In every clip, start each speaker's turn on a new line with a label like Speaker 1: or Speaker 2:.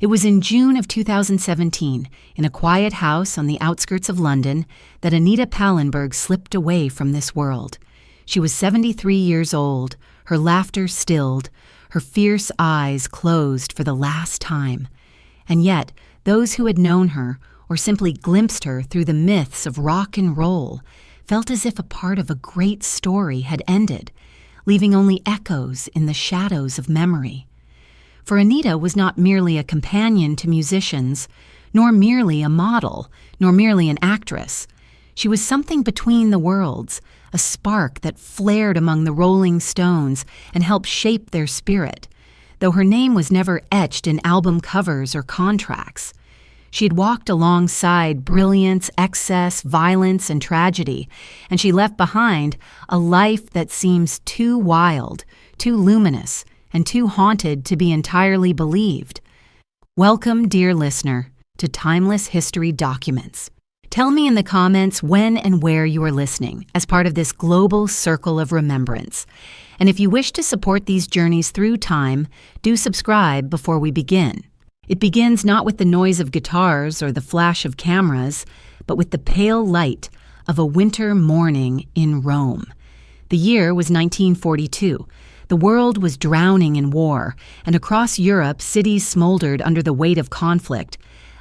Speaker 1: It was in June of 2017, in a quiet house on the outskirts of London, that Anita Pallenberg slipped away from this world. She was 73 years old, her laughter stilled, her fierce eyes closed for the last time. And yet, those who had known her, or simply glimpsed her through the myths of rock and roll, felt as if a part of a great story had ended, leaving only echoes in the shadows of memory. For Anita was not merely a companion to musicians, nor merely a model, nor merely an actress. She was something between the worlds, a spark that flared among the rolling stones and helped shape their spirit, though her name was never etched in album covers or contracts. She had walked alongside brilliance, excess, violence, and tragedy, and she left behind a life that seems too wild, too luminous, and too haunted to be entirely believed. Welcome, dear listener, to Timeless History Documents. Tell me in the comments when and where you are listening as part of this global circle of remembrance. And if you wish to support these journeys through time, do subscribe before we begin. It begins not with the noise of guitars or the flash of cameras, but with the pale light of a winter morning in Rome. The year was 1942. The world was drowning in war, and across Europe cities smoldered under the weight of conflict.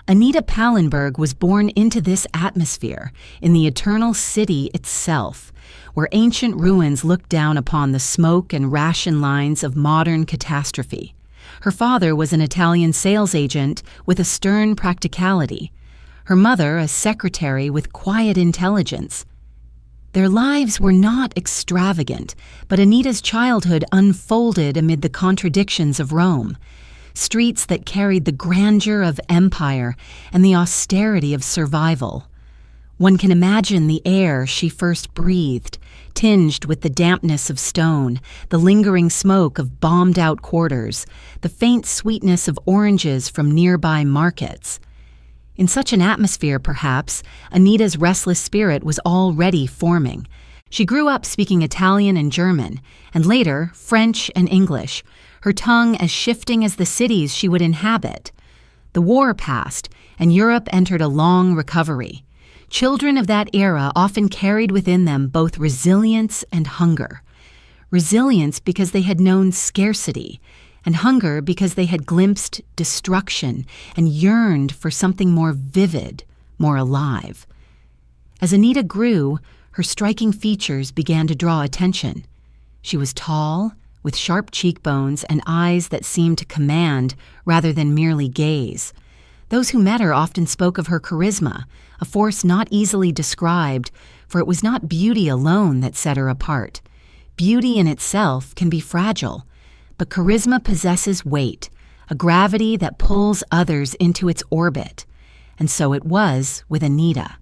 Speaker 1: Anita Pallenberg was born into this atmosphere, in the eternal city itself, where ancient ruins looked down upon the smoke and ration lines of modern catastrophe. Her father was an Italian sales agent with a stern practicality. Her mother a secretary with quiet intelligence. Their lives were not extravagant, but Anita's childhood unfolded amid the contradictions of Rome. Streets that carried the grandeur of empire and the austerity of survival. One can imagine the air she first breathed, tinged with the dampness of stone, the lingering smoke of bombed-out quarters, the faint sweetness of oranges from nearby markets. In such an atmosphere, perhaps, Anita's restless spirit was already forming. She grew up speaking Italian and German, and later French and English, her tongue as shifting as the cities she would inhabit. The war passed, and Europe entered a long recovery. Children of that era often carried within them both resilience and hunger. Resilience because they had known scarcity, and hunger because they had glimpsed destruction and yearned for something more vivid, more alive. As Anita grew, her striking features began to draw attention. She was tall, with sharp cheekbones and eyes that seemed to command rather than merely gaze. Those who met her often spoke of her charisma, a force not easily described, for it was not beauty alone that set her apart. Beauty in itself can be fragile, but charisma possesses weight, a gravity that pulls others into its orbit. And so it was with Anita.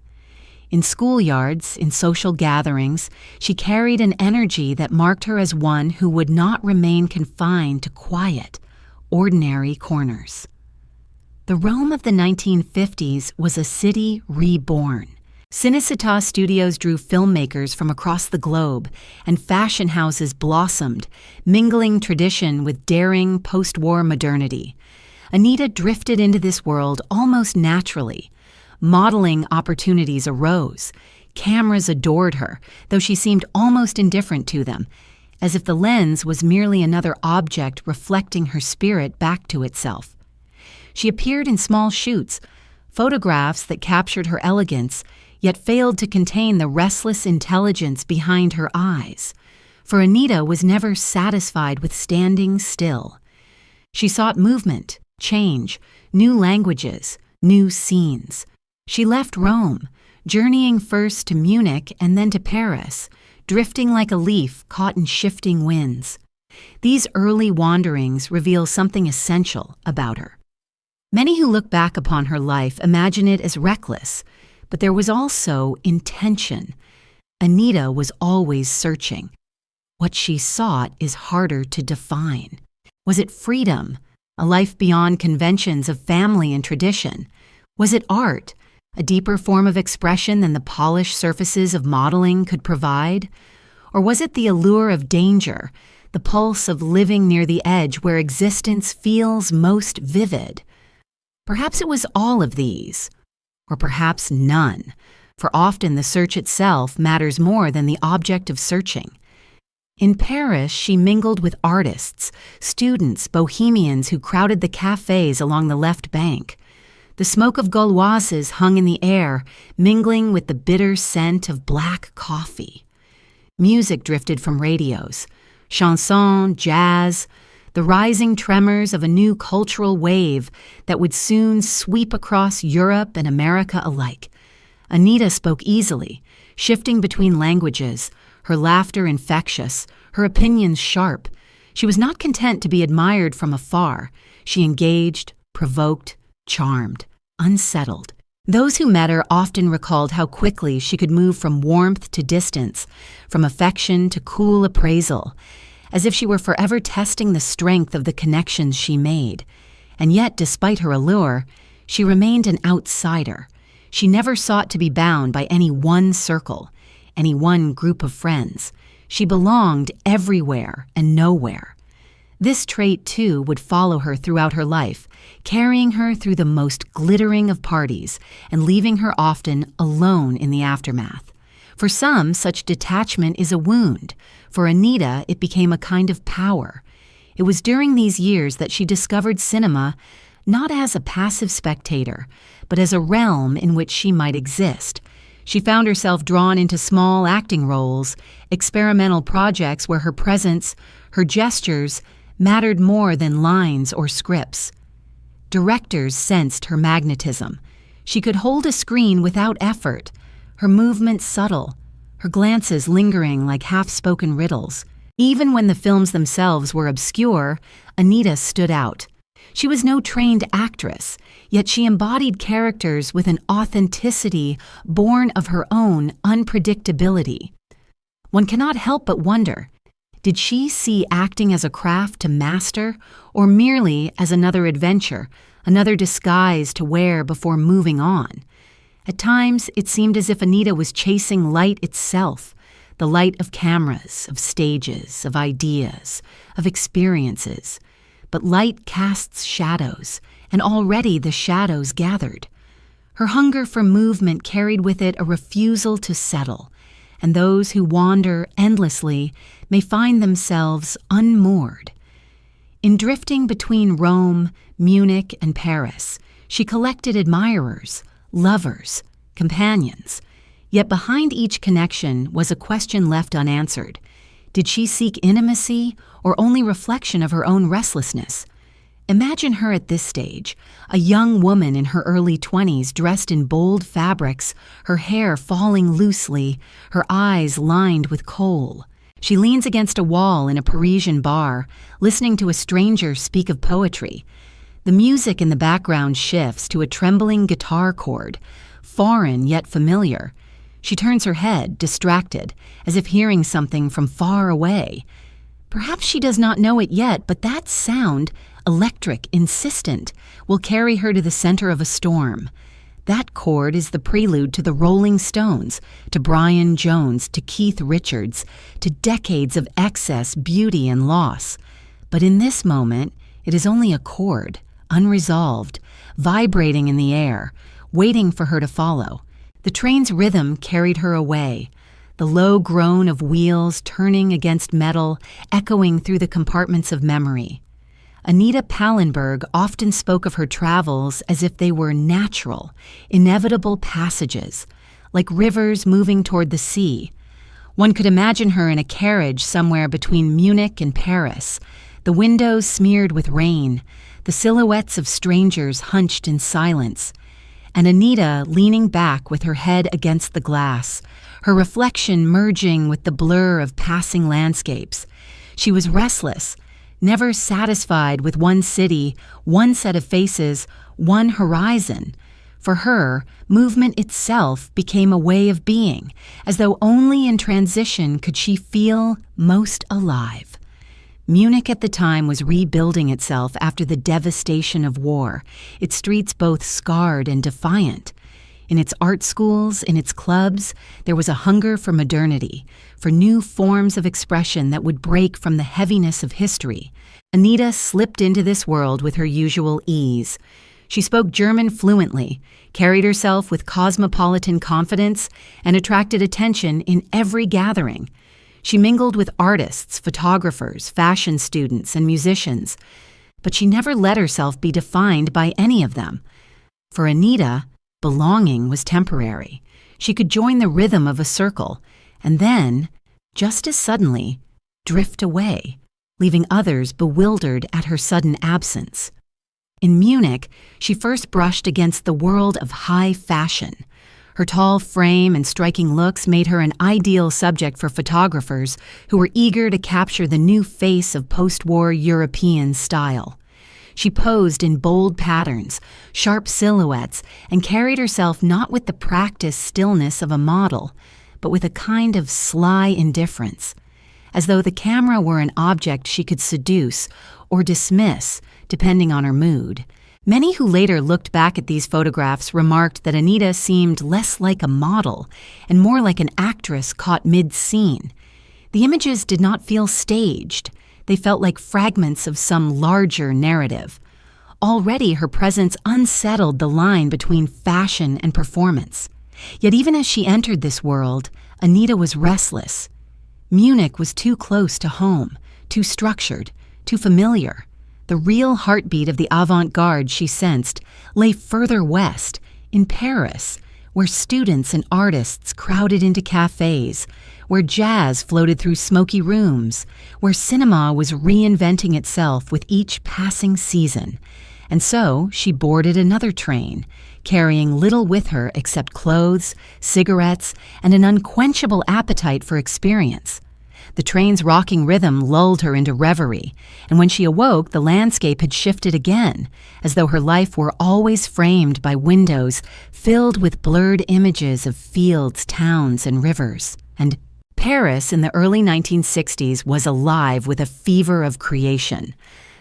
Speaker 1: In schoolyards, in social gatherings, she carried an energy that marked her as one who would not remain confined to quiet, ordinary corners. The Rome of the 1950s was a city reborn. Cinecittà studios drew filmmakers from across the globe, and fashion houses blossomed, mingling tradition with daring post-war modernity. Anita drifted into this world almost naturally. Modeling opportunities arose. Cameras adored her, though she seemed almost indifferent to them, as if the lens was merely another object reflecting her spirit back to itself. She appeared in small shoots, photographs that captured her elegance, yet failed to contain the restless intelligence behind her eyes. For Anita was never satisfied with standing still. She sought movement, change, new languages, new scenes. She left Rome, journeying first to Munich and then to Paris, drifting like a leaf caught in shifting winds. These early wanderings reveal something essential about her. Many who look back upon her life imagine it as reckless, but there was also intention. Anita was always searching. What she sought is harder to define. Was it freedom, a life beyond conventions of family and tradition? Was it art, a deeper form of expression than the polished surfaces of modeling could provide? Or was it the allure of danger, the pulse of living near the edge where existence feels most vivid? Perhaps it was all of these, or perhaps none, for often the search itself matters more than the object of searching. In Paris, she mingled with artists, students, bohemians who crowded the cafes along the left bank. The smoke of Gauloises hung in the air, mingling with the bitter scent of black coffee. Music drifted from radios, chanson, jazz, the rising tremors of a new cultural wave that would soon sweep across Europe and America alike. Anita spoke easily, shifting between languages, her laughter infectious, her opinions sharp. She was not content to be admired from afar. She engaged, provoked, charmed, unsettled. Those who met her often recalled how quickly she could move from warmth to distance, from affection to cool appraisal, as if she were forever testing the strength of the connections she made. And yet, despite her allure, she remained an outsider. She never sought to be bound by any one circle, any one group of friends. She belonged everywhere and nowhere. This trait, too, would follow her throughout her life, carrying her through the most glittering of parties and leaving her often alone in the aftermath. For some, such detachment is a wound. For Anita, it became a kind of power. It was during these years that she discovered cinema not as a passive spectator, but as a realm in which she might exist. She found herself drawn into small acting roles, experimental projects where her presence, her gestures, mattered more than lines or scripts. Directors sensed her magnetism. She could hold a screen without effort, her movements subtle, her glances lingering like half-spoken riddles. Even when the films themselves were obscure, Anita stood out. She was no trained actress, yet she embodied characters with an authenticity born of her own unpredictability. One cannot help but wonder, did she see acting as a craft to master, or merely as another adventure, another disguise to wear before moving on? At times, it seemed as if Anita was chasing light itself, the light of cameras, of stages, of ideas, of experiences. But light casts shadows, and already the shadows gathered. Her hunger for movement carried with it a refusal to settle, and those who wander endlessly may find themselves unmoored. In drifting between Rome, Munich, and Paris, she collected admirers, lovers, companions. Yet behind each connection was a question left unanswered. Did she seek intimacy or only reflection of her own restlessness? Imagine her at this stage, a young woman in her early 20s dressed in bold fabrics, her hair falling loosely, her eyes lined with kohl. She leans against a wall in a Parisian bar, listening to a stranger speak of poetry. The music in the background shifts to a trembling guitar chord, foreign yet familiar. She turns her head, distracted, as if hearing something from far away. Perhaps she does not know it yet, but that sound, electric, insistent, will carry her to the center of a storm. That chord is the prelude to the Rolling Stones, to Brian Jones, to Keith Richards, to decades of excess, beauty, and loss. But in this moment, it is only a chord, unresolved, vibrating in the air, waiting for her to follow. The train's rhythm carried her away, the low groan of wheels turning against metal, echoing through the compartments of memory. Anita Pallenberg often spoke of her travels as if they were natural, inevitable passages, like rivers moving toward the sea. One could imagine her in a carriage somewhere between Munich and Paris, the windows smeared with rain, the silhouettes of strangers hunched in silence, and Anita leaning back with her head against the glass, her reflection merging with the blur of passing landscapes. She was restless, never satisfied with one city, one set of faces, one horizon. For her, movement itself became a way of being, as though only in transition could she feel most alive. Munich at the time was rebuilding itself after the devastation of war, its streets both scarred and defiant. In its art schools, in its clubs, there was a hunger for modernity, for new forms of expression that would break from the heaviness of history. Anita slipped into this world with her usual ease. She spoke German fluently, carried herself with cosmopolitan confidence, and attracted attention in every gathering. She mingled with artists, photographers, fashion students, and musicians, but she never let herself be defined by any of them. For Anita, belonging was temporary. She could join the rhythm of a circle, and then, just as suddenly, drift away, leaving others bewildered at her sudden absence. In Munich, she first brushed against the world of high fashion. Her tall frame and striking looks made her an ideal subject for photographers who were eager to capture the new face of post-war European style. She posed in bold patterns, sharp silhouettes, and carried herself not with the practiced stillness of a model, but with a kind of sly indifference, as though the camera were an object she could seduce or dismiss, depending on her mood. Many who later looked back at these photographs remarked that Anita seemed less like a model and more like an actress caught mid-scene. The images did not feel staged. They felt like fragments of some larger narrative. Already her presence unsettled the line between fashion and performance. Yet even as she entered this world, Anita was restless. Munich was too close to home, too structured, too familiar. The real heartbeat of the avant-garde, she sensed, lay further west, in Paris, where students and artists crowded into cafes, where jazz floated through smoky rooms, where cinema was reinventing itself with each passing season. And so she boarded another train, carrying little with her except clothes, cigarettes, and an unquenchable appetite for experience. The train's rocking rhythm lulled her into reverie, and when she awoke, the landscape had shifted again, as though her life were always framed by windows filled with blurred images of fields, towns, and rivers. And Paris in the early 1960s was alive with a fever of creation.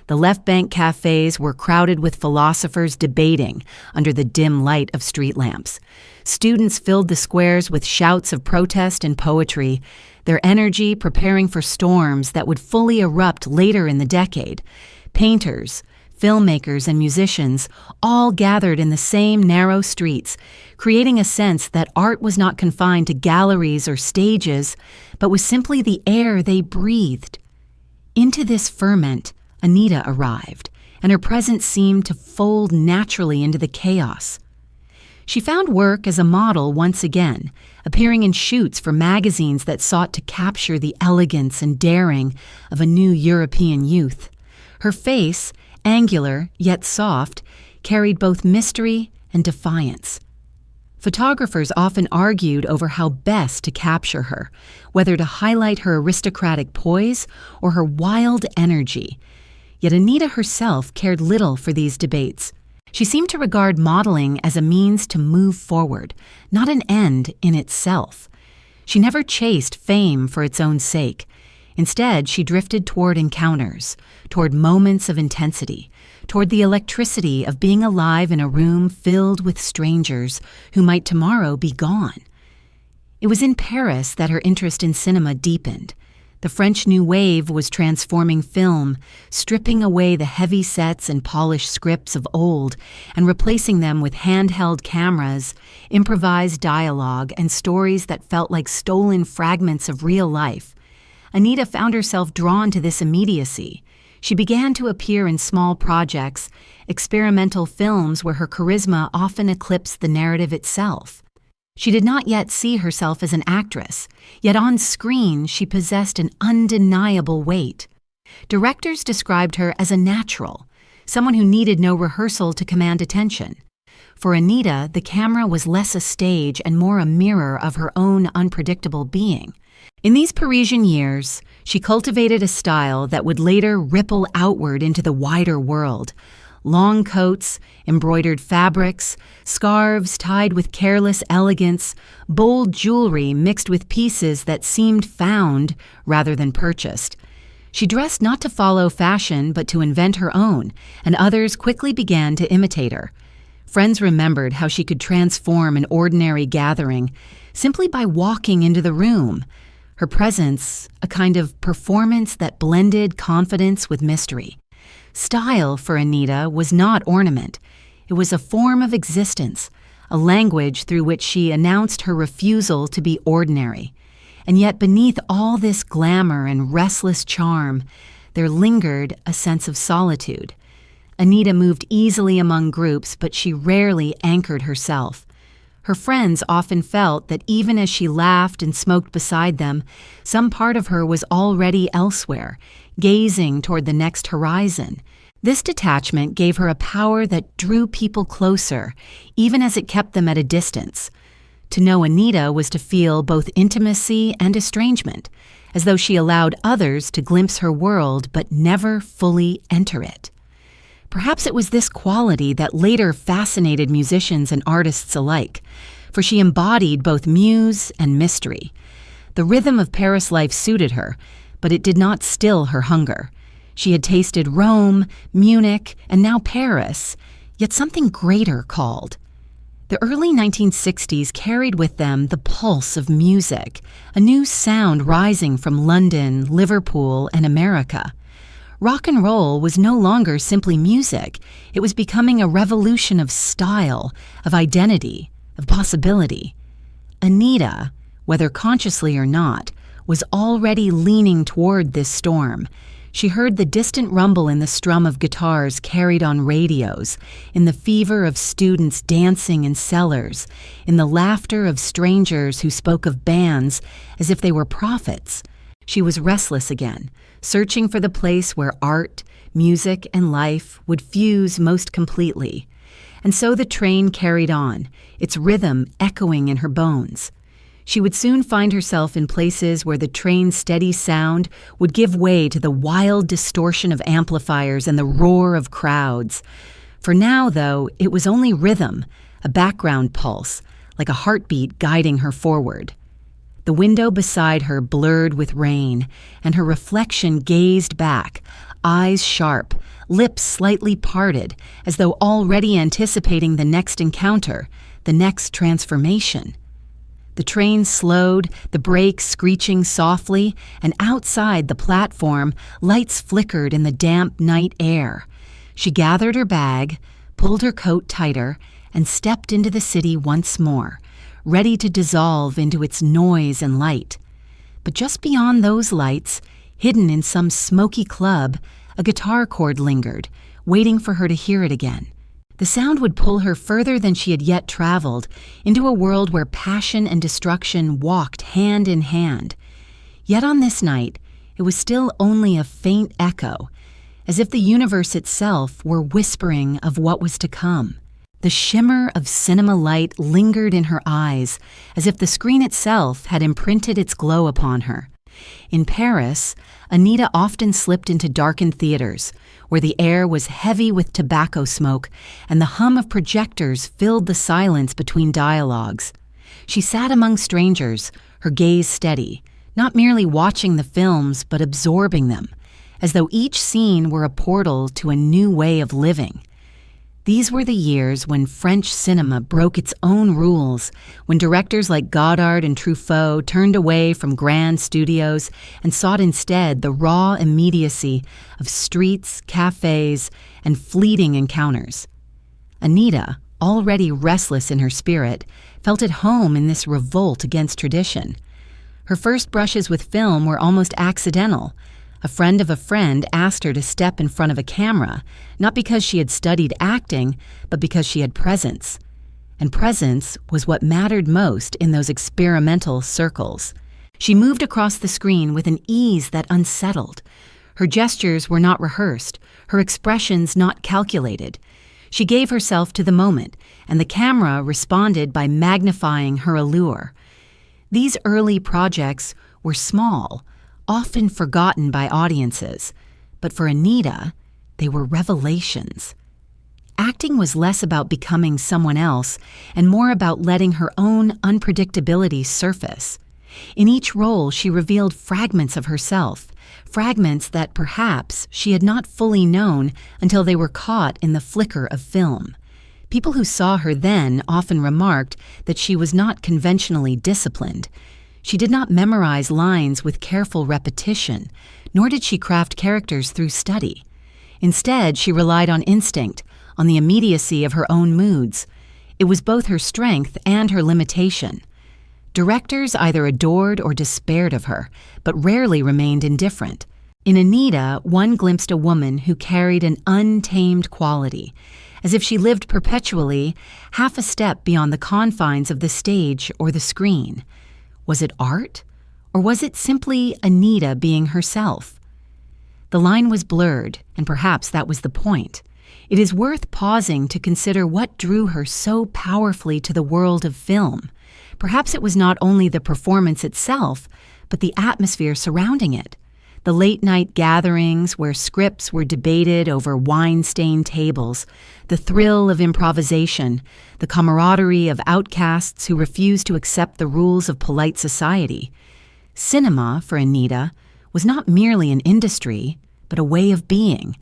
Speaker 1: The left bank cafes were crowded with philosophers debating under the dim light of street lamps. Students filled the squares with shouts of protest and poetry, their energy preparing for storms that would fully erupt later in the decade. Painters, filmmakers, and musicians all gathered in the same narrow streets, creating a sense that art was not confined to galleries or stages, but was simply the air they breathed. Into this ferment, Anita arrived, and her presence seemed to fold naturally into the chaos. She found work as a model once again, appearing in shoots for magazines that sought to capture the elegance and daring of a new European youth. Her face, angular yet soft, carried both mystery and defiance. Photographers often argued over how best to capture her, whether to highlight her aristocratic poise or her wild energy. Yet Anita herself cared little for these debates. She seemed to regard modeling as a means to move forward, not an end in itself. She never chased fame for its own sake. Instead, she drifted toward encounters, toward moments of intensity, toward the electricity of being alive in a room filled with strangers who might tomorrow be gone. It was in Paris that her interest in cinema deepened. The French New Wave was transforming film, stripping away the heavy sets and polished scripts of old and replacing them with handheld cameras, improvised dialogue, and stories that felt like stolen fragments of real life. Anita found herself drawn to this immediacy. She began to appear in small projects, experimental films where her charisma often eclipsed the narrative itself. She did not yet see herself as an actress, yet on screen she possessed an undeniable weight. Directors described her as a natural, someone who needed no rehearsal to command attention. For Anita, the camera was less a stage and more a mirror of her own unpredictable being. In these Parisian years, she cultivated a style that would later ripple outward into the wider world. Long coats, embroidered fabrics, scarves tied with careless elegance, bold jewelry mixed with pieces that seemed found rather than purchased. She dressed not to follow fashion but to invent her own, and others quickly began to imitate her. Friends remembered how she could transform an ordinary gathering simply by walking into the room. Her presence, a kind of performance that blended confidence with mystery. Style, for Anita, was not ornament. It was a form of existence, a language through which she announced her refusal to be ordinary. And yet beneath all this glamour and restless charm, there lingered a sense of solitude. Anita moved easily among groups, but she rarely anchored herself. Her friends often felt that even as she laughed and smoked beside them, some part of her was already elsewhere, gazing toward the next horizon. This detachment gave her a power that drew people closer, even as it kept them at a distance. To know Anita was to feel both intimacy and estrangement, as though she allowed others to glimpse her world but never fully enter it. Perhaps it was this quality that later fascinated musicians and artists alike, for she embodied both muse and mystery. The rhythm of Paris life suited her, but it did not still her hunger. She had tasted Rome, Munich, and now Paris, yet something greater called. The early 1960s carried with them the pulse of music, a new sound rising from London, Liverpool, and America. Rock and roll was no longer simply music. It was becoming a revolution of style, of identity, of possibility. Anita, whether consciously or not, was already leaning toward this storm. She heard the distant rumble in the strum of guitars carried on radios, in the fever of students dancing in cellars, in the laughter of strangers who spoke of bands as if they were prophets. She was restless again, searching for the place where art, music, and life would fuse most completely. And so the train carried on, its rhythm echoing in her bones. She would soon find herself in places where the train's steady sound would give way to the wild distortion of amplifiers and the roar of crowds. For now, though, it was only rhythm, a background pulse, like a heartbeat guiding her forward. The window beside her blurred with rain, and her reflection gazed back, eyes sharp, lips slightly parted, as though already anticipating the next encounter, the next transformation. The train slowed, the brakes screeching softly, and outside the platform, lights flickered in the damp night air. She gathered her bag, pulled her coat tighter, and stepped into the city once more, ready to dissolve into its noise and light. But just beyond those lights, hidden in some smoky club, a guitar chord lingered, waiting for her to hear it again. The sound would pull her further than she had yet traveled, into a world where passion and destruction walked hand in hand. Yet on this night, it was still only a faint echo, as if the universe itself were whispering of what was to come. The shimmer of cinema light lingered in her eyes, as if the screen itself had imprinted its glow upon her. In Paris, Anita often slipped into darkened theaters, where the air was heavy with tobacco smoke and the hum of projectors filled the silence between dialogues. She sat among strangers, her gaze steady, not merely watching the films but absorbing them, as though each scene were a portal to a new way of living. These were the years when French cinema broke its own rules, when directors like Godard and Truffaut turned away from grand studios and sought instead the raw immediacy of streets, cafes, and fleeting encounters. Anita, already restless in her spirit, felt at home in this revolt against tradition. Her first brushes with film were almost accidental. A friend of a friend asked her to step in front of a camera, not because she had studied acting, but because she had presence. And presence was what mattered most in those experimental circles. She moved across the screen with an ease that unsettled. Her gestures were not rehearsed, her expressions not calculated. She gave herself to the moment, and the camera responded by magnifying her allure. These early projects were small, often forgotten by audiences, but for Anita, they were revelations. Acting was less about becoming someone else and more about letting her own unpredictability surface. In each role, she revealed fragments of herself, fragments that perhaps she had not fully known until they were caught in the flicker of film. People who saw her then often remarked that she was not conventionally disciplined. She did not memorize lines with careful repetition, nor did she craft characters through study. Instead, she relied on instinct, on the immediacy of her own moods. It was both her strength and her limitation. Directors either adored or despaired of her, but rarely remained indifferent. In Anita, one glimpsed a woman who carried an untamed quality, as if she lived perpetually half a step beyond the confines of the stage or the screen. Was it art? Or was it simply Anita being herself? The line was blurred, and perhaps that was the point. It is worth pausing to consider what drew her so powerfully to the world of film. Perhaps it was not only the performance itself, but the atmosphere surrounding it. The late-night gatherings where scripts were debated over wine-stained tables, the thrill of improvisation, the camaraderie of outcasts who refused to accept the rules of polite society. Cinema, for Anita, was not merely an industry, but a way of being,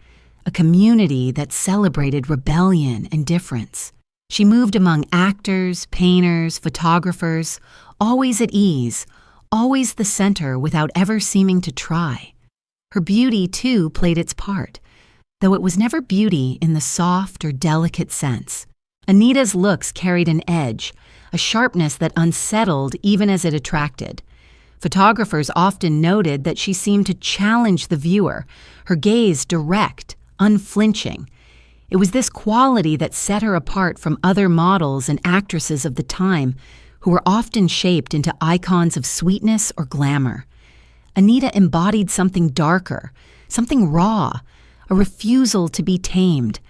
Speaker 1: a community that celebrated rebellion and difference. She moved among actors, painters, photographers, always at ease, always the center without ever seeming to try. Her beauty, too, played its part, though it was never beauty in the soft or delicate sense. Anita's looks carried an edge, a sharpness that unsettled even as it attracted. Photographers often noted that she seemed to challenge the viewer, her gaze direct, unflinching. It was this quality that set her apart from other models and actresses of the time, who were often shaped into icons of sweetness or glamour. Anita embodied something darker, something raw, a refusal to be tamed.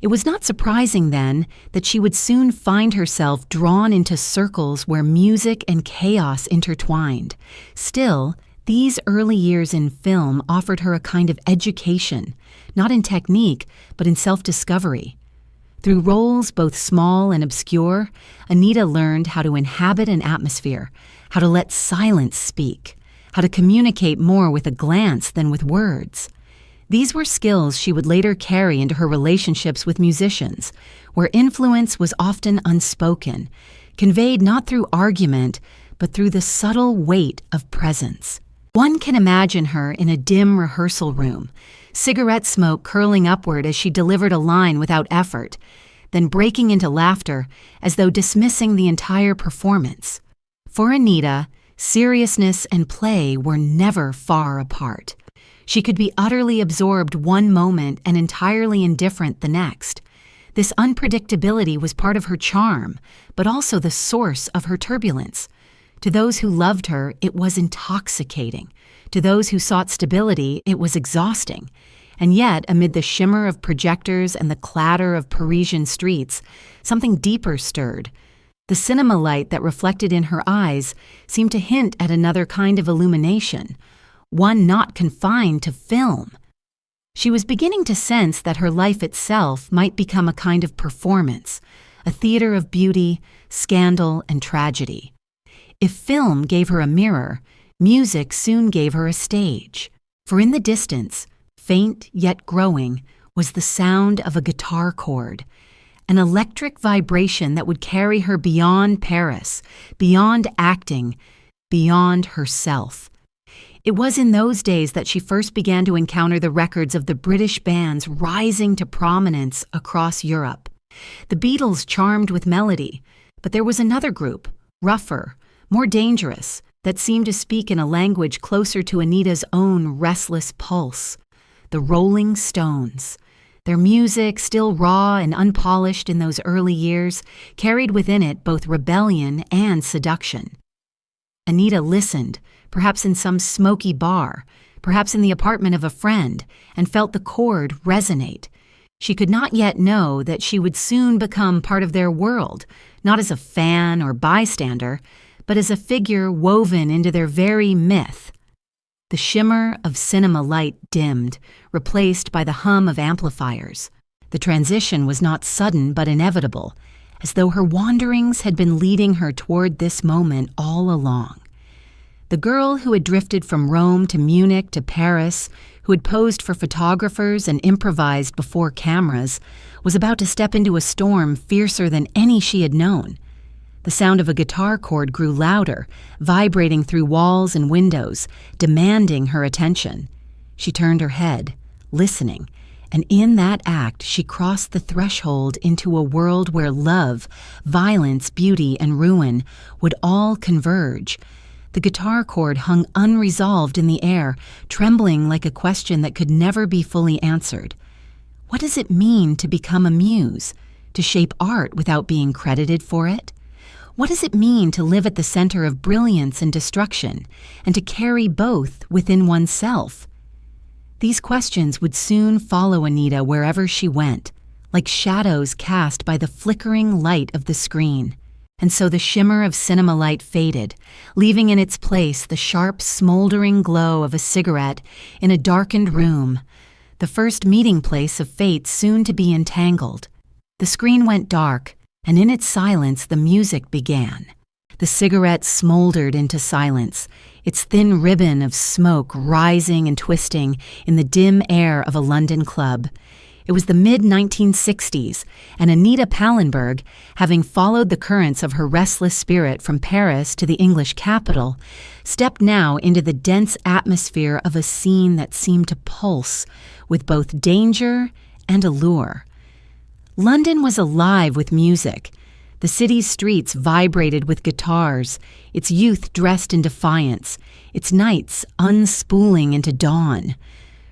Speaker 1: It was not surprising, then, that she would soon find herself drawn into circles where music and chaos intertwined. Still, these early years in film offered her a kind of education, not in technique, but in self-discovery. Through roles both small and obscure, Anita learned how to inhabit an atmosphere, how to let silence speak, how to communicate more with a glance than with words. These were skills she would later carry into her relationships with musicians, where influence was often unspoken, conveyed not through argument, but through the subtle weight of presence. One can imagine her in a dim rehearsal room, cigarette smoke curling upward as she delivered a line without effort, then breaking into laughter as though dismissing the entire performance. For Anita, seriousness and play were never far apart. She could be utterly absorbed one moment and entirely indifferent the next. This unpredictability was part of her charm, but also the source of her turbulence. To those who loved her, it was intoxicating. To those who sought stability, it was exhausting. And yet, amid the shimmer of projectors and the clatter of Parisian streets, something deeper stirred. The cinema light that reflected in her eyes seemed to hint at another kind of illumination, one not confined to film. She was beginning to sense that her life itself might become a kind of performance, a theater of beauty, scandal, and tragedy. If film gave her a mirror, music soon gave her a stage. For in the distance, faint yet growing, was the sound of a guitar chord, an electric vibration that would carry her beyond Paris, beyond acting, beyond herself. It was in those days that she first began to encounter the records of the British bands rising to prominence across Europe. The Beatles charmed with melody, but there was another group, rougher, more dangerous, that seemed to speak in a language closer to Anita's own restless pulse. The Rolling Stones. Their music, still raw and unpolished in those early years, carried within it both rebellion and seduction. Anita listened, perhaps in some smoky bar, perhaps in the apartment of a friend, and felt the chord resonate. She could not yet know that she would soon become part of their world, not as a fan or bystander, but as a figure woven into their very myth. The shimmer of cinema light dimmed, replaced by the hum of amplifiers. The transition was not sudden but inevitable, as though her wanderings had been leading her toward this moment all along. The girl who had drifted from Rome to Munich to Paris, who had posed for photographers and improvised before cameras, was about to step into a storm fiercer than any she had known. The sound of a guitar chord grew louder, vibrating through walls and windows, demanding her attention. She turned her head, listening, And in that act, she crossed the threshold into a world where love, violence, beauty, and ruin would all converge. The guitar chord hung unresolved in the air, trembling like a question that could never be fully answered. What does it mean to become a muse? To shape art without being credited for it? What does it mean to live at the center of brilliance and destruction, and to carry both within oneself? These questions would soon follow Anita wherever she went, like shadows cast by the flickering light of the screen. And so the shimmer of cinema light faded, leaving in its place the sharp, smoldering glow of a cigarette in a darkened room, the first meeting place of fates soon to be entangled. The screen went dark, and in its silence the music began. The cigarette smoldered into silence, its thin ribbon of smoke rising and twisting in the dim air of a London club. It was the mid-1960s, and Anita Pallenberg, having followed the currents of her restless spirit from Paris to the English capital, stepped now into the dense atmosphere of a scene that seemed to pulse with both danger and allure. London was alive with music. The city's streets vibrated with guitars, its youth dressed in defiance, its nights unspooling into dawn.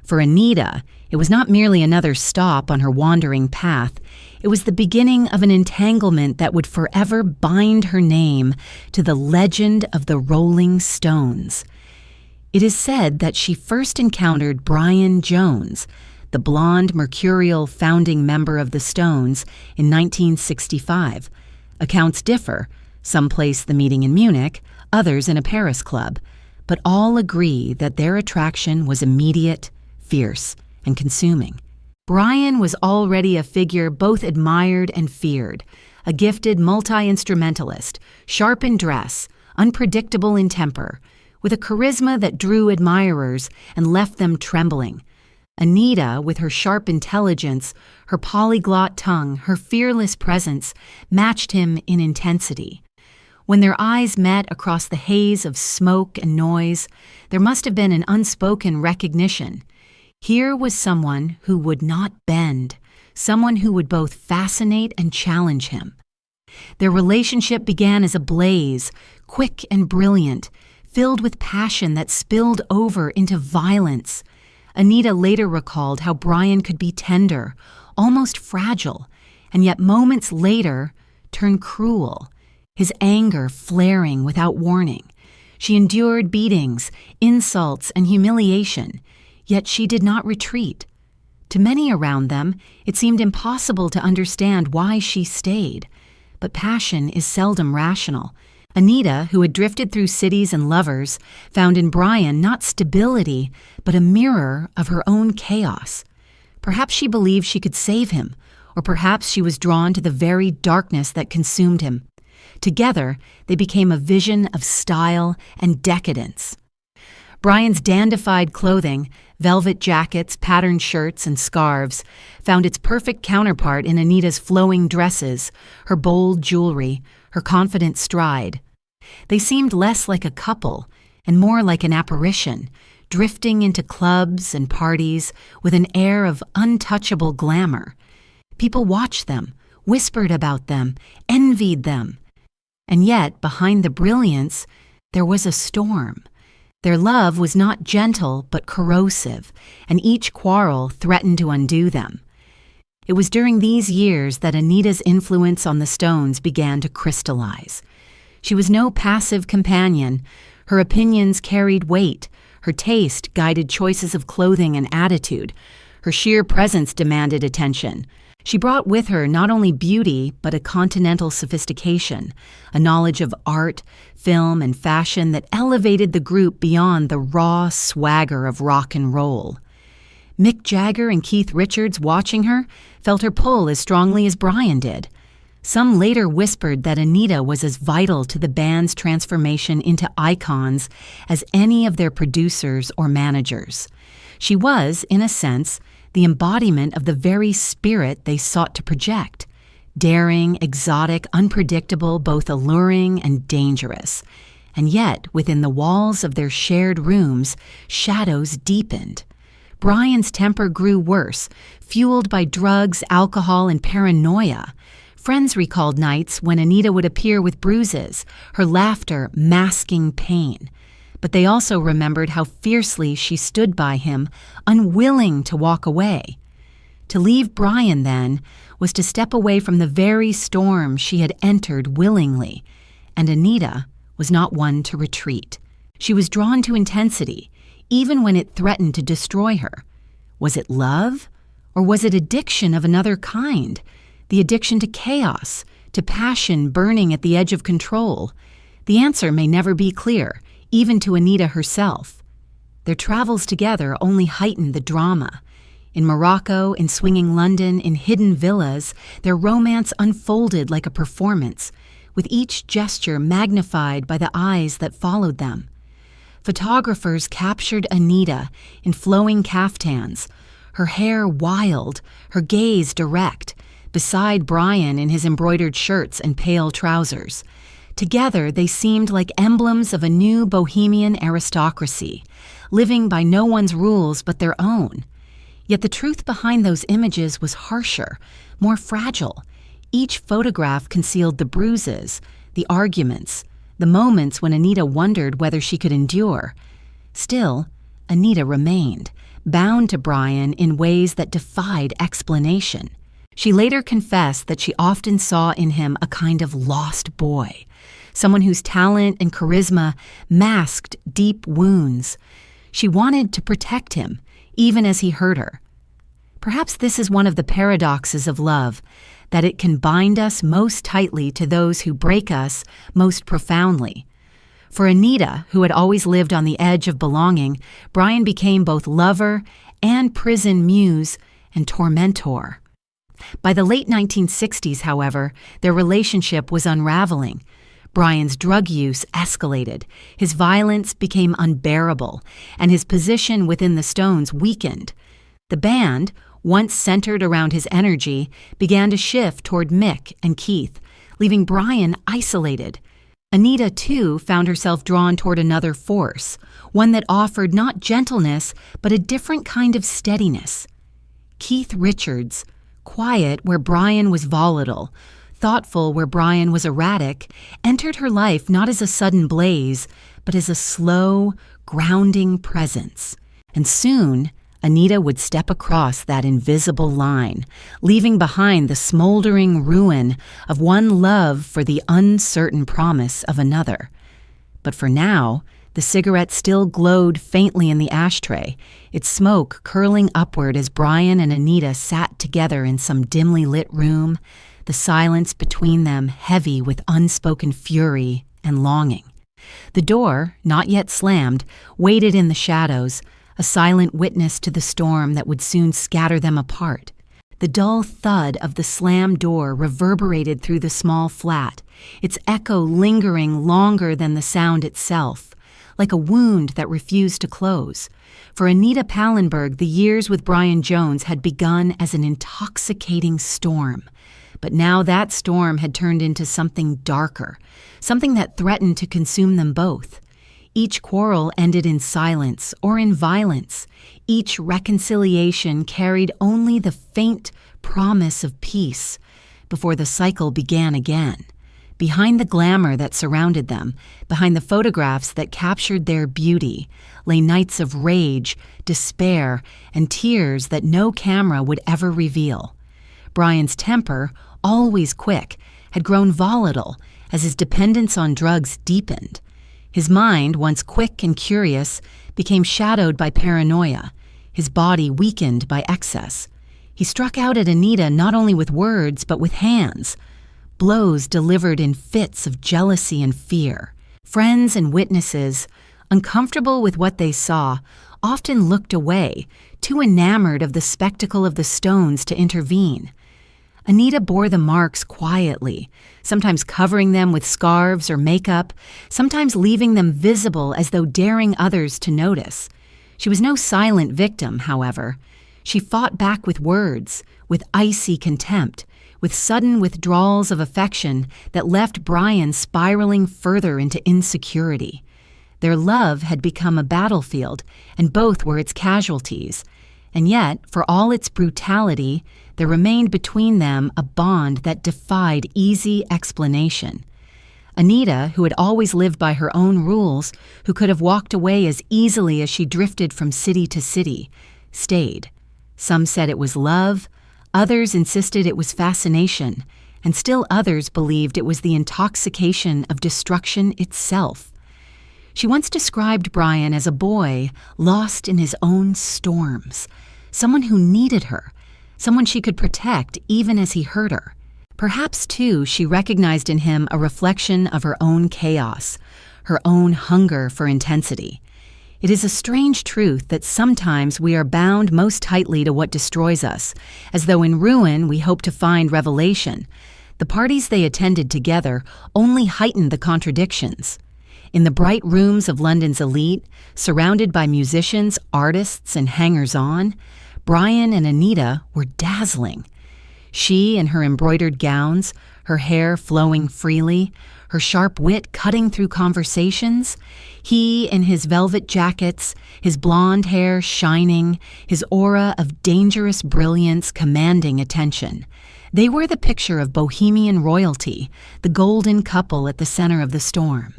Speaker 1: For Anita, it was not merely another stop on her wandering path. It was the beginning of an entanglement that would forever bind her name to the legend of the Rolling Stones. It is said that she first encountered Brian Jones, the blonde, mercurial founding member of the Stones, in 1965. Accounts differ. Some place the meeting in Munich, others in a Paris club, but all agree that their attraction was immediate, fierce, and consuming. Brian was already a figure both admired and feared, a gifted multi-instrumentalist, sharp in dress, unpredictable in temper, with a charisma that drew admirers and left them trembling. Anita, with her sharp intelligence, her polyglot tongue, her fearless presence, matched him in intensity. When their eyes met across the haze of smoke and noise, there must have been an unspoken recognition. Here was someone who would not bend, someone who would both fascinate and challenge him. Their relationship began as a blaze, quick and brilliant, filled with passion that spilled over into violence. Anita later recalled how Brian could be tender, almost fragile, and yet moments later turn cruel, his anger flaring without warning. She endured beatings, insults, and humiliation, yet she did not retreat. To many around them, it seemed impossible to understand why she stayed. But passion is seldom rational. Anita, who had drifted through cities and lovers, found in Brian not stability, but a mirror of her own chaos. Perhaps she believed she could save him, or perhaps she was drawn to the very darkness that consumed him. Together, they became a vision of style and decadence. Brian's dandified clothing, velvet jackets, patterned shirts, and scarves, found its perfect counterpart in Anita's flowing dresses, her bold jewelry, her confident stride. They seemed less like a couple and more like an apparition, drifting into clubs and parties with an air of untouchable glamour. People watched them, whispered about them, envied them. And yet, behind the brilliance, there was a storm. Their love was not gentle but corrosive, and each quarrel threatened to undo them. It was during these years that Anita's influence on the Stones began to crystallize. She was no passive companion. Her opinions carried weight. Her taste guided choices of clothing and attitude. Her sheer presence demanded attention. She brought with her not only beauty, but a continental sophistication, a knowledge of art, film, and fashion that elevated the group beyond the raw swagger of rock and roll. Mick Jagger and Keith Richards, watching her, felt her pull as strongly as Brian did. Some later whispered that Anita was as vital to the band's transformation into icons as any of their producers or managers. She was, in a sense, the embodiment of the very spirit they sought to project. Daring, exotic, unpredictable, both alluring and dangerous. And yet, within the walls of their shared rooms, shadows deepened. Brian's temper grew worse, fueled by drugs, alcohol, and paranoia. Friends recalled nights when Anita would appear with bruises, her laughter masking pain. But they also remembered how fiercely she stood by him, unwilling to walk away. To leave Brian, then, was to step away from the very storm she had entered willingly, and Anita was not one to retreat. She was drawn to intensity, even when it threatened to destroy her. Was it love, or was it addiction of another kind? The addiction to chaos, to passion burning at the edge of control? The answer may never be clear, even to Anita herself. Their travels together only heightened the drama. In Morocco, in swinging London, in hidden villas, their romance unfolded like a performance, with each gesture magnified by the eyes that followed them. Photographers captured Anita in flowing caftans, her hair wild, her gaze direct, beside Brian in his embroidered shirts and pale trousers. Together, they seemed like emblems of a new Bohemian aristocracy, living by no one's rules but their own. Yet the truth behind those images was harsher, more fragile. Each photograph concealed the bruises, the arguments, the moments when Anita wondered whether she could endure. Still, Anita remained, bound to Brian in ways that defied explanation. She later confessed that she often saw in him a kind of lost boy, someone whose talent and charisma masked deep wounds. She wanted to protect him, even as he hurt her. Perhaps this is one of the paradoxes of love, that it can bind us most tightly to those who break us most profoundly. For Anita, who had always lived on the edge of belonging, Brian became both lover and prison muse and tormentor. By the late 1960s, however, their relationship was unraveling. Brian's drug use escalated, his violence became unbearable, and his position within the Stones weakened. The band, once centered around his energy, began to shift toward Mick and Keith, leaving Brian isolated. Anita, too, found herself drawn toward another force, one that offered not gentleness, but a different kind of steadiness. Keith Richards, quiet where Brian was volatile, thoughtful where Brian was erratic, entered her life not as a sudden blaze, but as a slow, grounding presence. And soon, Anita would step across that invisible line, leaving behind the smoldering ruin of one love for the uncertain promise of another. But for now, the cigarette still glowed faintly in the ashtray, its smoke curling upward as Brian and Anita sat together in some dimly lit room, the silence between them heavy with unspoken fury and longing. The door, not yet slammed, waited in the shadows, a silent witness to the storm that would soon scatter them apart. The dull thud of the slammed door reverberated through the small flat, its echo lingering longer than the sound itself, like a wound that refused to close. For Anita Pallenberg, the years with Brian Jones had begun as an intoxicating storm. But now that storm had turned into something darker, something that threatened to consume them both. Each quarrel ended in silence or in violence. Each reconciliation carried only the faint promise of peace before the cycle began again. Behind the glamour that surrounded them, behind the photographs that captured their beauty, lay nights of rage, despair, and tears that no camera would ever reveal. Brian's temper, always quick, had grown volatile as his dependence on drugs deepened. His mind, once quick and curious, became shadowed by paranoia, his body weakened by excess. He struck out at Anita not only with words, but with hands, blows delivered in fits of jealousy and fear. Friends and witnesses, uncomfortable with what they saw, often looked away, too enamored of the spectacle of the Stones to intervene. Anita bore the marks quietly, sometimes covering them with scarves or makeup, sometimes leaving them visible as though daring others to notice. She was no silent victim, however. She fought back with words, with icy contempt, with sudden withdrawals of affection that left Brian spiraling further into insecurity. Their love had become a battlefield, and both were its casualties. And yet, for all its brutality, there remained between them a bond that defied easy explanation. Anita, who had always lived by her own rules, who could have walked away as easily as she drifted from city to city, stayed. Some said it was love, others insisted it was fascination, and still others believed it was the intoxication of destruction itself. She once described Brian as a boy lost in his own storms, someone who needed her, someone she could protect even as he hurt her. Perhaps, too, she recognized in him a reflection of her own chaos, her own hunger for intensity. It is a strange truth that sometimes we are bound most tightly to what destroys us, as though in ruin we hope to find revelation. The parties they attended together only heightened the contradictions. In the bright rooms of London's elite, surrounded by musicians, artists, and hangers-on, Brian and Anita were dazzling. She in her embroidered gowns, her hair flowing freely, her sharp wit cutting through conversations, he in his velvet jackets, his blonde hair shining, his aura of dangerous brilliance commanding attention. They were the picture of Bohemian royalty, the golden couple at the center of the storm.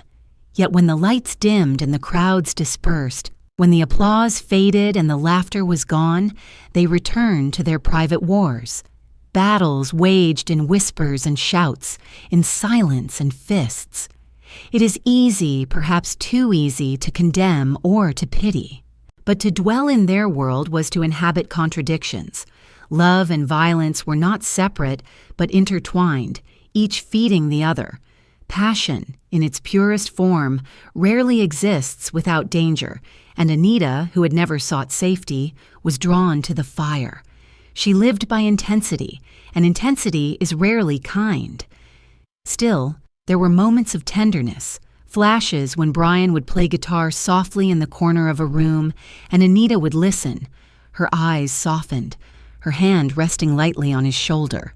Speaker 1: Yet when the lights dimmed and the crowds dispersed, when the applause faded and the laughter was gone, they returned to their private wars. Battles waged in whispers and shouts, in silence and fists. It is easy, perhaps too easy, to condemn or to pity. But to dwell in their world was to inhabit contradictions. Love and violence were not separate, but intertwined, each feeding the other. Passion, in its purest form, rarely exists without danger, and Anita, who had never sought safety, was drawn to the fire. She lived by intensity, and intensity is rarely kind. Still, there were moments of tenderness, flashes when Brian would play guitar softly in the corner of a room, and Anita would listen, her eyes softened, her hand resting lightly on his shoulder.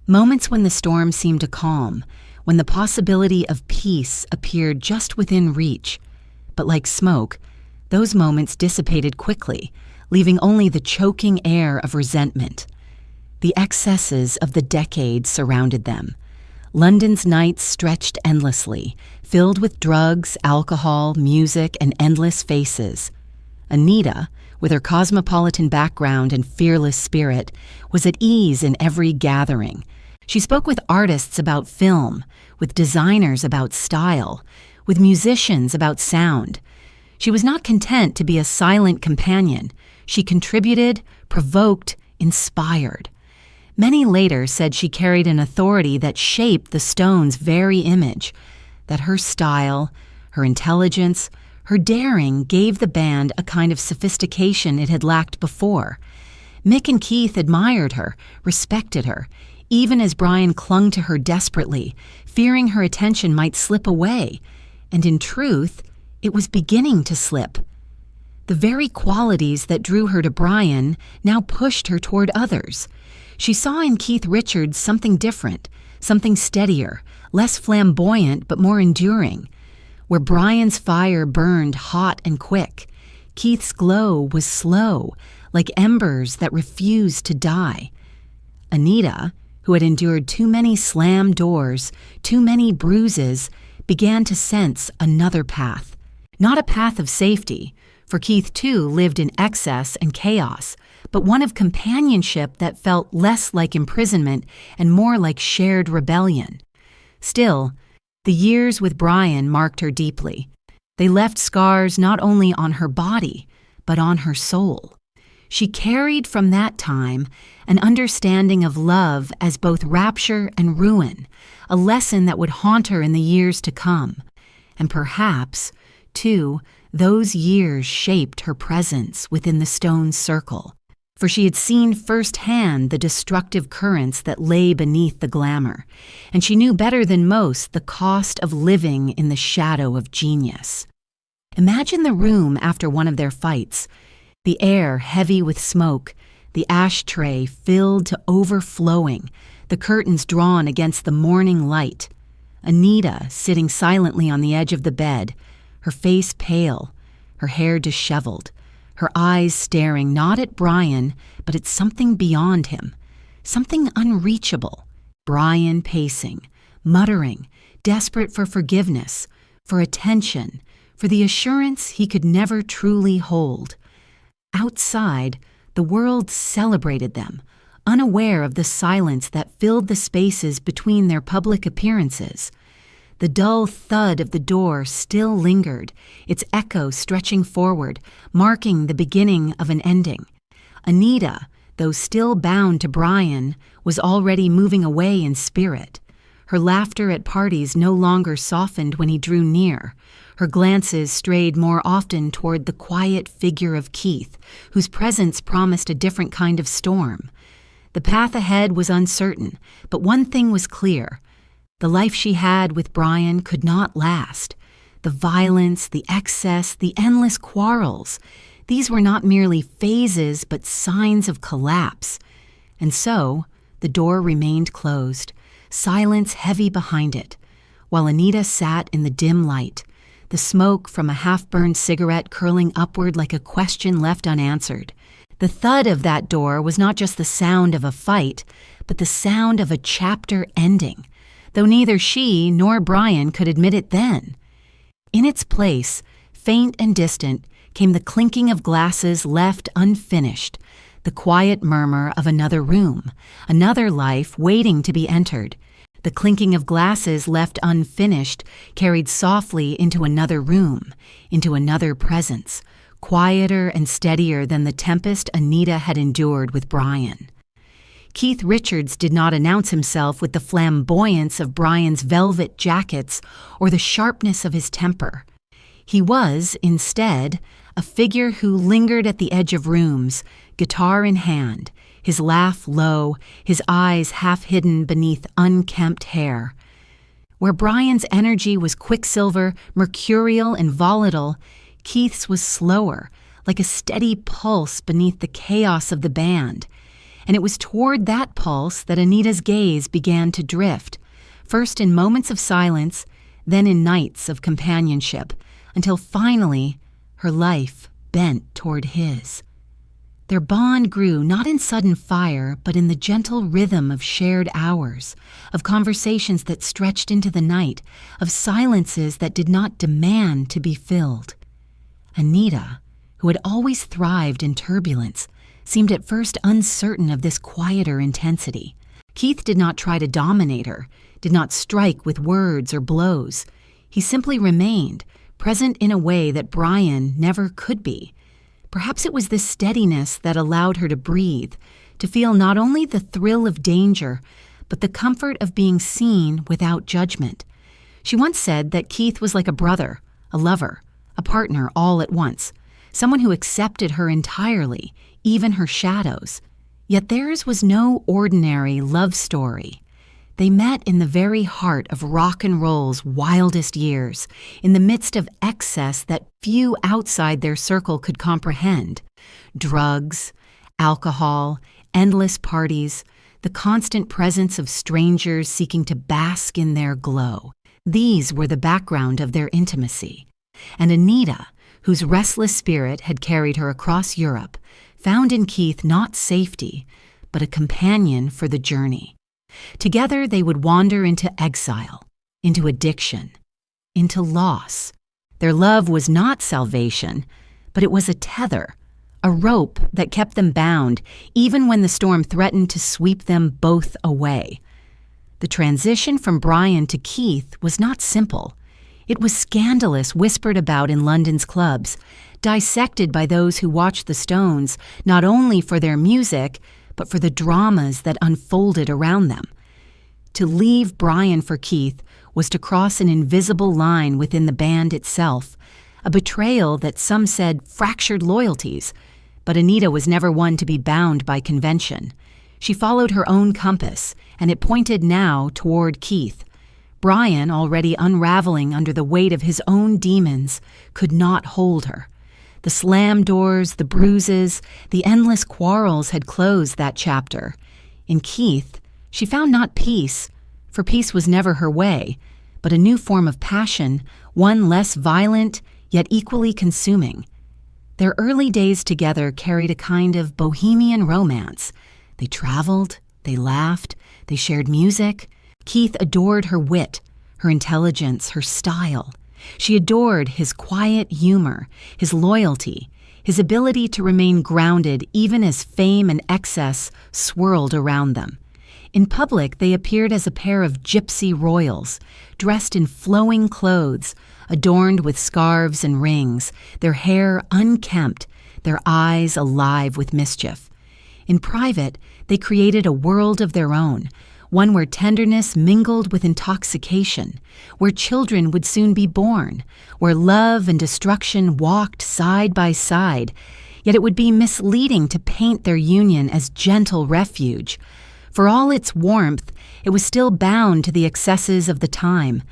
Speaker 1: Moments when the storm seemed to calm, when the possibility of peace appeared just within reach. But like smoke, those moments dissipated quickly, leaving only the choking air of resentment. The excesses of the decade surrounded them. London's nights stretched endlessly, filled with drugs, alcohol, music, and endless faces. Anita, with her cosmopolitan background and fearless spirit, was at ease in every gathering. She spoke with artists about film, with designers about style, with musicians about sound. She was not content to be a silent companion. She contributed, provoked, inspired. Many later said she carried an authority that shaped the Stones' very image, that her style, her intelligence, her daring gave the band a kind of sophistication it had lacked before. Mick and Keith admired her, respected her, even as Brian clung to her desperately, fearing her attention might slip away. And in truth, it was beginning to slip. The very qualities that drew her to Brian now pushed her toward others. She saw in Keith Richards something different, something steadier, less flamboyant but more enduring. Where Brian's fire burned hot and quick, Keith's glow was slow, like embers that refused to die. Anita, who had endured too many slammed doors, too many bruises, began to sense another path. Not a path of safety, for Keith too lived in excess and chaos, but one of companionship that felt less like imprisonment and more like shared rebellion. Still, the years with Brian marked her deeply. They left scars not only on her body, but on her soul. She carried from that time an understanding of love as both rapture and ruin, a lesson that would haunt her in the years to come. And perhaps, too, those years shaped her presence within the Stones' circle, for she had seen firsthand the destructive currents that lay beneath the glamour, and she knew better than most the cost of living in the shadow of genius. Imagine the room after one of their fights, the air heavy with smoke, the ashtray filled to overflowing, the curtains drawn against the morning light. Anita sitting silently on the edge of the bed, her face pale, her hair disheveled, her eyes staring not at Brian, but at something beyond him, something unreachable. Brian pacing, muttering, desperate for forgiveness, for attention, for the assurance he could never truly hold. Outside, the world celebrated them, unaware of the silence that filled the spaces between their public appearances. The dull thud of the door still lingered, its echo stretching forward, marking the beginning of an ending. Anita, though still bound to Brian, was already moving away in spirit. Her laughter at parties no longer softened when he drew near. Her glances strayed more often toward the quiet figure of Keith, whose presence promised a different kind of storm. The path ahead was uncertain, but one thing was clear. The life she had with Brian could not last. The violence, the excess, the endless quarrels, these were not merely phases but signs of collapse. And so, the door remained closed, silence heavy behind it, while Anita sat in the dim light, the smoke from a half-burned cigarette curling upward like a question left unanswered. The thud of that door was not just the sound of a fight, but the sound of a chapter ending, though neither she nor Brian could admit it then. In its place, faint and distant, came the clinking of glasses left unfinished, the quiet murmur of another room, another life waiting to be entered. The clinking of glasses left unfinished carried softly into another room, into another presence, quieter and steadier than the tempest Anita had endured with Brian. Keith Richards did not announce himself with the flamboyance of Brian's velvet jackets or the sharpness of his temper. He was, instead, a figure who lingered at the edge of rooms, guitar in hand, his laugh low, his eyes half hidden beneath unkempt hair. Where Brian's energy was quicksilver, mercurial, and volatile, Keith's was slower, like a steady pulse beneath the chaos of the band. And it was toward that pulse that Anita's gaze began to drift, first in moments of silence, then in nights of companionship, until finally her life bent toward his. Their bond grew not in sudden fire, but in the gentle rhythm of shared hours, of conversations that stretched into the night, of silences that did not demand to be filled. Anita, who had always thrived in turbulence, seemed at first uncertain of this quieter intensity. Keith did not try to dominate her, did not strike with words or blows. He simply remained, present in a way that Brian never could be. Perhaps it was this steadiness that allowed her to breathe, to feel not only the thrill of danger, but the comfort of being seen without judgment. She once said that Keith was like a brother, a lover, a partner all at once, someone who accepted her entirely, even her shadows. Yet theirs was no ordinary love story. They met in the very heart of rock and roll's wildest years, in the midst of excess that few outside their circle could comprehend. Drugs, alcohol, endless parties, the constant presence of strangers seeking to bask in their glow. These were the background of their intimacy. And Anita, whose restless spirit had carried her across Europe, found in Keith not safety, but a companion for the journey. Together they would wander into exile, into addiction, into loss. Their love was not salvation, but it was a tether, a rope that kept them bound, even when the storm threatened to sweep them both away. The transition from Brian to Keith was not simple. It was scandalous, whispered about in London's clubs, dissected by those who watched the Stones, not only for their music, but for the dramas that unfolded around them. To leave Brian for Keith was to cross an invisible line within the band itself, a betrayal that some said fractured loyalties, but Anita was never one to be bound by convention. She followed her own compass, and it pointed now toward Keith. Brian, already unraveling under the weight of his own demons, could not hold her. The slammed doors, the bruises, the endless quarrels had closed that chapter. In Keith, she found not peace, for peace was never her way, but a new form of passion, one less violent, yet equally consuming. Their early days together carried a kind of Bohemian romance. They traveled, they laughed, they shared music. Keith adored her wit, her intelligence, her style. She adored his quiet humor, his loyalty, his ability to remain grounded even as fame and excess swirled around them. In public, they appeared as a pair of gypsy royals, dressed in flowing clothes, adorned with scarves and rings, their hair unkempt, their eyes alive with mischief. In private, they created a world of their own, one where tenderness mingled with intoxication, where children would soon be born, where love and destruction walked side by side. Yet it would be misleading to paint their union as gentle refuge. For all its warmth, it was still bound to the excesses of the time.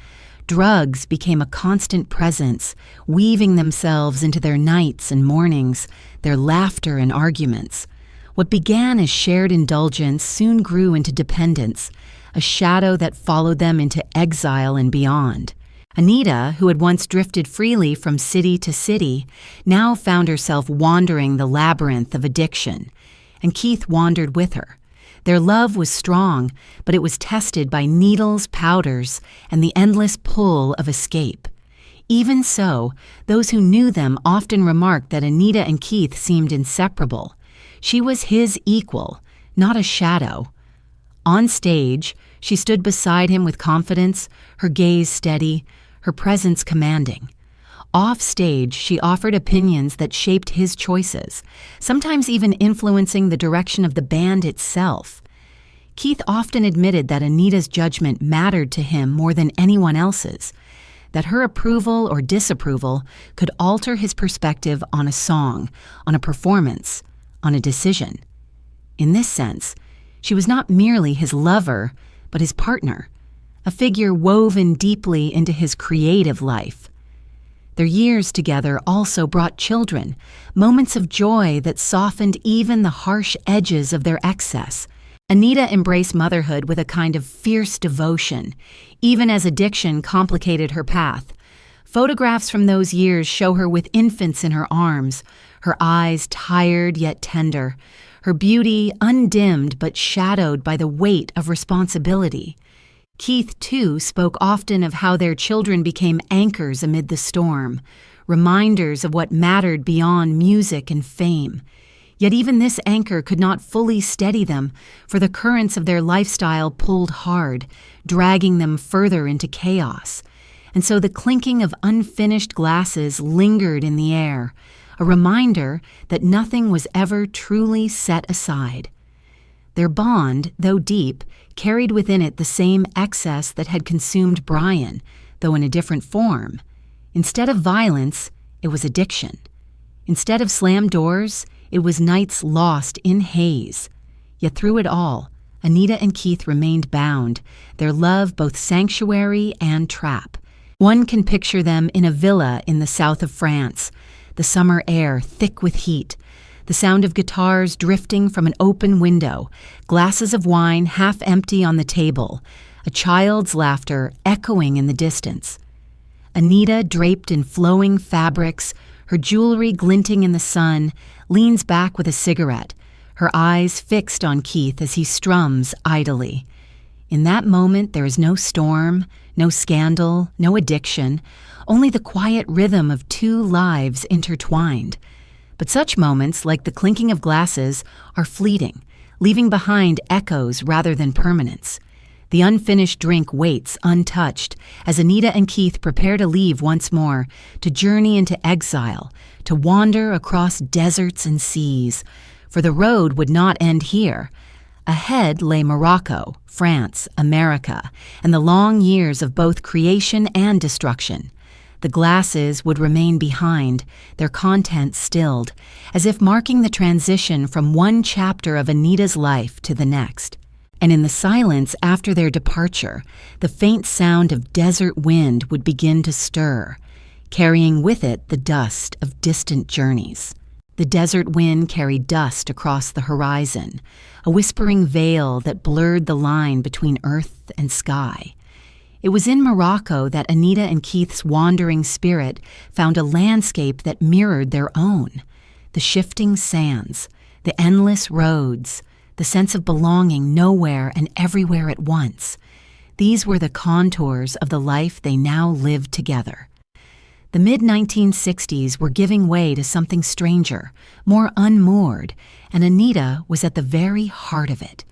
Speaker 1: Drugs became a constant presence, weaving themselves into their nights and mornings, their laughter and arguments. What began as shared indulgence soon grew into dependence, a shadow that followed them into exile and beyond. Anita, who had once drifted freely from city to city, now found herself wandering the labyrinth of addiction, and Keith wandered with her. Their love was strong, but it was tested by needles, powders, and the endless pull of escape. Even so, those who knew them often remarked that Anita and Keith seemed inseparable. She was his equal, not a shadow. On stage, she stood beside him with confidence, her gaze steady, her presence commanding. Off stage, she offered opinions that shaped his choices, sometimes even influencing the direction of the band itself. Keith often admitted that Anita's judgment mattered to him more than anyone else's, that her approval or disapproval could alter his perspective on a song, on a performance, on a decision. In this sense, she was not merely his lover, but his partner, a figure woven deeply into his creative life. Their years together also brought children, moments of joy that softened even the harsh edges of their excess. Anita embraced motherhood with a kind of fierce devotion, even as addiction complicated her path. Photographs from those years show her with infants in her arms, her eyes tired yet tender, her beauty undimmed but shadowed by the weight of responsibility. Keith, too, spoke often of how their children became anchors amid the storm, reminders of what mattered beyond music and fame. Yet even this anchor could not fully steady them, for the currents of their lifestyle pulled hard, dragging them further into chaos. And so the clinking of unfinished glasses lingered in the air, a reminder that nothing was ever truly set aside. Their bond, though deep, carried within it the same excess that had consumed Brian, though in a different form. Instead of violence, it was addiction. Instead of slammed doors, it was nights lost in haze. Yet through it all, Anita and Keith remained bound, their love both sanctuary and trap. One can picture them in a villa in the south of France, the summer air thick with heat, the sound of guitars drifting from an open window, glasses of wine half empty on the table, a child's laughter echoing in the distance. Anita, draped in flowing fabrics, her jewelry glinting in the sun, leans back with a cigarette, her eyes fixed on Keith as he strums idly. In that moment, there is no storm, no scandal, no addiction, only the quiet rhythm of two lives intertwined. But such moments, like the clinking of glasses, are fleeting, leaving behind echoes rather than permanence. The unfinished drink waits untouched as Anita and Keith prepare to leave once more, to journey into exile, to wander across deserts and seas. For the road would not end here. Ahead lay Morocco, France, America, and the long years of both creation and destruction. The glasses would remain behind, their contents stilled, as if marking the transition from one chapter of Anita's life to the next. And in the silence after their departure, the faint sound of desert wind would begin to stir, carrying with it the dust of distant journeys. The desert wind carried dust across the horizon, a whispering veil that blurred the line between earth and sky. It was in Morocco that Anita and Keith's wandering spirit found a landscape that mirrored their own. The shifting sands, the endless roads, the sense of belonging nowhere and everywhere at once. These were the contours of the life they now lived together. The mid-1960s were giving way to something stranger, more unmoored, and Anita was at the very heart of it,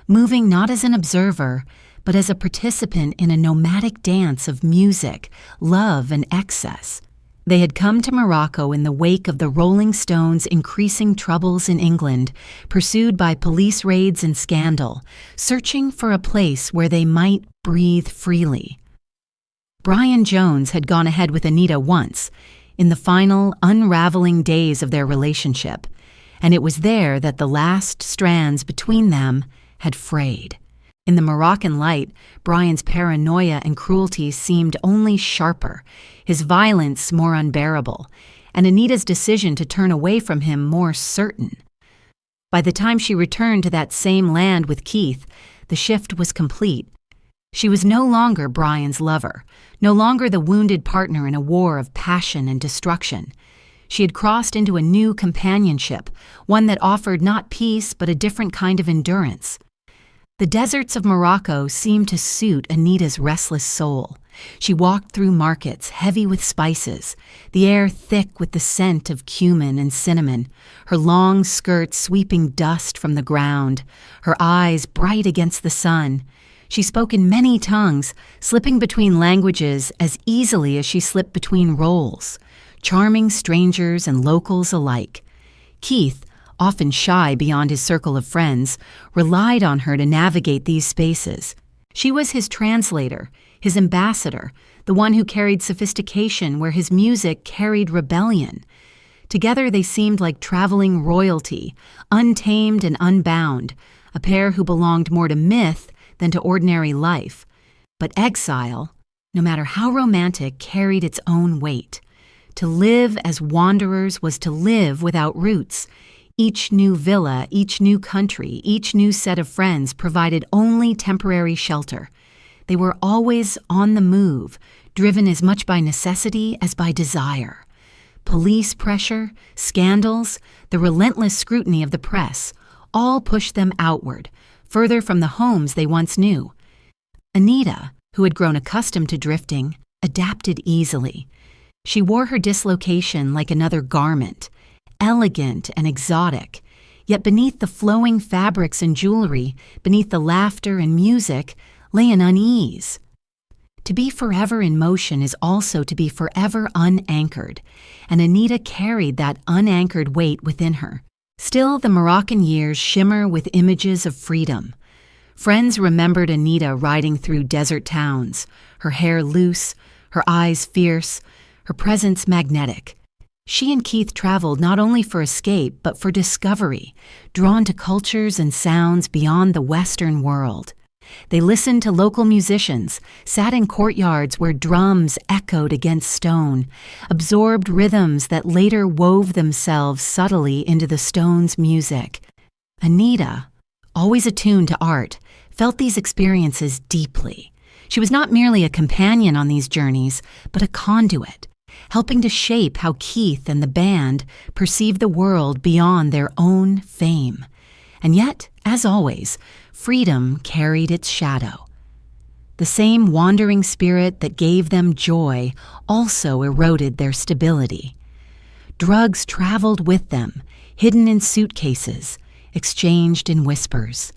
Speaker 1: moving not as an observer, but as a participant in a nomadic dance of music, love, and excess. They had come to Morocco in the wake of the Rolling Stones' increasing troubles in England, pursued by police raids and scandal, searching for a place where they might breathe freely. Brian Jones had gone ahead with Anita once, in the final, unraveling days of their relationship, and it was there that the last strands between them had frayed. In the Moroccan light, Brian's paranoia and cruelty seemed only sharper, his violence more unbearable, and Anita's decision to turn away from him more certain. By the time she returned to that same land with Keith, the shift was complete. She was no longer Brian's lover, no longer the wounded partner in a war of passion and destruction. She had crossed into a new companionship, one that offered not peace but a different kind of endurance. The deserts of Morocco seemed to suit Anita's restless soul. She walked through markets heavy with spices, the air thick with the scent of cumin and cinnamon, her long skirts sweeping dust from the ground, her eyes bright against the sun. She spoke in many tongues, slipping between languages as easily as she slipped between roles, charming strangers and locals alike. Keith, often shy beyond his circle of friends, relied on her to navigate these spaces. She was his translator, his ambassador, the one who carried sophistication where his music carried rebellion. Together they seemed like traveling royalty, untamed and unbound, a pair who belonged more to myth than to ordinary life. But Exile, no matter how romantic, carried its own weight. To live as wanderers was to live without roots. Each new villa, each new country, each new set of friends provided only temporary shelter. They were always on the move, driven as much by necessity as by desire. Police pressure, scandals, the relentless scrutiny of the press, all pushed them outward, further from the homes they once knew. Anita, who had grown accustomed to drifting, adapted easily. She wore her dislocation like another garment, elegant and exotic, yet beneath the flowing fabrics and jewelry, beneath the laughter and music, lay an unease. To be forever in motion is also to be forever unanchored, and Anita carried that unanchored weight within her. Still, the Moroccan years shimmer with images of freedom. Friends remembered Anita riding through desert towns, her hair loose, her eyes fierce, her presence magnetic. She and Keith traveled not only for escape, but for discovery, drawn to cultures and sounds beyond the Western world. They listened to local musicians, sat in courtyards where drums echoed against stone, absorbed rhythms that later wove themselves subtly into the stone's music. Anita, always attuned to art, felt these experiences deeply. She was not merely a companion on these journeys, but a conduit, helping to shape how Keith and the band perceived the world beyond their own fame. And yet, as always, freedom carried its shadow. The same wandering spirit that gave them joy also eroded their stability. Drugs traveled with them, hidden in suitcases, exchanged in whispers.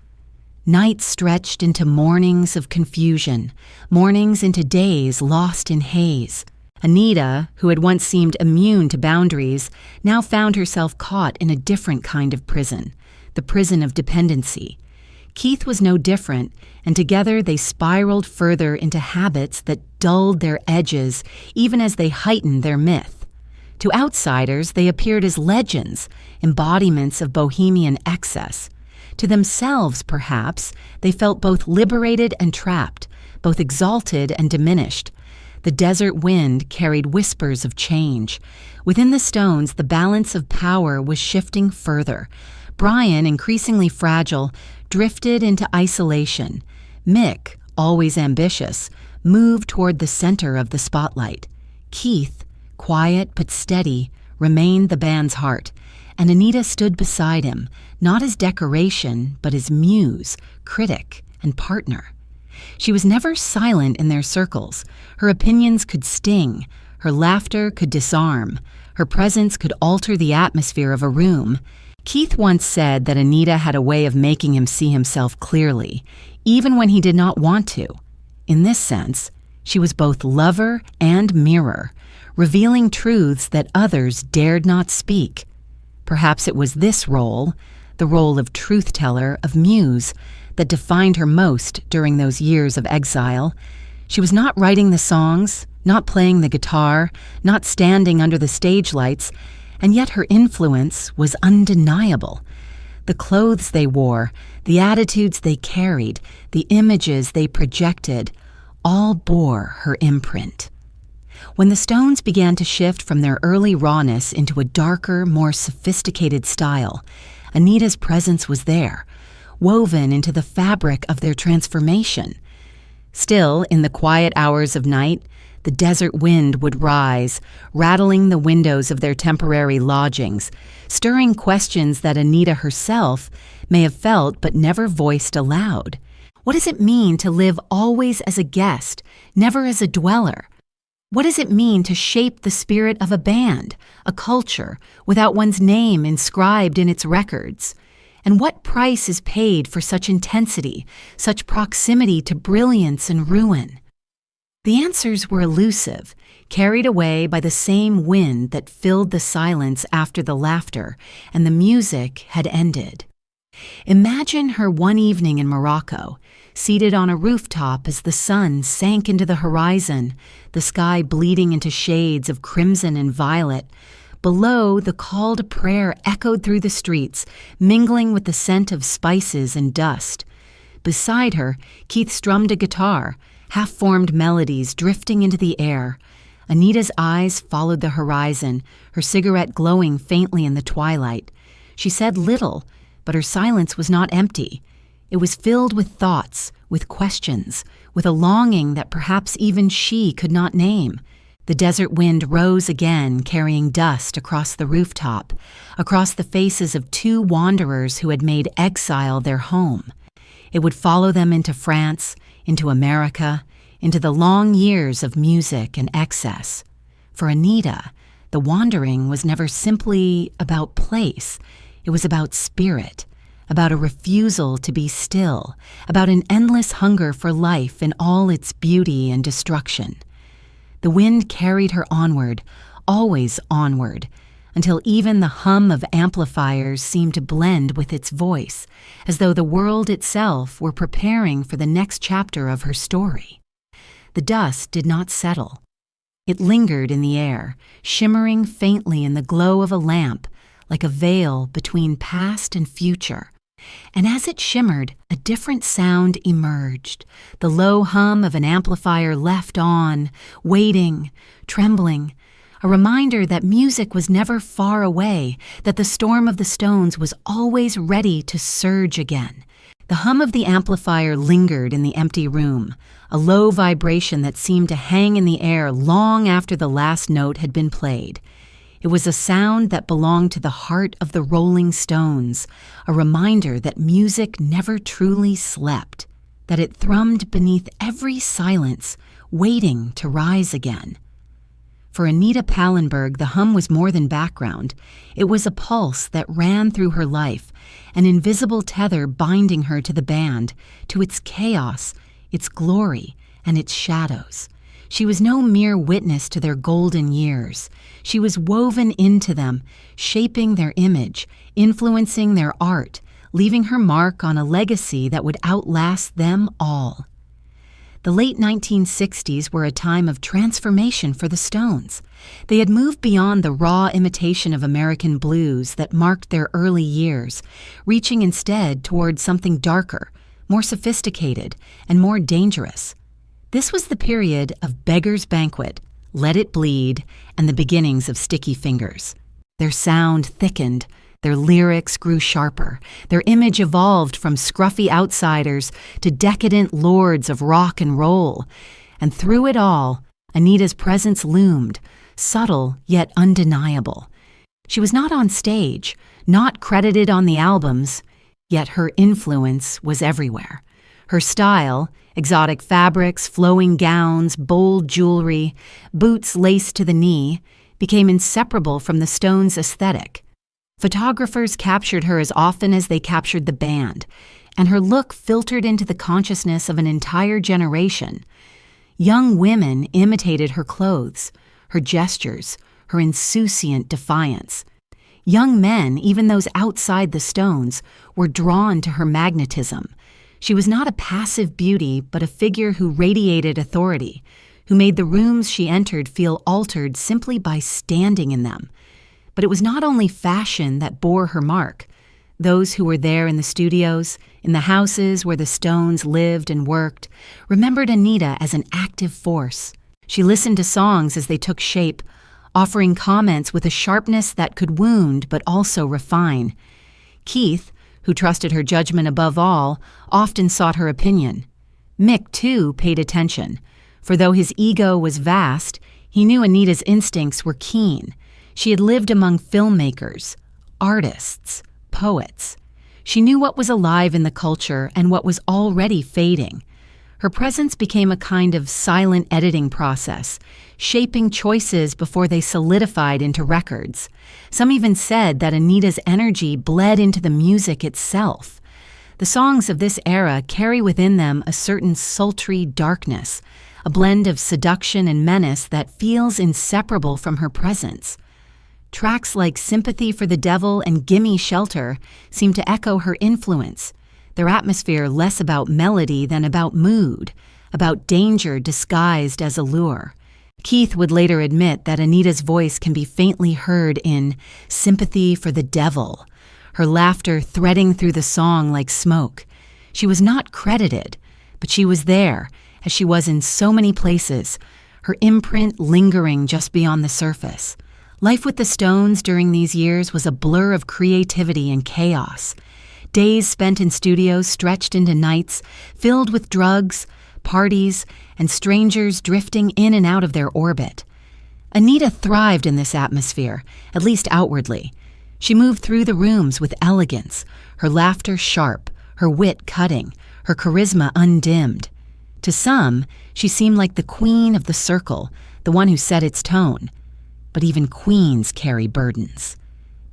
Speaker 1: Nights stretched into mornings of confusion, mornings into days lost in haze. Anita, who had once seemed immune to boundaries, now found herself caught in a different kind of prison, the prison of dependency. Keith was no different, and together they spiraled further into habits that dulled their edges even as they heightened their myth. To outsiders, they appeared as legends, embodiments of Bohemian excess. To themselves, perhaps, they felt both liberated and trapped, both exalted and diminished. The desert wind carried whispers of change. Within the stones, the balance of power was shifting further. Brian, increasingly fragile, drifted into isolation. Mick, always ambitious, move toward the center of the spotlight. Keith, quiet but steady, remained the band's heart, and Anita stood beside him, not as decoration, but as muse, critic, and partner. She was never silent in their circles. Her opinions could sting, her laughter could disarm, her presence could alter the atmosphere of a room. Keith once said that Anita had a way of making him see himself clearly, even when he did not want to. In this sense, she was both lover and mirror, revealing truths that others dared not speak. Perhaps it was this role, the role of truth-teller, of Muse, that defined her most during those years of exile. She was not writing the songs, not playing the guitar, not standing under the stage lights, and yet her influence was undeniable. The clothes they wore, the attitudes they carried, the images they projected, all bore her imprint. When the Stones began to shift from their early rawness into a darker, more sophisticated style, Anita's presence was there, woven into the fabric of their transformation. Still, in the quiet hours of night, the desert wind would rise, rattling the windows of their temporary lodgings, stirring questions that Anita herself may have felt but never voiced aloud. What does it mean to live always as a guest, never as a dweller? What does it mean to shape the spirit of a band, a culture, without one's name inscribed in its records? And what price is paid for such intensity, such proximity to brilliance and ruin? The answers were elusive, carried away by the same wind that filled the silence after the laughter and the music had ended. Imagine her one evening in Morocco, seated on a rooftop as the sun sank into the horizon, the sky bleeding into shades of crimson and violet. Below, the call to prayer echoed through the streets, mingling with the scent of spices and dust. Beside her, Keith strummed a guitar, half-formed melodies drifting into the air. Anita's eyes followed the horizon, her cigarette glowing faintly in the twilight. She said little, but her silence was not empty. It was filled with thoughts, with questions, with a longing that perhaps even she could not name. The desert wind rose again, carrying dust across the rooftop, across the faces of two wanderers who had made Exile their home. It would follow them into France, into America, into the long years of music and excess. For Anita, the wandering was never simply about place. It was about spirit, about a refusal to be still, about an endless hunger for life in all its beauty and destruction. The wind carried her onward, always onward, until even the hum of amplifiers seemed to blend with its voice, as though the world itself were preparing for the next chapter of her story. The dust did not settle. It lingered in the air, shimmering faintly in the glow of a lamp, like a veil between past and future. And as it shimmered, a different sound emerged, the low hum of an amplifier left on, waiting, trembling, a reminder that music was never far away, that the storm of the Stones was always ready to surge again. The hum of the amplifier lingered in the empty room, a low vibration that seemed to hang in the air long after the last note had been played. It was a sound that belonged to the heart of the Rolling Stones, a reminder that music never truly slept, that it thrummed beneath every silence, waiting to rise again. For Anita Pallenberg, the hum was more than background. It was a pulse that ran through her life, an invisible tether binding her to the band, to its chaos, its glory, and its shadows. She was no mere witness to their golden years. She was woven into them, shaping their image, influencing their art, leaving her mark on a legacy that would outlast them all. The late 1960s were a time of transformation for the Stones. They had moved beyond the raw imitation of American blues that marked their early years, reaching instead toward something darker, more sophisticated, and more dangerous. This was the period of Beggar's Banquet, Let It Bleed, and the beginnings of Sticky Fingers. Their sound thickened, their lyrics grew sharper, their image evolved from scruffy outsiders to decadent lords of rock and roll, And through it all, Anita's presence loomed, subtle yet undeniable. She was not on stage, not credited on the albums, yet her influence was everywhere. Her style, exotic fabrics, flowing gowns, bold jewelry, boots laced to the knee, became inseparable from the Stones' aesthetic. Photographers captured her as often as they captured the band, and her look filtered into the consciousness of an entire generation. Young women imitated her clothes, her gestures, her insouciant defiance. Young men, even those outside the Stones, were drawn to her magnetism. She was not a passive beauty, but a figure who radiated authority, who made the rooms she entered feel altered simply by standing in them. But it was not only fashion that bore her mark. Those who were there in the studios, in the houses where the Stones lived and worked, remembered Anita as an active force. She listened to songs as they took shape, offering comments with a sharpness that could wound but also refine. Keith, who trusted her judgment above all, often sought her opinion. Mick, too, paid attention, for though his ego was vast, he knew Anita's instincts were keen. She had lived among filmmakers, artists, poets. She knew what was alive in the culture and what was already fading. Her presence became a kind of silent editing process, shaping choices before they solidified into records. Some even said that Anita's energy bled into the music itself. The songs of this era carry within them a certain sultry darkness, a blend of seduction and menace that feels inseparable from her presence. Tracks like Sympathy for the Devil and Gimme Shelter seem to echo her influence, their atmosphere less about melody than about mood, about danger disguised as allure. Keith would later admit that Anita's voice can be faintly heard in Sympathy for the Devil, her laughter threading through the song like smoke. She was not credited, but she was there, as she was in so many places, her imprint lingering just beyond the surface. Life with the Stones during these years was a blur of creativity and chaos. Days spent in studios stretched into nights, filled with drugs, parties, and strangers drifting in and out of their orbit. Anita thrived in this atmosphere, at least outwardly. She moved through the rooms with elegance, her laughter sharp, her wit cutting, her charisma undimmed. To some, she seemed like the queen of the circle, the one who set its tone. But even queens carry burdens.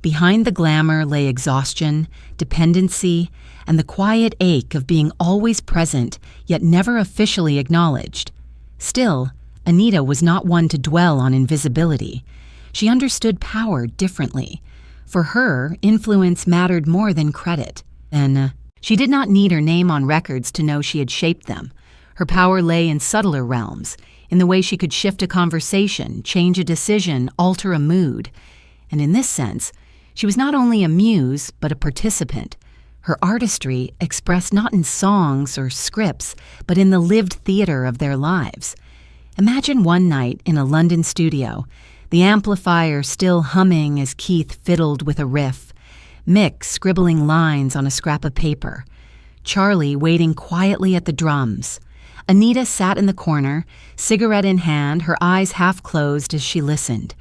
Speaker 1: Behind the glamour lay exhaustion, dependency, and the quiet ache of being always present, yet never officially acknowledged. Still, Anita was not one to dwell on invisibility. She understood power differently. For her, influence mattered more than credit. And she did not need her name on records to know she had shaped them. Her power lay in subtler realms, in the way she could shift a conversation, change a decision, alter a mood. And in this sense, she was not only a muse, but a participant. Her artistry expressed not in songs or scripts, but in the lived theater of their lives. Imagine one night in a London studio, the amplifier still humming as Keith fiddled with a riff, Mick scribbling lines on a scrap of paper, Charlie waiting quietly at the drums. Anita sat in the corner, cigarette in hand, her eyes half closed as she listened.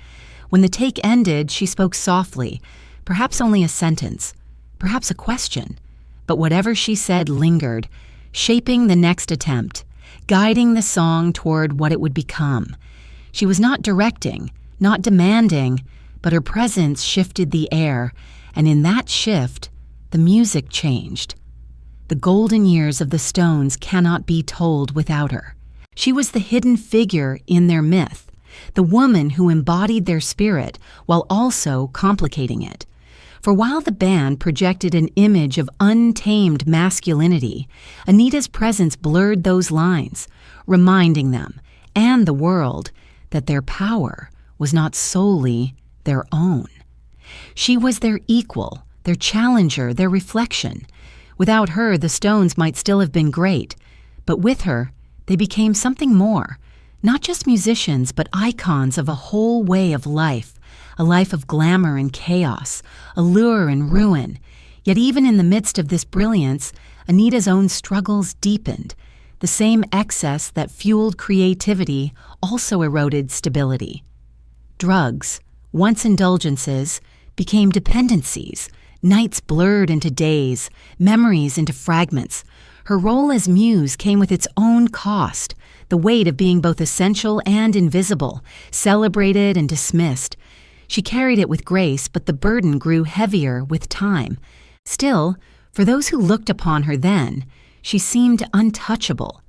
Speaker 1: When the take ended, she spoke softly, perhaps only a sentence, perhaps a question. But whatever she said lingered, shaping the next attempt, guiding the song toward what it would become. She was not directing, not demanding, but her presence shifted the air, and in that shift, the music changed. The golden years of the Stones cannot be told without her. She was the hidden figure in their myth, the woman who embodied their spirit while also complicating it. For while the band projected an image of untamed masculinity, Anita's presence blurred those lines, reminding them, and the world, that their power was not solely their own. She was their equal, their challenger, their reflection. Without her, the Stones might still have been great, but with her, they became something more, not just musicians, but icons of a whole way of life, a life of glamour and chaos, allure and ruin. Yet even in the midst of this brilliance, Anita's own struggles deepened. The same excess that fueled creativity also eroded stability. Drugs, once indulgences, became dependencies. Nights blurred into days, memories into fragments. Her role as Muse came with its own cost, the weight of being both essential and invisible, celebrated and dismissed. She carried it with grace, but the burden grew heavier with time. Still, for those who looked upon her then, she seemed untouchable.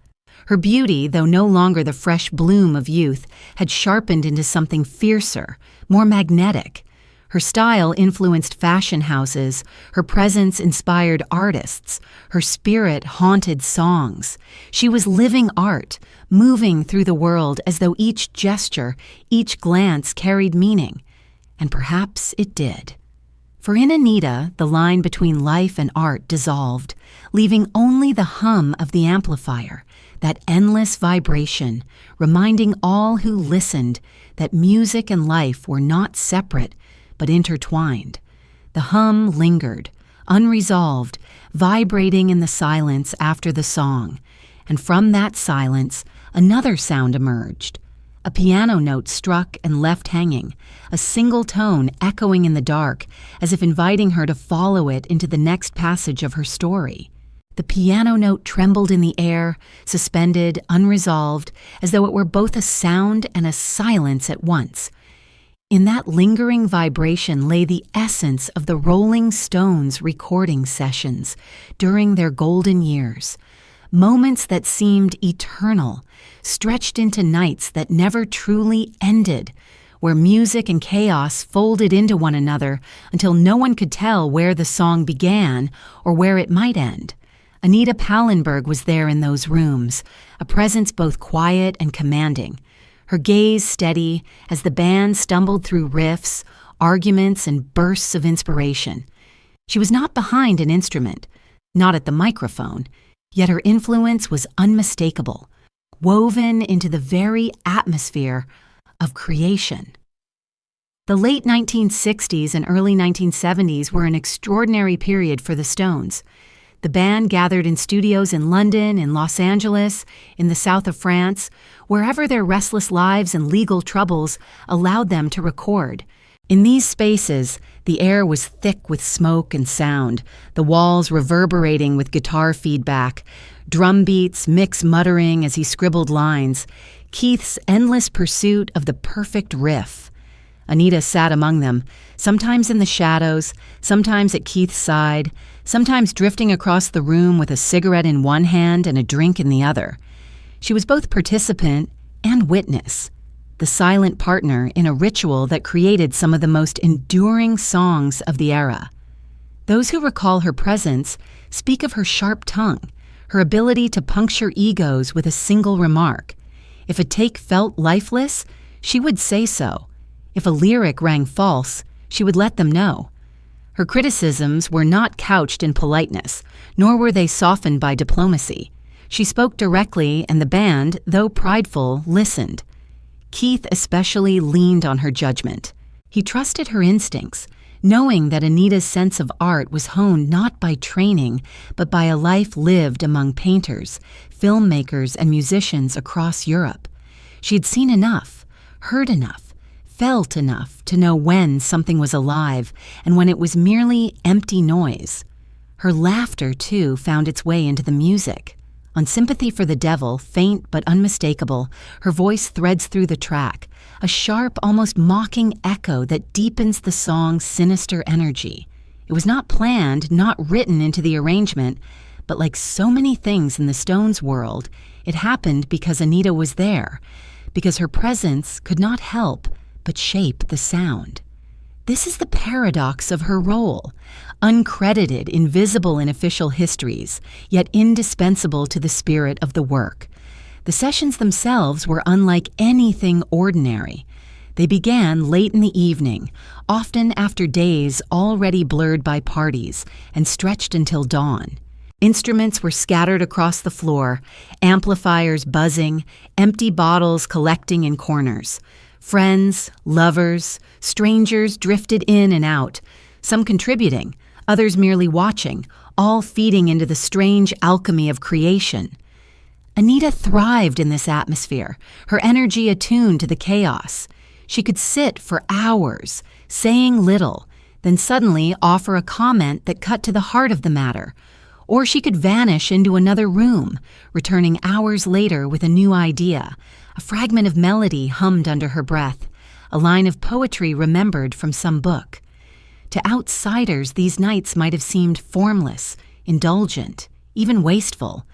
Speaker 1: Her beauty, though no longer the fresh bloom of youth, had sharpened into something fiercer, more magnetic. Her style influenced fashion houses, her presence inspired artists, her spirit haunted songs. She was living art, moving through the world as though each gesture, each glance carried meaning. And perhaps it did. For in Anita, the line between life and art dissolved, leaving only the hum of the amplifier, that endless vibration, reminding all who listened that music and life were not separate, but intertwined. The hum lingered, unresolved, vibrating in the silence after the song, and from that silence, another sound emerged. A piano note struck and left hanging, a single tone echoing in the dark, as if inviting her to follow it into the next passage of her story. The piano note trembled in the air, suspended, unresolved, as though it were both a sound and a silence at once. In that lingering vibration lay the essence of the Rolling Stones recording sessions during their golden years, moments that seemed eternal, stretched into nights that never truly ended, where music and chaos folded into one another until no one could tell where the song began or where it might end. Anita Pallenberg was there in those rooms, a presence both quiet and commanding, her gaze steady as the band stumbled through riffs, arguments, and bursts of inspiration. She was not behind an instrument, not at the microphone, yet her influence was unmistakable, woven into the very atmosphere of creation. The late 1960s and early 1970s were an extraordinary period for the Stones. The band gathered in studios in London, in Los Angeles, in the south of France, wherever their restless lives and legal troubles allowed them to record. In these spaces, the air was thick with smoke and sound, the walls reverberating with guitar feedback, drum beats, Mick's muttering as he scribbled lines, Keith's endless pursuit of the perfect riff. Anita sat among them, sometimes in the shadows, sometimes at Keith's side, sometimes drifting across the room with a cigarette in one hand and a drink in the other. She was both participant and witness, the silent partner in a ritual that created some of the most enduring songs of the era. Those who recall her presence speak of her sharp tongue, her ability to puncture egos with a single remark. If a take felt lifeless, she would say so. If a lyric rang false, she would let them know. Her criticisms were not couched in politeness, nor were they softened by diplomacy. She spoke directly, and the band, though prideful, listened. Keith especially leaned on her judgment. He trusted her instincts, knowing that Anita's sense of art was honed not by training, but by a life lived among painters, filmmakers, and musicians across Europe. She had seen enough, heard enough, felt enough to know when something was alive and when it was merely empty noise. Her laughter, too, found its way into the music. On Sympathy for the Devil, faint but unmistakable, her voice threads through the track, a sharp, almost mocking echo that deepens the song's sinister energy. It was not planned, not written into the arrangement, but like so many things in the Stones world, it happened because Anita was there, because her presence could not help but shape the sound. This is the paradox of her role, uncredited, invisible in official histories, yet indispensable to the spirit of the work. The sessions themselves were unlike anything ordinary. They began late in the evening, often after days already blurred by parties, and stretched until dawn. Instruments were scattered across the floor, amplifiers buzzing, empty bottles collecting in corners. Friends, lovers, strangers drifted in and out, some contributing, others merely watching, all feeding into the strange alchemy of creation. Anita thrived in this atmosphere, her energy attuned to the chaos. She could sit for hours, saying little, then suddenly offer a comment that cut to the heart of the matter. Or she could vanish into another room, returning hours later with a new idea, a fragment of melody hummed under her breath, a line of poetry remembered from some book. To outsiders, these nights might have seemed formless, indulgent, even wasteful.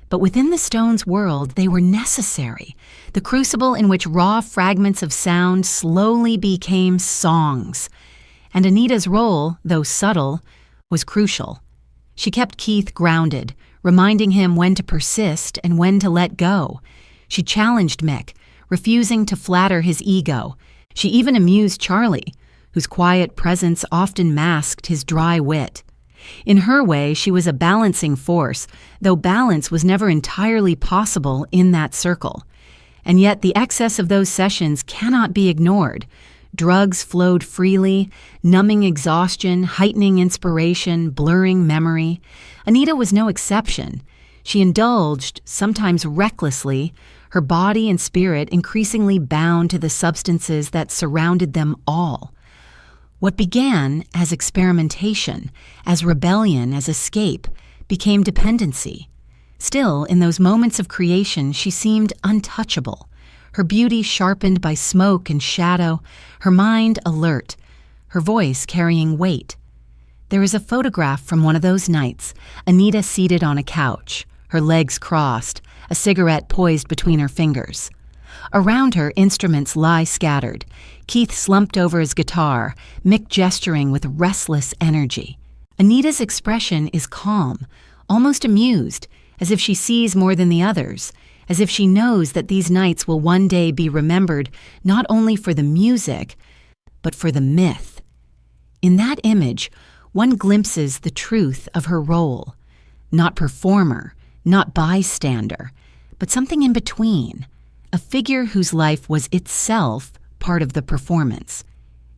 Speaker 1: But within the Stones' world, they were necessary, the crucible in which raw fragments of sound slowly became songs. And Anita's role, though subtle, was crucial. She kept Keith grounded, reminding him when to persist and when to let go. She challenged Mick, refusing to flatter his ego. She even amused Charlie, whose quiet presence often masked his dry wit. In her way, she was a balancing force, though balance was never entirely possible in that circle. And yet the excess of those sessions cannot be ignored. Drugs flowed freely, numbing exhaustion, heightening inspiration, blurring memory. Anita was no exception. She indulged, sometimes recklessly, her body and spirit increasingly bound to the substances that surrounded them all. What began as experimentation, as rebellion, as escape, became dependency. Still, in those moments of creation, she seemed untouchable, her beauty sharpened by smoke and shadow, her mind alert, her voice carrying weight. There is a photograph from one of those nights, Anita seated on a couch, her legs crossed, a cigarette poised between her fingers. Around her, instruments lie scattered. Keith slumped over his guitar, Mick gesturing with restless energy. Anita's expression is calm, almost amused, as if she sees more than the others, as if she knows that these nights will one day be remembered not only for the music, but for the myth. In that image, one glimpses the truth of her role. Not performer, not bystander, but something in between. A figure whose life was itself part of the performance.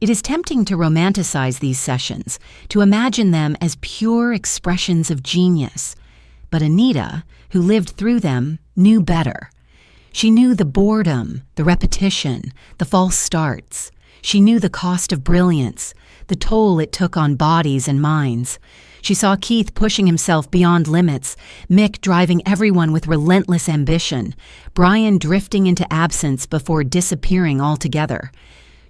Speaker 1: It is tempting to romanticize these sessions, to imagine them as pure expressions of genius. But Anita, who lived through them, knew better. She knew the boredom, the repetition, the false starts. She knew the cost of brilliance, the toll it took on bodies and minds. She saw Keith pushing himself beyond limits, Mick driving everyone with relentless ambition, Brian drifting into absence before disappearing altogether.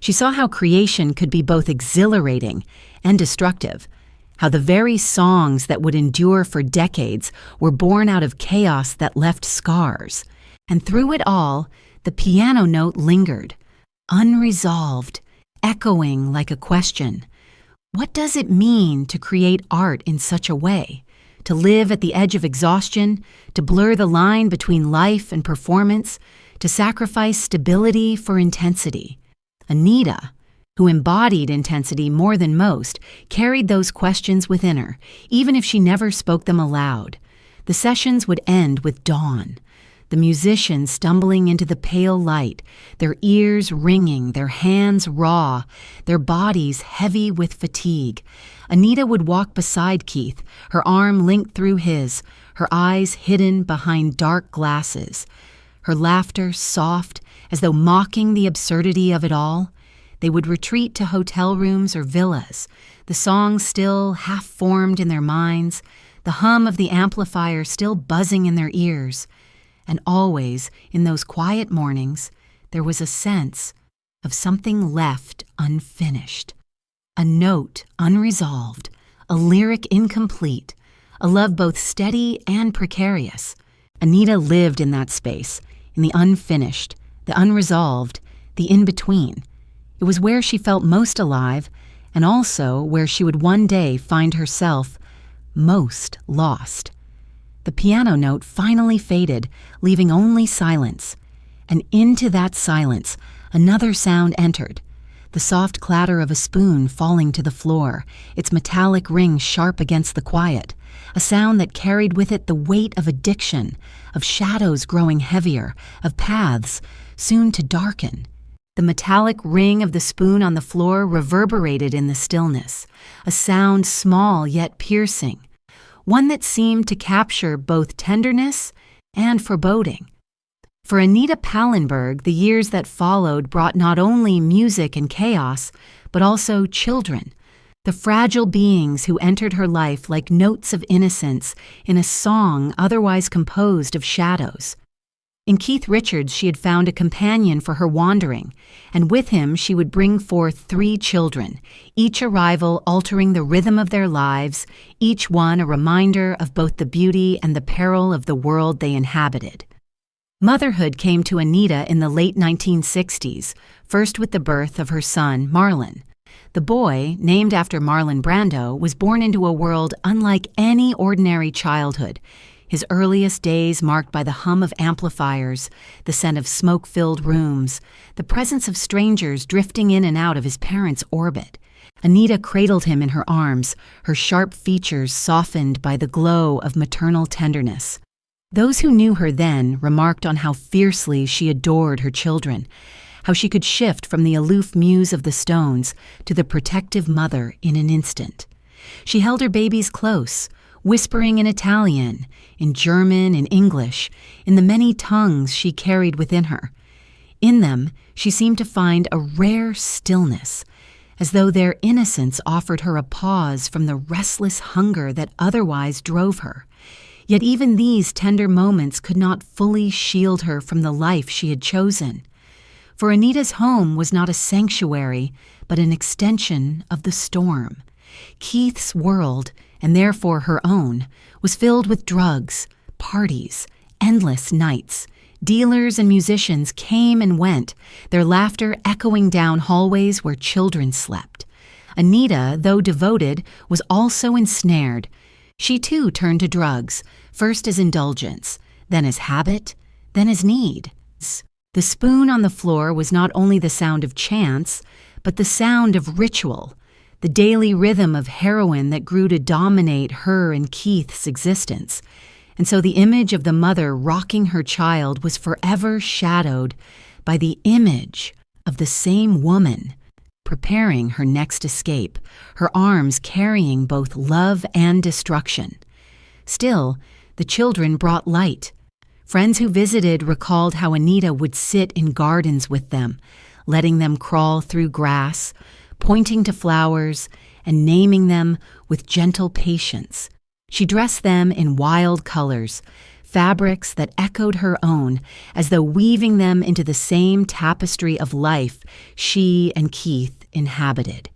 Speaker 1: She saw how creation could be both exhilarating and destructive, how the very songs that would endure for decades were born out of chaos that left scars. And through it all, the piano note lingered, unresolved, echoing like a question. What does it mean to create art in such a way? To live at the edge of exhaustion, to blur the line between life and performance, to sacrifice stability for intensity? Anita, who embodied intensity more than most, carried those questions within her, even if she never spoke them aloud. The sessions would end with dawn. The musicians stumbling into the pale light, their ears ringing, their hands raw, their bodies heavy with fatigue. Anita would walk beside Keith, her arm linked through his, her eyes hidden behind dark glasses, her laughter soft, as though mocking the absurdity of it all. They would retreat to hotel rooms or villas, the songs still half-formed in their minds, the hum of the amplifier still buzzing in their ears. And always, in those quiet mornings, there was a sense of something left unfinished. A note unresolved, a lyric incomplete, a love both steady and precarious. Anita lived in that space, in the unfinished, the unresolved, the in-between. It was where she felt most alive, and also where she would one day find herself most lost. The piano note finally faded, leaving only silence. And into that silence, another sound entered. The soft clatter of a spoon falling to the floor, its metallic ring sharp against the quiet. A sound that carried with it the weight of addiction, of shadows growing heavier, of paths soon to darken. The metallic ring of the spoon on the floor reverberated in the stillness, a sound small yet piercing. One that seemed to capture both tenderness and foreboding. For Anita Pallenberg, the years that followed brought not only music and chaos, but also children, the fragile beings who entered her life like notes of innocence in a song otherwise composed of shadows. In Keith Richards, she had found a companion for her wandering, and with him she would bring forth 3 children, each arrival altering the rhythm of their lives, each one a reminder of both the beauty and the peril of the world they inhabited. Motherhood came to Anita in the late 1960s, first with the birth of her son, Marlon. The boy, named after Marlon Brando, was born into a world unlike any ordinary childhood, his earliest days marked by the hum of amplifiers, the scent of smoke-filled rooms, the presence of strangers drifting in and out of his parents' orbit. Anita cradled him in her arms, her sharp features softened by the glow of maternal tenderness. Those who knew her then remarked on how fiercely she adored her children, how she could shift from the aloof muse of the Stones to the protective mother in an instant. She held her babies close, whispering in Italian, in German, in English, in the many tongues she carried within her. In them, she seemed to find a rare stillness, as though their innocence offered her a pause from the restless hunger that otherwise drove her. Yet even these tender moments could not fully shield her from the life she had chosen. For Anita's home was not a sanctuary, but an extension of the storm. Keith's world, and therefore her own, was filled with drugs, parties, endless nights. Dealers and musicians came and went, their laughter echoing down hallways where children slept. Anita, though devoted, was also ensnared. She too turned to drugs, first as indulgence, then as habit, then as need. The spoon on the floor was not only the sound of chance, but the sound of ritual, the daily rhythm of heroin that grew to dominate her and Keith's existence. And so the image of the mother rocking her child was forever shadowed by the image of the same woman preparing her next escape, her arms carrying both love and destruction. Still, the children brought light. Friends who visited recalled how Anita would sit in gardens with them, letting them crawl through grass, pointing to flowers, and naming them with gentle patience. She dressed them in wild colors, fabrics that echoed her own, as though weaving them into the same tapestry of life she and Keith inhabited.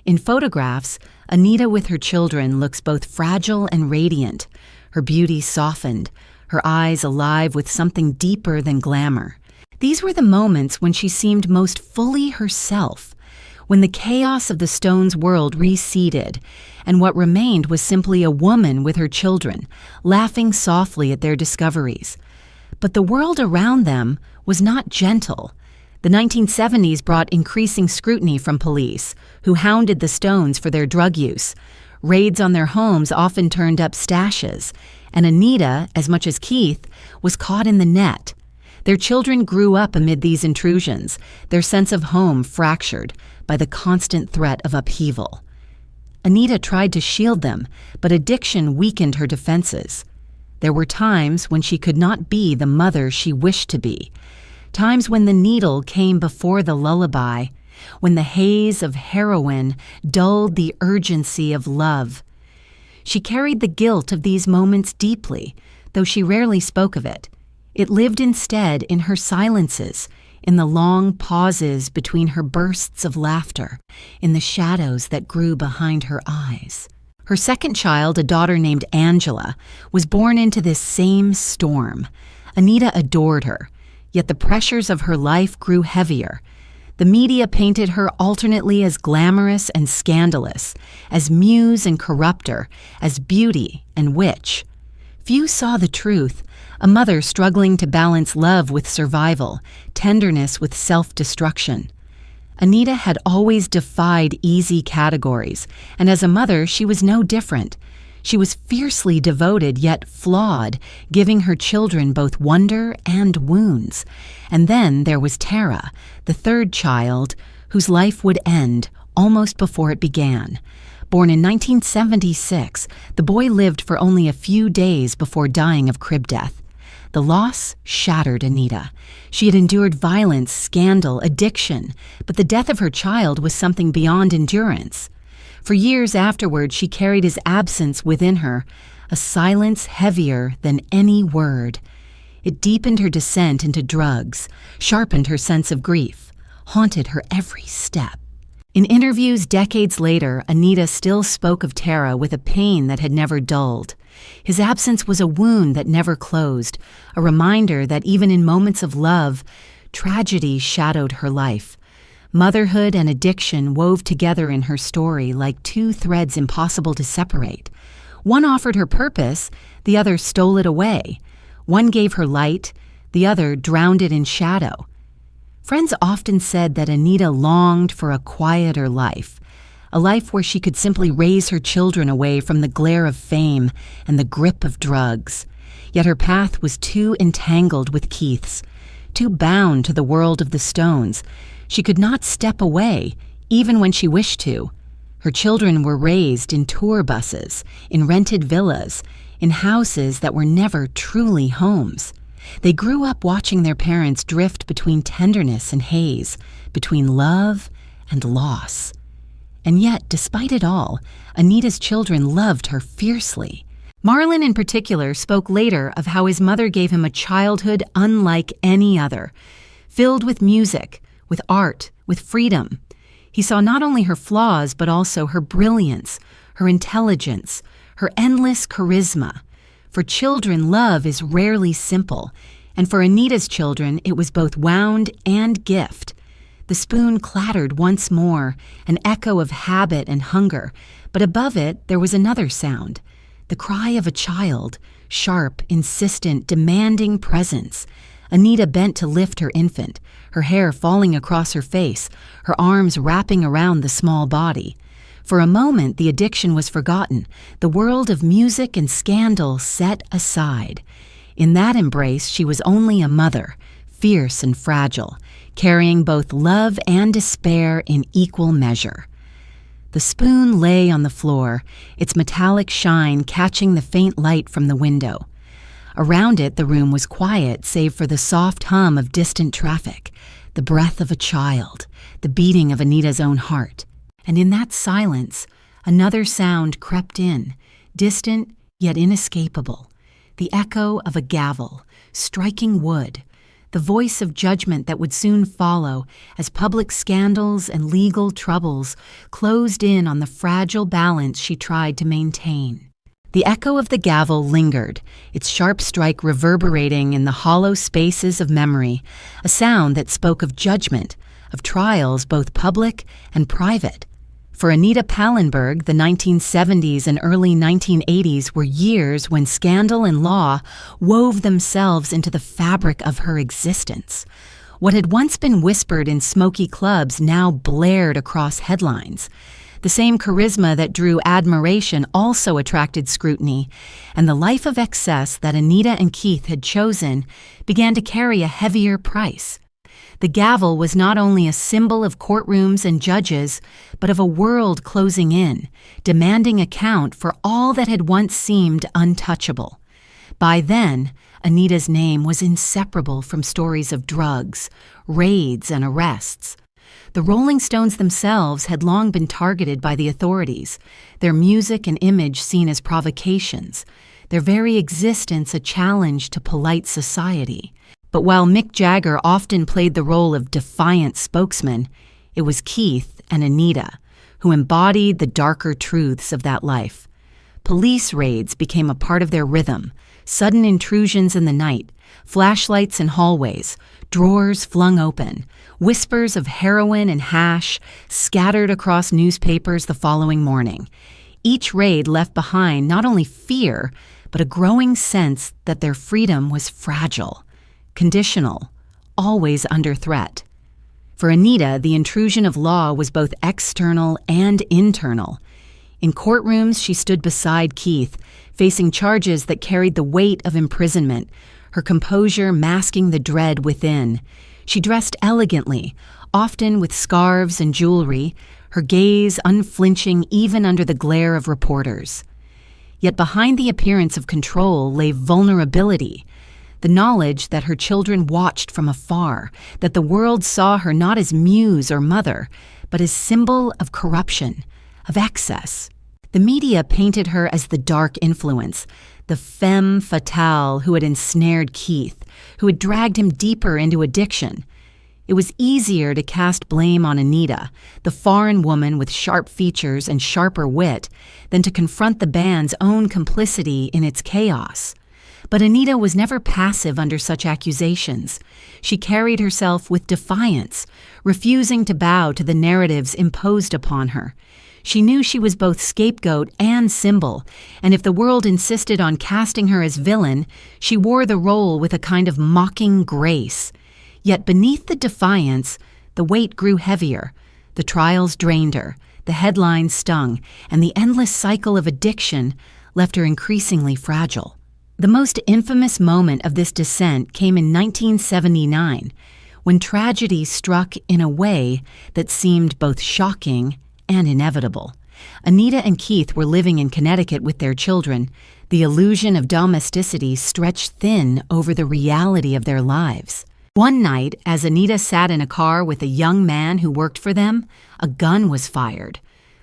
Speaker 1: In photographs, Anita with her children looks both fragile and radiant, her beauty softened, her eyes alive with something deeper than glamour. These were the moments when she seemed most fully herself, when the chaos of the Stones' world receded, and what remained was simply a woman with her children, laughing softly at their discoveries. But the world around them was not gentle. The 1970s brought increasing scrutiny from police, who hounded the Stones for their drug use. Raids on their homes often turned up stashes, and Anita, as much as Keith, was caught in the net. Their children grew up amid these intrusions, their sense of home fractured by the constant threat of upheaval. Anita tried to shield them, but addiction weakened her defenses. There were times when she could not be the mother she wished to be, times when the needle came before the lullaby, when the haze of heroin dulled the urgency of love. She carried the guilt of these moments deeply, though she rarely spoke of it. It lived instead in her silences, in the long pauses between her bursts of laughter, in the shadows that grew behind her eyes. Her second child, a daughter named Angela, was born into this same storm. Anita adored her, yet the pressures of her life grew heavier. The media painted her alternately as glamorous and scandalous, as muse and corrupter, as beauty and witch. Few saw the truth, a mother struggling to balance love with survival, tenderness with self-destruction. Anita had always defied easy categories, and as a mother, she was no different. She was fiercely devoted yet flawed, giving her children both wonder and wounds. And then there was Tara, the third child, whose life would end almost before it began. Born in 1976, the boy lived for only a few days before dying of crib death. The loss shattered Anita. She had endured violence, scandal, addiction, but the death of her child was something beyond endurance. For years afterward, she carried his absence within her, a silence heavier than any word. It deepened her descent into drugs, sharpened her sense of grief, haunted her every step. In interviews decades later, Anita still spoke of Tara with a pain that had never dulled. His absence was a wound that never closed, a reminder that even in moments of love, tragedy shadowed her life. Motherhood and addiction wove together in her story like two threads impossible to separate. One offered her purpose, the other stole it away. One gave her light, the other drowned it in shadow. Friends often said that Anita longed for a quieter life, a life where she could simply raise her children away from the glare of fame and the grip of drugs. Yet her path was too entangled with Keith's, too bound to the world of the Stones. She could not step away, even when she wished to. Her children were raised in tour buses, in rented villas, in houses that were never truly homes. They grew up watching their parents drift between tenderness and haze, between love and loss. And yet, despite it all, Anita's children loved her fiercely. Marlon in particular spoke later of how his mother gave him a childhood unlike any other, filled with music, with art, with freedom. He saw not only her flaws, but also her brilliance, her intelligence, her endless charisma. For children, love is rarely simple, and for Anita's children, it was both wound and gift. The spoon clattered once more, an echo of habit and hunger, but above it there was another sound, the cry of a child, sharp, insistent, demanding presence. Anita bent to lift her infant, her hair falling across her face, her arms wrapping around the small body. For a moment, the addiction was forgotten, the world of music and scandal set aside. In that embrace, she was only a mother, fierce and fragile, carrying both love and despair in equal measure. The spoon lay on the floor, its metallic shine catching the faint light from the window. Around it, the room was quiet, save for the soft hum of distant traffic, the breath of a child, the beating of Anita's own heart. And in that silence, another sound crept in, distant yet inescapable, the echo of a gavel, striking wood, the voice of judgment that would soon follow as public scandals and legal troubles closed in on the fragile balance she tried to maintain. The echo of the gavel lingered, its sharp strike reverberating in the hollow spaces of memory, a sound that spoke of judgment, of trials both public and private. For Anita Pallenberg, the 1970s and early 1980s were years when scandal and law wove themselves into the fabric of her existence. What had once been whispered in smoky clubs now blared across headlines. The same charisma that drew admiration also attracted scrutiny, and the life of excess that Anita and Keith had chosen began to carry a heavier price. The gavel was not only a symbol of courtrooms and judges, but of a world closing in, demanding account for all that had once seemed untouchable. By then, Anita's name was inseparable from stories of drugs, raids, and arrests. The Rolling Stones themselves had long been targeted by the authorities, their music and image seen as provocations, their very existence a challenge to polite society. But while Mick Jagger often played the role of defiant spokesman, it was Keith and Anita who embodied the darker truths of that life. Police raids became a part of their rhythm, sudden intrusions in the night, flashlights in hallways, drawers flung open, whispers of heroin and hash scattered across newspapers the following morning. Each raid left behind not only fear, but a growing sense that their freedom was fragile, conditional, always under threat. For Anita, the intrusion of law was both external and internal. In courtrooms, she stood beside Keith, facing charges that carried the weight of imprisonment, her composure masking the dread within. She dressed elegantly, often with scarves and jewelry, her gaze unflinching even under the glare of reporters. Yet behind the appearance of control lay vulnerability, the knowledge that her children watched from afar, that the world saw her not as muse or mother, but as symbol of corruption, of excess. The media painted her as the dark influence, the femme fatale who had ensnared Keith, who had dragged him deeper into addiction. It was easier to cast blame on Anita, the foreign woman with sharp features and sharper wit, than to confront the band's own complicity in its chaos. But Anita was never passive under such accusations. She carried herself with defiance, refusing to bow to the narratives imposed upon her. She knew she was both scapegoat and symbol, and if the world insisted on casting her as villain, she wore the role with a kind of mocking grace. Yet beneath the defiance, the weight grew heavier. The trials drained her, the headlines stung, and the endless cycle of addiction left her increasingly fragile. The most infamous moment of this descent came in 1979, when tragedy struck in a way that seemed both shocking and inevitable. Anita and Keith were living in Connecticut with their children. The illusion of domesticity stretched thin over the reality of their lives. One night, as Anita sat in a car with a young man who worked for them, a gun was fired.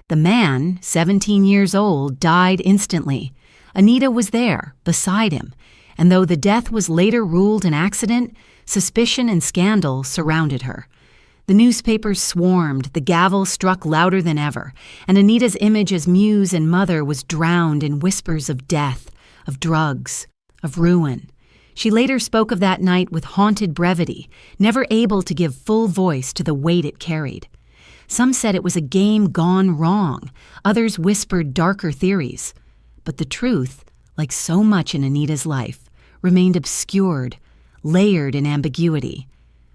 Speaker 1: The man, 17 years old, died instantly. Anita was there, beside him, and though the death was later ruled an accident, suspicion and scandal surrounded her. The newspapers swarmed, the gavel struck louder than ever, and Anita's image as muse and mother was drowned in whispers of death, of drugs, of ruin. She later spoke of that night with haunted brevity, never able to give full voice to the weight it carried. Some said it was a game gone wrong, others whispered darker theories. But the truth, like so much in Anita's life, remained obscured, layered in ambiguity.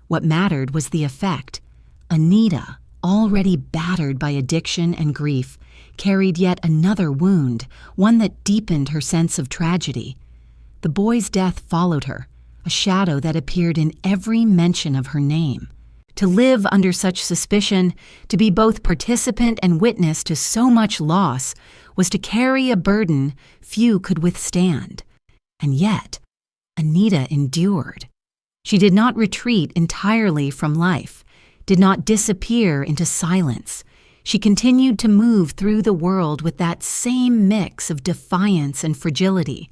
Speaker 1: What mattered was the effect. Anita, already battered by addiction and grief, carried yet another wound, one that deepened her sense of tragedy. The boy's death followed her, a shadow that appeared in every mention of her name. To live under such suspicion, to be both participant and witness to so much loss, was to carry a burden few could withstand. And yet, Anita endured. She did not retreat entirely from life, did not disappear into silence. She continued to move through the world with that same mix of defiance and fragility,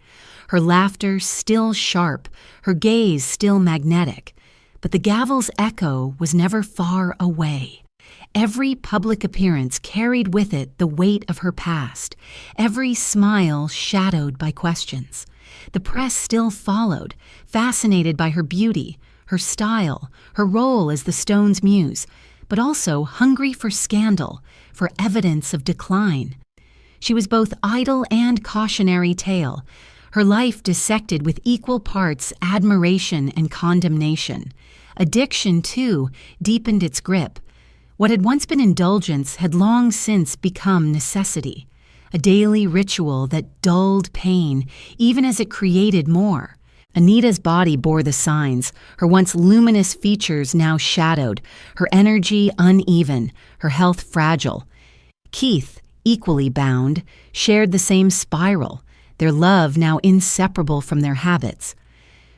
Speaker 1: her laughter still sharp, her gaze still magnetic. But the gavel's echo was never far away. Every public appearance carried with it the weight of her past, every smile shadowed by questions. The press still followed, fascinated by her beauty, her style, her role as the Stones' muse, but also hungry for scandal, for evidence of decline. She was both idol and cautionary tale, her life dissected with equal parts admiration and condemnation. Addiction, too, deepened its grip. What had once been indulgence had long since become necessity, a daily ritual that dulled pain, even as it created more. Anita's body bore the signs, her once luminous features now shadowed, her energy uneven, her health fragile. Keith, equally bound, shared the same spiral, their love now inseparable from their habits.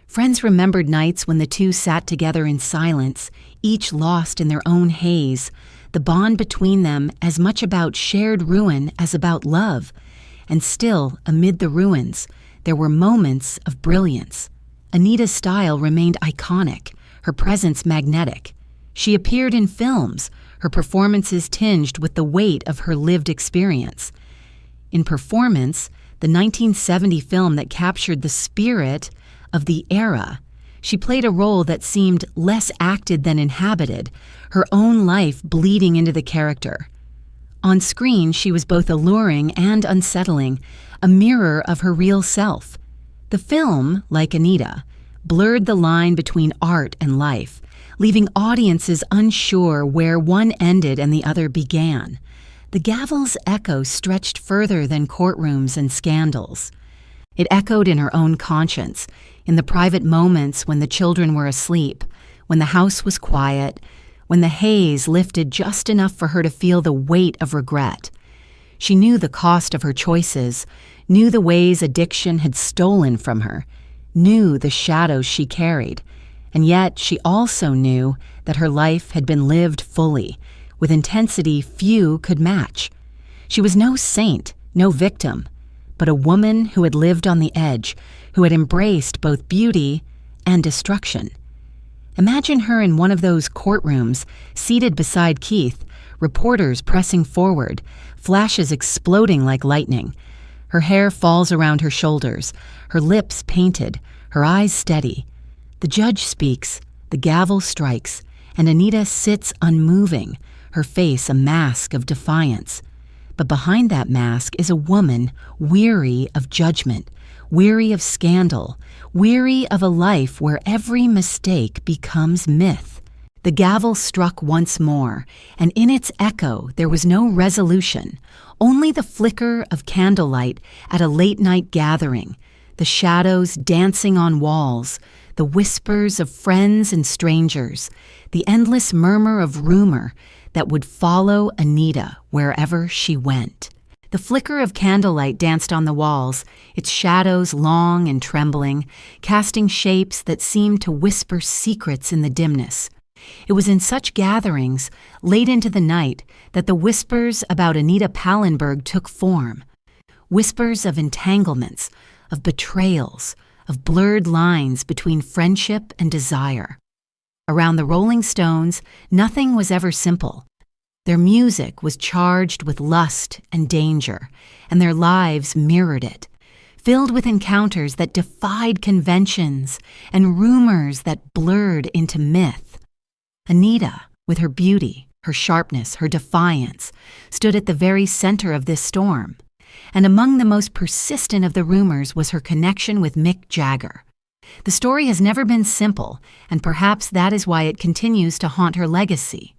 Speaker 1: Friends remembered nights when the two sat together in silence, each lost in their own haze, the bond between them as much about shared ruin as about love. And still, amid the ruins, there were moments of brilliance. Anita's style remained iconic, her presence magnetic. She appeared in films, her performances tinged with the weight of her lived experience. In Performance, the 1970 film that captured the spirit of the era, she played a role that seemed less acted than inhabited, her own life bleeding into the character. On screen, she was both alluring and unsettling, a mirror of her real self. The film, like Anita, blurred the line between art and life, leaving audiences unsure where one ended and the other began. The gavel's echo stretched further than courtrooms and scandals. It echoed in her own conscience, in the private moments when the children were asleep, when the house was quiet, when the haze lifted just enough for her to feel the weight of regret. She knew the cost of her choices, knew the ways addiction had stolen from her, knew the shadows she carried, and yet she also knew that her life had been lived fully, with intensity few could match. She was no saint, no victim, but a woman who had lived on the edge, who had embraced both beauty and destruction. Imagine her in one of those courtrooms, seated beside Keith, reporters pressing forward, flashes exploding like lightning. Her hair falls around her shoulders, her lips painted, her eyes steady. The judge speaks, the gavel strikes, and Anita sits unmoving, her face a mask of defiance. But behind that mask is a woman weary of judgment, weary of scandal, weary of a life where every mistake becomes myth. The gavel struck once more, and in its echo there was no resolution, only the flicker of candlelight at a late-night gathering, the shadows dancing on walls, the whispers of friends and strangers, the endless murmur of rumor that would follow Anita wherever she went. The flicker of candlelight danced on the walls, its shadows long and trembling, casting shapes that seemed to whisper secrets in the dimness. It was in such gatherings, late into the night, that the whispers about Anita Pallenberg took form. Whispers of entanglements, of betrayals, of blurred lines between friendship and desire. Around the Rolling Stones, nothing was ever simple. Their music was charged with lust and danger, and their lives mirrored it, filled with encounters that defied conventions and rumors that blurred into myth. Anita, with her beauty, her sharpness, her defiance, stood at the very center of this storm. And among the most persistent of the rumors was her connection with Mick Jagger. The story has never been simple, and perhaps that is why it continues to haunt her legacy.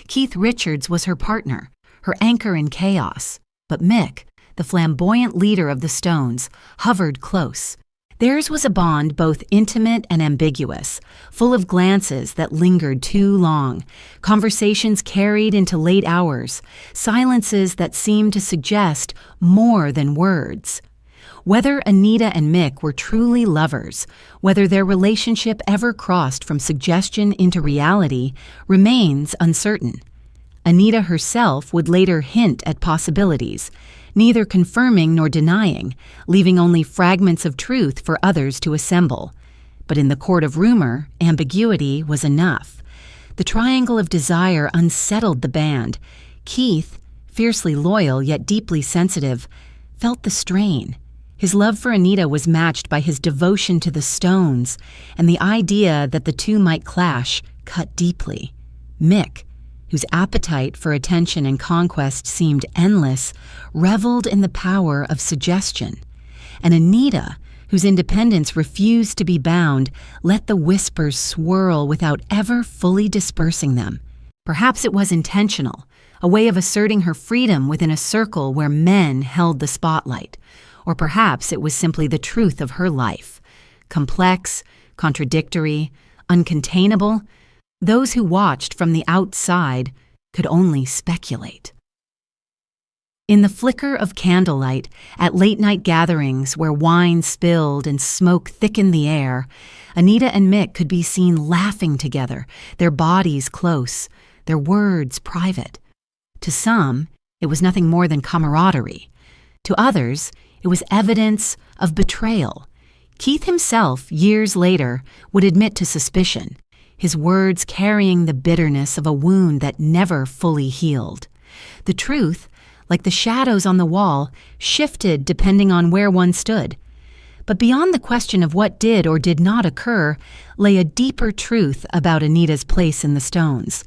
Speaker 1: Keith Richards was her partner, her anchor in chaos, but Mick, the flamboyant leader of the Stones, hovered close. Theirs was a bond both intimate and ambiguous, full of glances that lingered too long, conversations carried into late hours, silences that seemed to suggest more than words. Whether Anita and Mick were truly lovers, whether their relationship ever crossed from suggestion into reality, remains uncertain. Anita herself would later hint at possibilities, neither confirming nor denying, leaving only fragments of truth for others to assemble. But in the court of rumor, ambiguity was enough. The triangle of desire unsettled the band. Keith, fiercely loyal yet deeply sensitive, felt the strain. His love for Anita was matched by his devotion to the Stones, and the idea that the two might clash cut deeply. Mick, whose appetite for attention and conquest seemed endless, reveled in the power of suggestion. And Anita, whose independence refused to be bound, let the whispers swirl without ever fully dispersing them. Perhaps it was intentional, a way of asserting her freedom within a circle where men held the spotlight. Or perhaps it was simply the truth of her life. Complex, contradictory, uncontainable. Those who watched from the outside could only speculate. In the flicker of candlelight, at late-night gatherings where wine spilled and smoke thickened the air, Anita and Mick could be seen laughing together, their bodies close, their words private. To some, it was nothing more than camaraderie. To others, it was evidence of betrayal. Keith himself, years later, would admit to suspicion, his words carrying the bitterness of a wound that never fully healed. The truth, like the shadows on the wall, shifted depending on where one stood. But beyond the question of what did or did not occur lay a deeper truth about Anita's place in the Stones.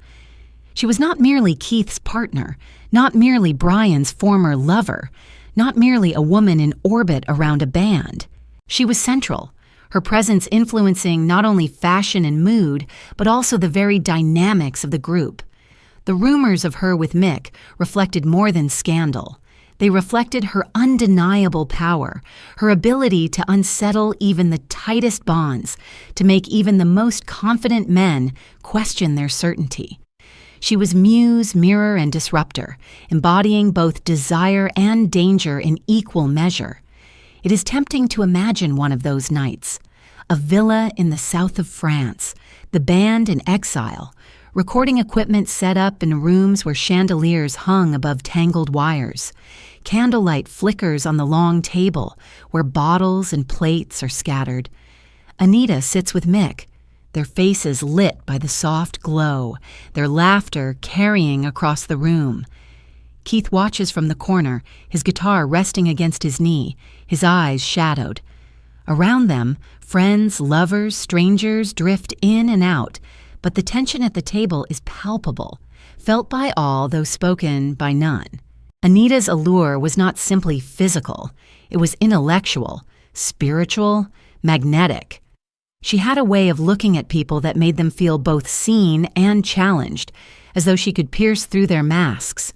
Speaker 1: She was not merely Keith's partner, not merely Brian's former lover, not merely a woman in orbit around a band. She was central, her presence influencing not only fashion and mood, but also the very dynamics of the group. The rumors of her with Mick reflected more than scandal. They reflected her undeniable power, her ability to unsettle even the tightest bonds, to make even the most confident men question their certainty. She was muse, mirror, and disruptor, embodying both desire and danger in equal measure. It is tempting to imagine one of those nights, a villa in the south of France, the band in Exile, recording equipment set up in rooms where chandeliers hung above tangled wires. Candlelight flickers on the long table where bottles and plates are scattered. Anita sits with Mick, their faces lit by the soft glow, their laughter carrying across the room. Keith watches from the corner, his guitar resting against his knee, his eyes shadowed. Around them, friends, lovers, strangers drift in and out, but the tension at the table is palpable, felt by all though spoken by none. Anita's allure was not simply physical, it was intellectual, spiritual, magnetic. She had a way of looking at people that made them feel both seen and challenged, as though she could pierce through their masks.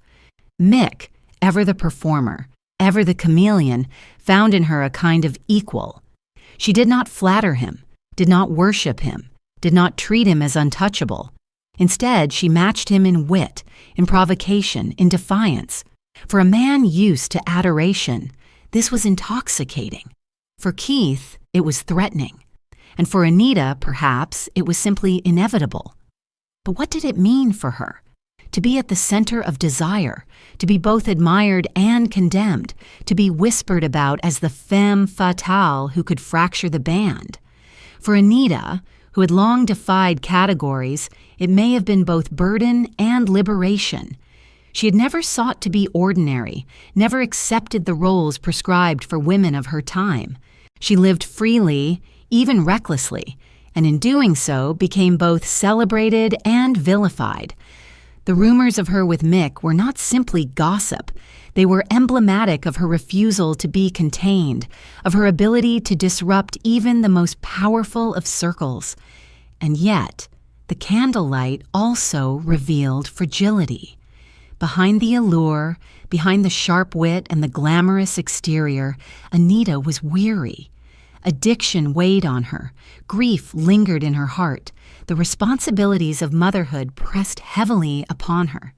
Speaker 1: Mick, ever the performer, ever the chameleon, found in her a kind of equal. She did not flatter him, did not worship him, did not treat him as untouchable. Instead, she matched him in wit, in provocation, in defiance. For a man used to adoration, this was intoxicating. For Keith, it was threatening. And for Anita, perhaps, it was simply inevitable. But what did it mean for her? To be at the center of desire, to be both admired and condemned, to be whispered about as the femme fatale who could fracture the band. For Anita, who had long defied categories, it may have been both burden and liberation. She had never sought to be ordinary, never accepted the roles prescribed for women of her time. She lived freely, even recklessly, and in doing so became both celebrated and vilified. The rumors of her with Mick were not simply gossip. They were emblematic of her refusal to be contained, of her ability to disrupt even the most powerful of circles. And yet, the candlelight also revealed fragility. Behind the allure, behind the sharp wit and the glamorous exterior, Anita was weary. Addiction weighed on her. Grief lingered in her heart. The responsibilities of motherhood pressed heavily upon her.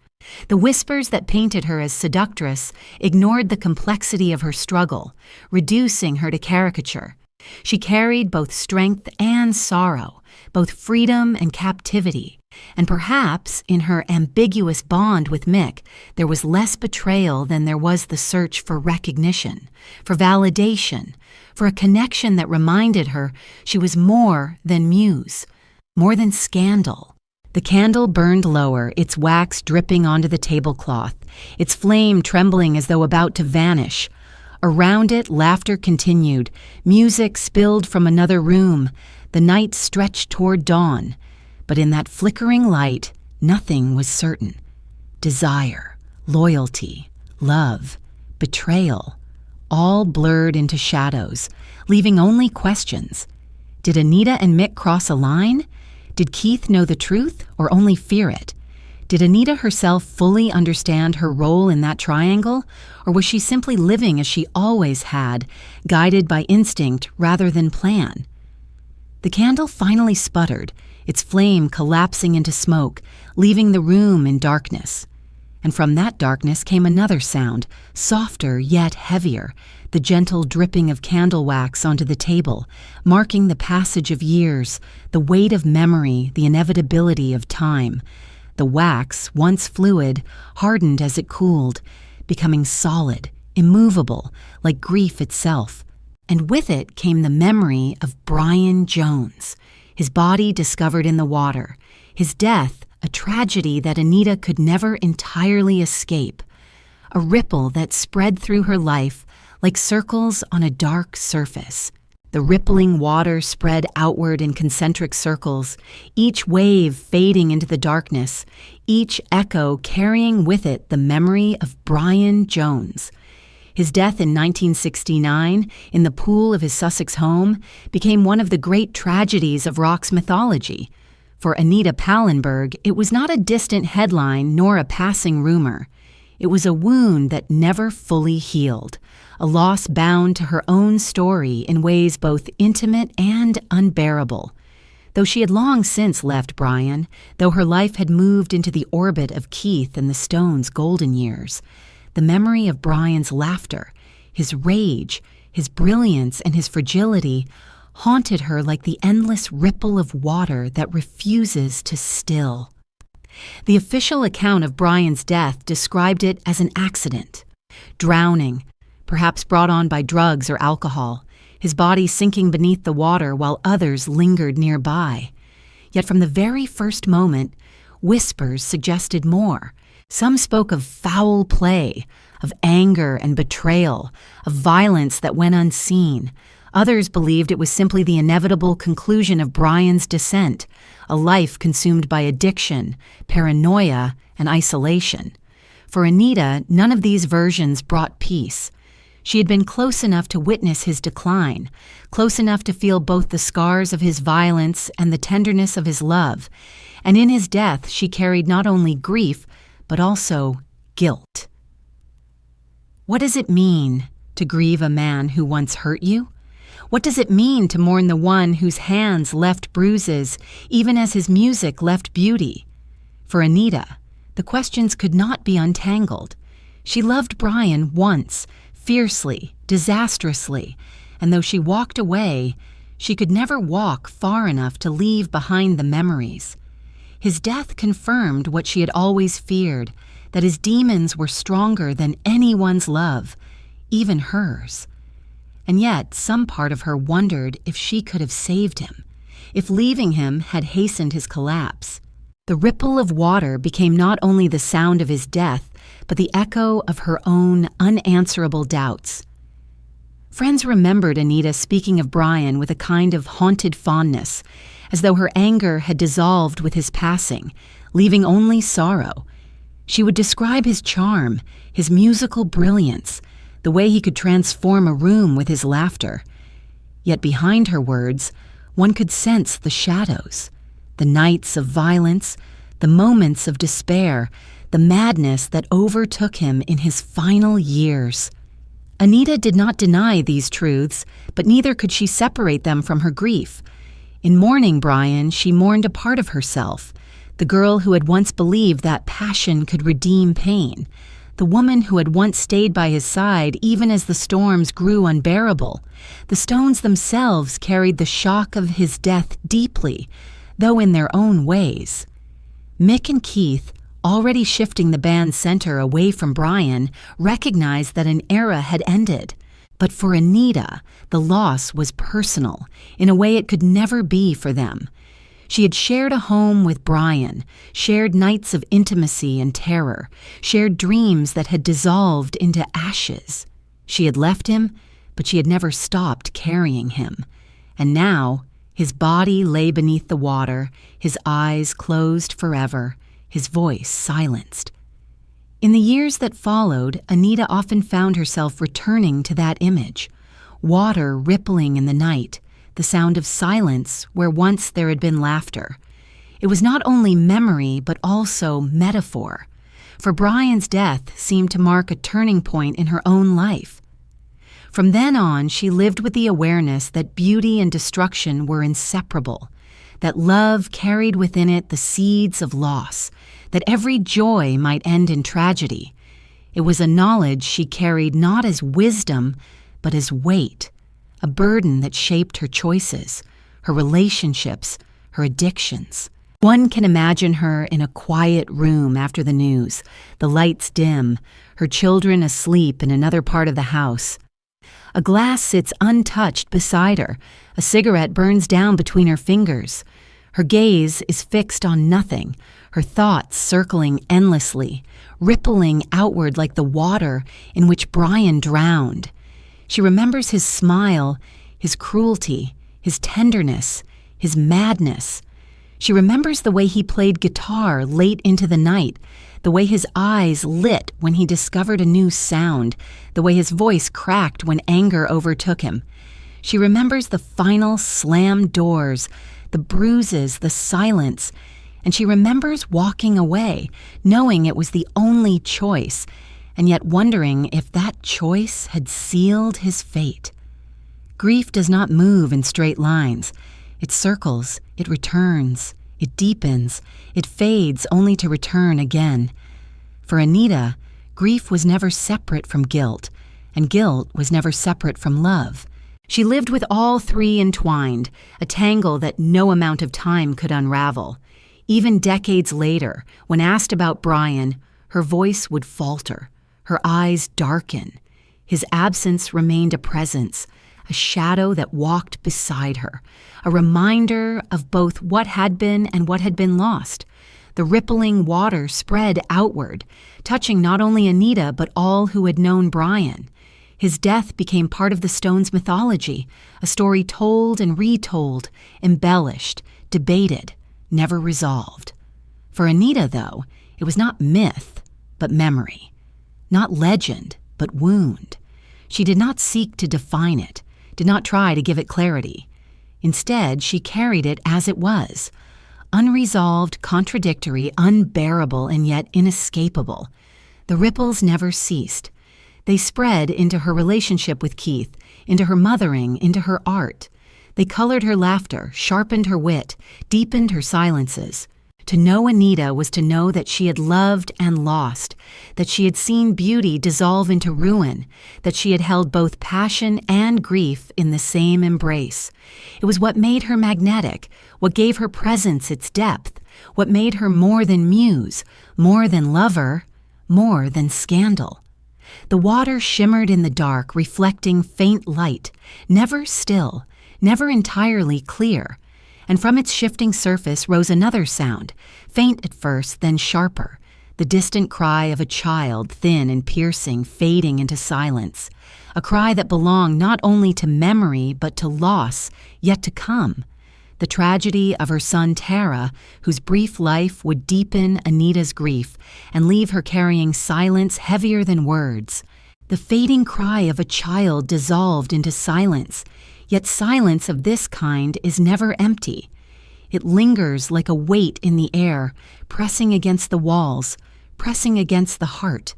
Speaker 1: The whispers that painted her as seductress ignored the complexity of her struggle, reducing her to caricature. She carried both strength and sorrow, both freedom and captivity. And perhaps in her ambiguous bond with Mick, there was less betrayal than there was the search for recognition, for validation, for a connection that reminded her she was more than Muse, more than Scandal. The candle burned lower, its wax dripping onto the tablecloth, its flame trembling as though about to vanish. Around it, laughter continued, music spilled from another room, the night stretched toward dawn. But in that flickering light, nothing was certain. Desire, loyalty, love, betrayal, all blurred into shadows, leaving only questions. Did Anita and Mick cross a line? Did Keith know the truth or only fear it? Did Anita herself fully understand her role in that triangle, or was she simply living as she always had, guided by instinct rather than plan? The candle finally sputtered, its flame collapsing into smoke, leaving the room in darkness. And from that darkness came another sound, softer yet heavier, the gentle dripping of candle wax onto the table, marking the passage of years, the weight of memory, the inevitability of time. The wax, once fluid, hardened as it cooled, becoming solid, immovable, like grief itself. And with it came the memory of Brian Jones, his body discovered in the water, his death a tragedy that Anita could never entirely escape, a ripple that spread through her life like circles on a dark surface. The rippling water spread outward in concentric circles, each wave fading into the darkness, each echo carrying with it the memory of Brian Jones. His death in 1969, in the pool of his Sussex home, became one of the great tragedies of rock's mythology. For Anita Pallenberg, it was not a distant headline nor a passing rumor. It was a wound that never fully healed, a loss bound to her own story in ways both intimate and unbearable. Though she had long since left Brian, though her life had moved into the orbit of Keith and the Stones' golden years, the memory of Brian's laughter, his rage, his brilliance, and his fragility haunted her like the endless ripple of water that refuses to still. The official account of Brian's death described it as an accident. Drowning, perhaps brought on by drugs or alcohol, his body sinking beneath the water while others lingered nearby. Yet from the very first moment, whispers suggested more. Some spoke of foul play, of anger and betrayal, of violence that went unseen. Others believed it was simply the inevitable conclusion of Brian's descent, a life consumed by addiction, paranoia, and isolation. For Anita, none of these versions brought peace. She had been close enough to witness his decline, close enough to feel both the scars of his violence and the tenderness of his love, and in his death she carried not only grief, but also guilt. What does it mean to grieve a man who once hurt you? What does it mean to mourn the one whose hands left bruises, even as his music left beauty? For Anita, the questions could not be untangled. She loved Brian once, fiercely, disastrously, and though she walked away, she could never walk far enough to leave behind the memories. His death confirmed what she had always feared, that his demons were stronger than anyone's love, even hers. And yet, some part of her wondered if she could have saved him, if leaving him had hastened his collapse. The ripple of water became not only the sound of his death, but the echo of her own unanswerable doubts. Friends remembered Anita speaking of Brian with a kind of haunted fondness, as though her anger had dissolved with his passing, leaving only sorrow. She would describe his charm, his musical brilliance, the way he could transform a room with his laughter. Yet behind her words, one could sense the shadows, the nights of violence, the moments of despair, the madness that overtook him in his final years. Anita did not deny these truths, but neither could she separate them from her grief. In mourning Brian, she mourned a part of herself, the girl who had once believed that passion could redeem pain, the woman who had once stayed by his side even as the storms grew unbearable. The stones themselves carried the shock of his death deeply, though in their own ways. Mick and Keith, already shifting the band's center away from Brian, recognized that an era had ended. But for Anita, the loss was personal, in a way it could never be for them. She had shared a home with Brian, shared nights of intimacy and terror, shared dreams that had dissolved into ashes. She had left him, but she had never stopped carrying him. And now, his body lay beneath the water, his eyes closed forever, his voice silenced. In the years that followed, Anita often found herself returning to that image, water rippling in the night, the sound of silence where once there had been laughter. It was not only memory, but also metaphor, for Brian's death seemed to mark a turning point in her own life. From then on, she lived with the awareness that beauty and destruction were inseparable, that love carried within it the seeds of loss, that every joy might end in tragedy. It was a knowledge she carried not as wisdom, but as weight, a burden that shaped her choices, her relationships, her addictions. One can imagine her in a quiet room after the news, the lights dim, her children asleep in another part of the house. A glass sits untouched beside her, a cigarette burns down between her fingers. Her gaze is fixed on nothing, her thoughts circling endlessly, rippling outward like the water in which Brian drowned. She remembers his smile, his cruelty, his tenderness, his madness. She remembers the way he played guitar late into the night, the way his eyes lit when he discovered a new sound, the way his voice cracked when anger overtook him. She remembers the final slammed doors, the bruises, the silence, and she remembers walking away, knowing it was the only choice, and yet wondering if that choice had sealed his fate. Grief does not move in straight lines. It circles, it returns, it deepens, it fades only to return again. For Anita, grief was never separate from guilt, and guilt was never separate from love. She lived with all three entwined, a tangle that no amount of time could unravel. Even decades later, when asked about Brian, her voice would falter, her eyes darken. His absence remained a presence, a shadow that walked beside her, a reminder of both what had been and what had been lost. The rippling water spread outward, touching not only Anita but all who had known Brian. His death became part of the Stones' mythology, a story told and retold, embellished, debated, never resolved. For Anita, though, it was not myth, but memory. Not legend, but wound. She did not seek to define it, did not try to give it clarity. Instead, she carried it as it was, unresolved, contradictory, unbearable, and yet inescapable. The ripples never ceased. They spread into her relationship with Keith, into her mothering, into her art. They colored her laughter, sharpened her wit, deepened her silences. To know Anita was to know that she had loved and lost, that she had seen beauty dissolve into ruin, that she had held both passion and grief in the same embrace. It was what made her magnetic, what gave her presence its depth, what made her more than muse, more than lover, more than scandal. The water shimmered in the dark, reflecting faint light, never still, never entirely clear. And from its shifting surface rose another sound, faint at first, then sharper, the distant cry of a child, thin and piercing, fading into silence, a cry that belonged not only to memory but to loss yet to come, the tragedy of her son Tara, whose brief life would deepen Anita's grief and leave her carrying silence heavier than words. The fading cry of a child dissolved into silence, yet silence of this kind is never empty. It lingers like a weight in the air, pressing against the walls, pressing against the heart.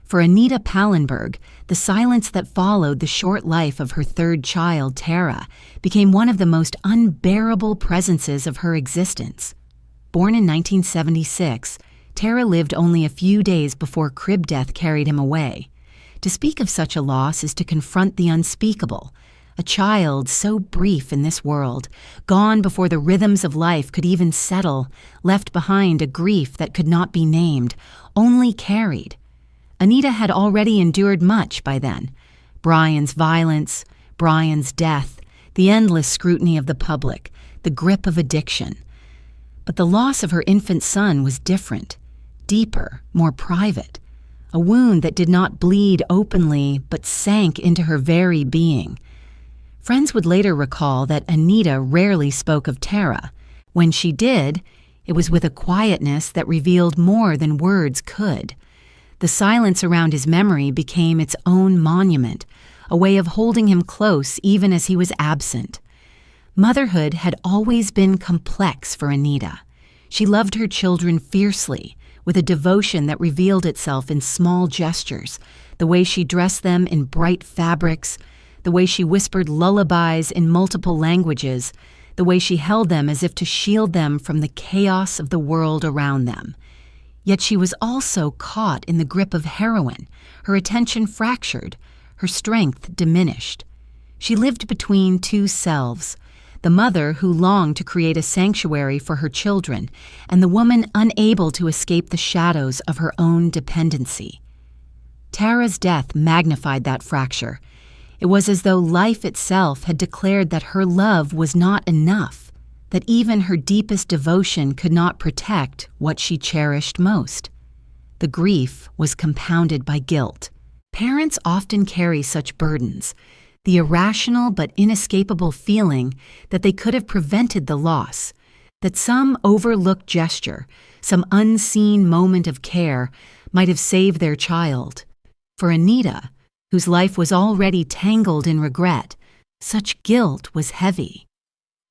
Speaker 1: For Anita Pallenberg, the silence that followed the short life of her third child, Tara, became one of the most unbearable presences of her existence. Born in 1976, Tara lived only a few days before crib death carried him away. To speak of such a loss is to confront the unspeakable. A child so brief in this world, gone before the rhythms of life could even settle, left behind a grief that could not be named, only carried. Anita had already endured much by then. Brian's violence, Brian's death, the endless scrutiny of the public, the grip of addiction. But the loss of her infant son was different, deeper, more private. A wound that did not bleed openly but sank into her very being. Friends would later recall that Anita rarely spoke of Tara. When she did, it was with a quietness that revealed more than words could. The silence around his memory became its own monument, a way of holding him close even as he was absent. Motherhood had always been complex for Anita. She loved her children fiercely, with a devotion that revealed itself in small gestures, the way she dressed them in bright fabrics, the way she whispered lullabies in multiple languages, the way she held them as if to shield them from the chaos of the world around them. Yet she was also caught in the grip of heroin, her attention fractured, her strength diminished. She lived between two selves, the mother who longed to create a sanctuary for her children, and the woman unable to escape the shadows of her own dependency. Tara's death magnified that fracture. It was as though life itself had declared that her love was not enough, that even her deepest devotion could not protect what she cherished most. The grief was compounded by guilt. Parents often carry such burdens, the irrational but inescapable feeling that they could have prevented the loss, that some overlooked gesture, some unseen moment of care might have saved their child. For Anita, whose life was already tangled in regret, such guilt was heavy.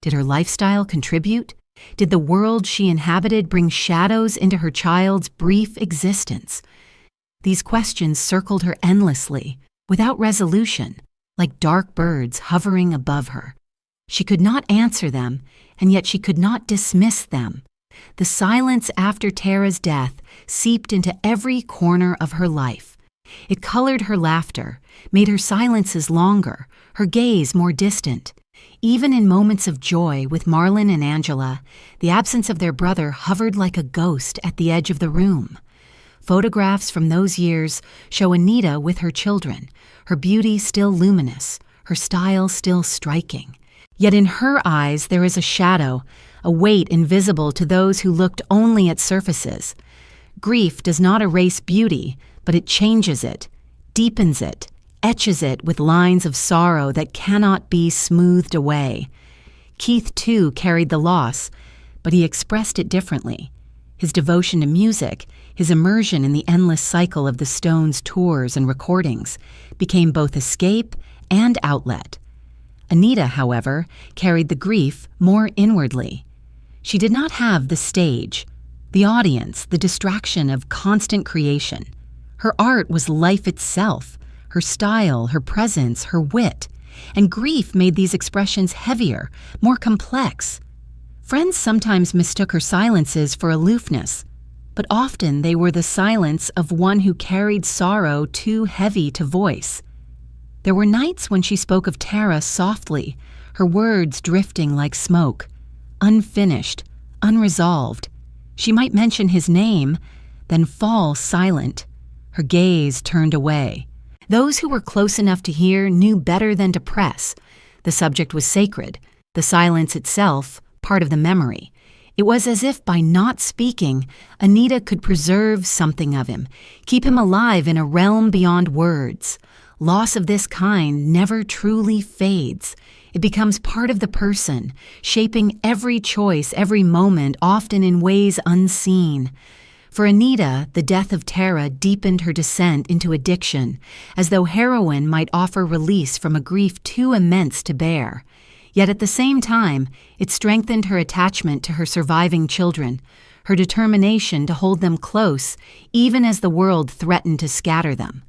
Speaker 1: Did her lifestyle contribute? Did the world she inhabited bring shadows into her child's brief existence? These questions circled her endlessly, without resolution, like dark birds hovering above her. She could not answer them, and yet she could not dismiss them. The silence after Tara's death seeped into every corner of her life, It colored her laughter, made her silences longer, her gaze more distant. Even in moments of joy with Marlon and Angela, the absence of their brother hovered like a ghost at the edge of the room. Photographs from those years show Anita with her children, her beauty still luminous, her style still striking. Yet in her eyes there is a shadow, a weight invisible to those who looked only at surfaces. Grief does not erase beauty, but it changes it, deepens it, etches it with lines of sorrow that cannot be smoothed away. Keith, too, carried the loss, but he expressed it differently. His devotion to music, his immersion in the endless cycle of the Stones' tours and recordings, became both escape and outlet. Anita, however, carried the grief more inwardly. She did not have the stage, the audience, the distraction of constant creation. Her art was life itself, her style, her presence, her wit, and grief made these expressions heavier, more complex. Friends sometimes mistook her silences for aloofness, but often they were the silence of one who carried sorrow too heavy to voice. There were nights when she spoke of Tara softly, her words drifting like smoke, unfinished, unresolved. She might mention his name, then fall silent, her gaze turned away. Those who were close enough to hear knew better than to press. The subject was sacred, the silence itself part of the memory. It was as if by not speaking, Anita could preserve something of him, keep him alive in a realm beyond words. Loss of this kind never truly fades. It becomes part of the person, shaping every choice, every moment, often in ways unseen. For Anita, the death of Tara deepened her descent into addiction, as though heroin might offer release from a grief too immense to bear. Yet at the same time, it strengthened her attachment to her surviving children, her determination to hold them close, even as the world threatened to scatter them.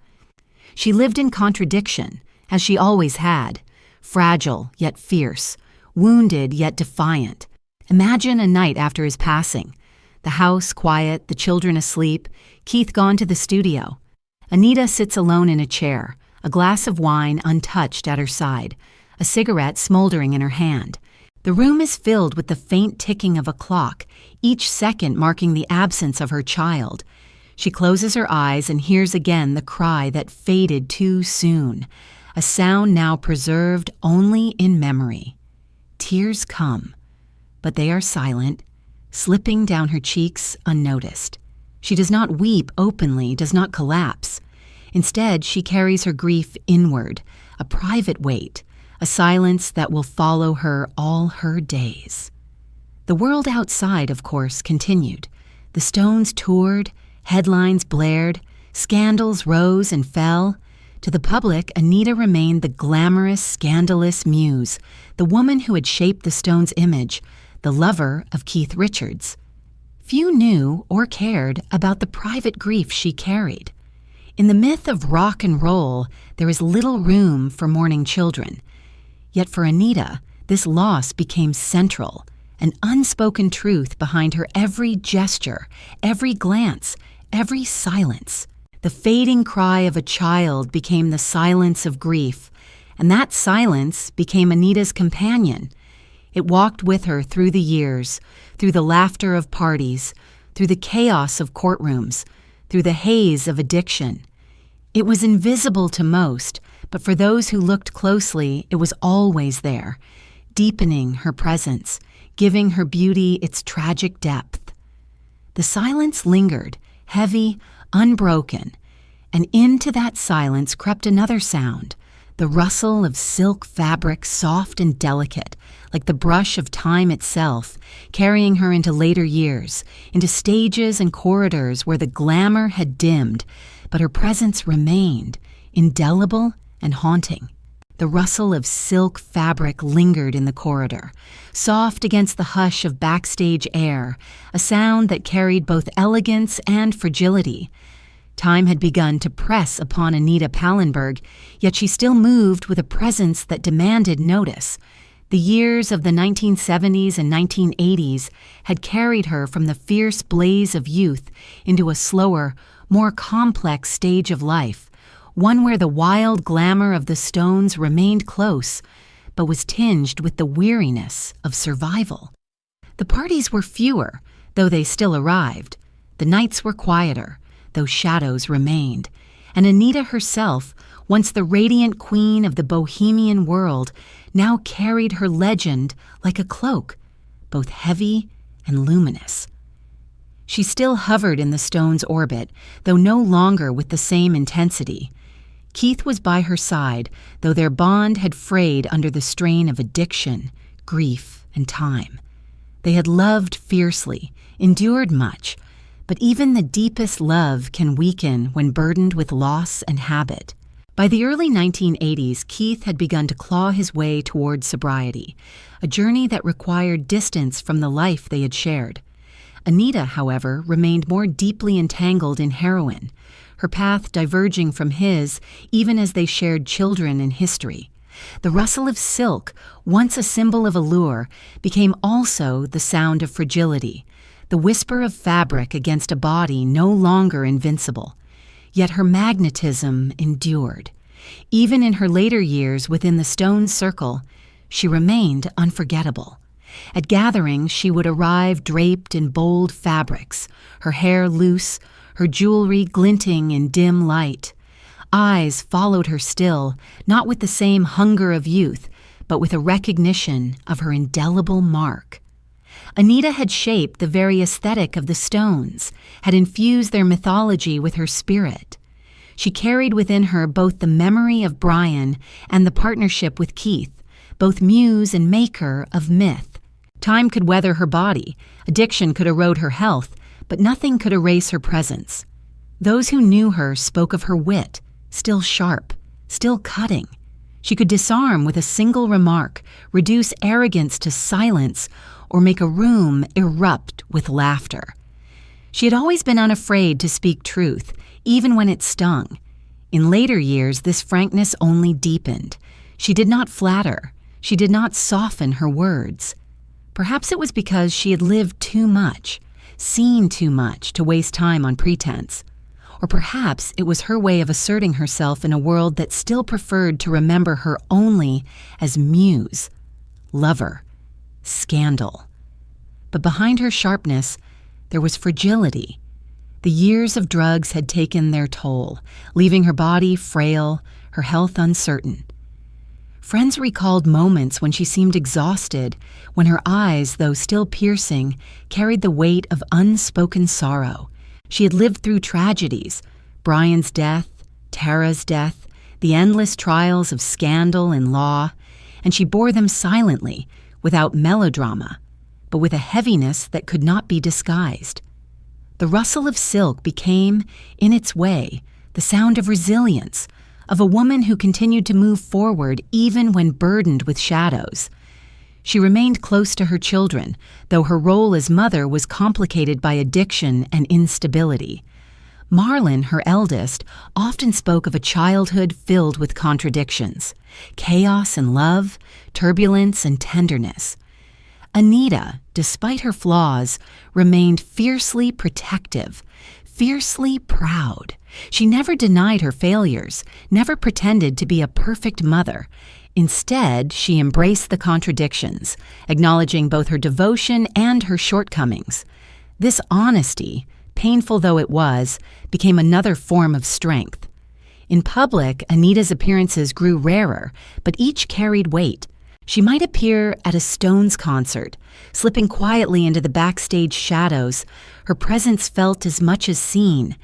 Speaker 1: She lived in contradiction, as she always had, fragile yet fierce, wounded yet defiant. Imagine a night after his passing. The house quiet, the children asleep, Keith gone to the studio. Anita sits alone in a chair, a glass of wine untouched at her side, a cigarette smoldering in her hand. The room is filled with the faint ticking of a clock, each second marking the absence of her child. She closes her eyes and hears again the cry that faded too soon, a sound now preserved only in memory. Tears come, but they are silent, slipping down her cheeks unnoticed. She does not weep openly, does not collapse. Instead, she carries her grief inward, a private weight, a silence that will follow her all her days. The world outside, of course, continued. The Stones toured, headlines blared, scandals rose and fell. To the public, Anita remained the glamorous, scandalous muse, the woman who had shaped the Stones' image, the lover of Keith Richards. Few knew or cared about the private grief she carried. In the myth of rock and roll, there is little room for mourning children. Yet for Anita, this loss became central, an unspoken truth behind her every gesture, every glance, every silence. The fading cry of a child became the silence of grief, and that silence became Anita's companion. It walked with her through the years, through the laughter of parties, through the chaos of courtrooms, through the haze of addiction. It was invisible to most, but for those who looked closely, it was always there, deepening her presence, giving her beauty its tragic depth. The silence lingered, heavy, unbroken, and into that silence crept another sound, the rustle of silk fabric, soft and delicate, like the brush of time itself, carrying her into later years, into stages and corridors where the glamour had dimmed, but her presence remained, indelible and haunting. The rustle of silk fabric lingered in the corridor, soft against the hush of backstage air, a sound that carried both elegance and fragility. Time had begun to press upon Anita Pallenberg, yet she still moved with a presence that demanded notice. The years of the 1970s and 1980s had carried her from the fierce blaze of youth into a slower, more complex stage of life, one where the wild glamour of the Stones remained close, but was tinged with the weariness of survival. The parties were fewer, though they still arrived. The nights were quieter, though shadows remained. And Anita herself, once the radiant queen of the Bohemian world, now carried her legend like a cloak, both heavy and luminous. She still hovered in the Stones' orbit, though no longer with the same intensity. Keith was by her side, though their bond had frayed under the strain of addiction, grief, and time. They had loved fiercely, endured much, but even the deepest love can weaken when burdened with loss and habit. By the early 1980s, Keith had begun to claw his way toward sobriety, a journey that required distance from the life they had shared. Anita, however, remained more deeply entangled in heroin, her path diverging from his even as they shared children and history. The rustle of silk, once a symbol of allure, became also the sound of fragility, the whisper of fabric against a body no longer invincible. Yet her magnetism endured. Even in her later years within the Stones circle, she remained unforgettable. At gatherings, she would arrive draped in bold fabrics, her hair loose, her jewelry glinting in dim light. Eyes followed her still, not with the same hunger of youth, but with a recognition of her indelible mark. Anita had shaped the very aesthetic of the Stones, had infused their mythology with her spirit. She carried within her both the memory of Brian and the partnership with Keith, both muse and maker of myth. Time could weather her body, addiction could erode her health, but nothing could erase her presence. Those who knew her spoke of her wit, still sharp, still cutting. She could disarm with a single remark, reduce arrogance to silence, or make a room erupt with laughter. She had always been unafraid to speak truth, even when it stung. In later years, this frankness only deepened. She did not flatter. She did not soften her words. Perhaps it was because she had lived too much, seen too much to waste time on pretense. Or perhaps it was her way of asserting herself in a world that still preferred to remember her only as muse, lover, scandal. But behind her sharpness, there was fragility. The years of drugs had taken their toll, leaving her body frail, her health uncertain. Friends recalled moments when she seemed exhausted, when her eyes, though still piercing, carried the weight of unspoken sorrow. She had lived through tragedies, Brian's death, Tara's death, the endless trials of scandal and law, and she bore them silently, without melodrama, but with a heaviness that could not be disguised. The rustle of silk became, in its way, the sound of resilience, of a woman who continued to move forward even when burdened with shadows. She remained close to her children, though her role as mother was complicated by addiction and instability. Marlon, her eldest, often spoke of a childhood filled with contradictions, chaos and love, turbulence and tenderness. Anita, despite her flaws, remained fiercely protective, fiercely proud. She never denied her failures, never pretended to be a perfect mother. Instead, she embraced the contradictions, acknowledging both her devotion and her shortcomings. This honesty, painful though it was, became another form of strength. In public, Anita's appearances grew rarer, but each carried weight. She might appear at a Stones concert, slipping quietly into the backstage shadows, her presence felt as much as seen.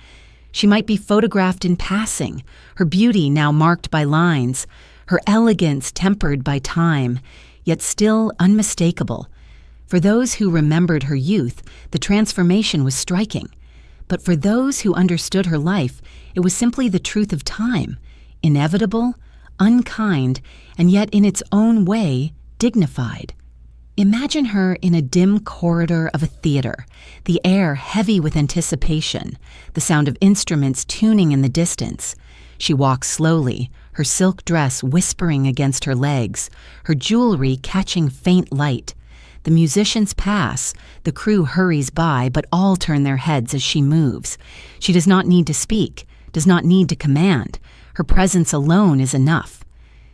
Speaker 1: She might be photographed in passing, her beauty now marked by lines, her elegance tempered by time, yet still unmistakable. For those who remembered her youth, the transformation was striking. But for those who understood her life, it was simply the truth of time, inevitable, unkind, and yet in its own way, dignified. Imagine her in a dim corridor of a theater, the air heavy with anticipation, the sound of instruments tuning in the distance. She walks slowly, her silk dress whispering against her legs, her jewelry catching faint light. The musicians pass, the crew hurries by, but all turn their heads as she moves. She does not need to speak, does not need to command. Her presence alone is enough.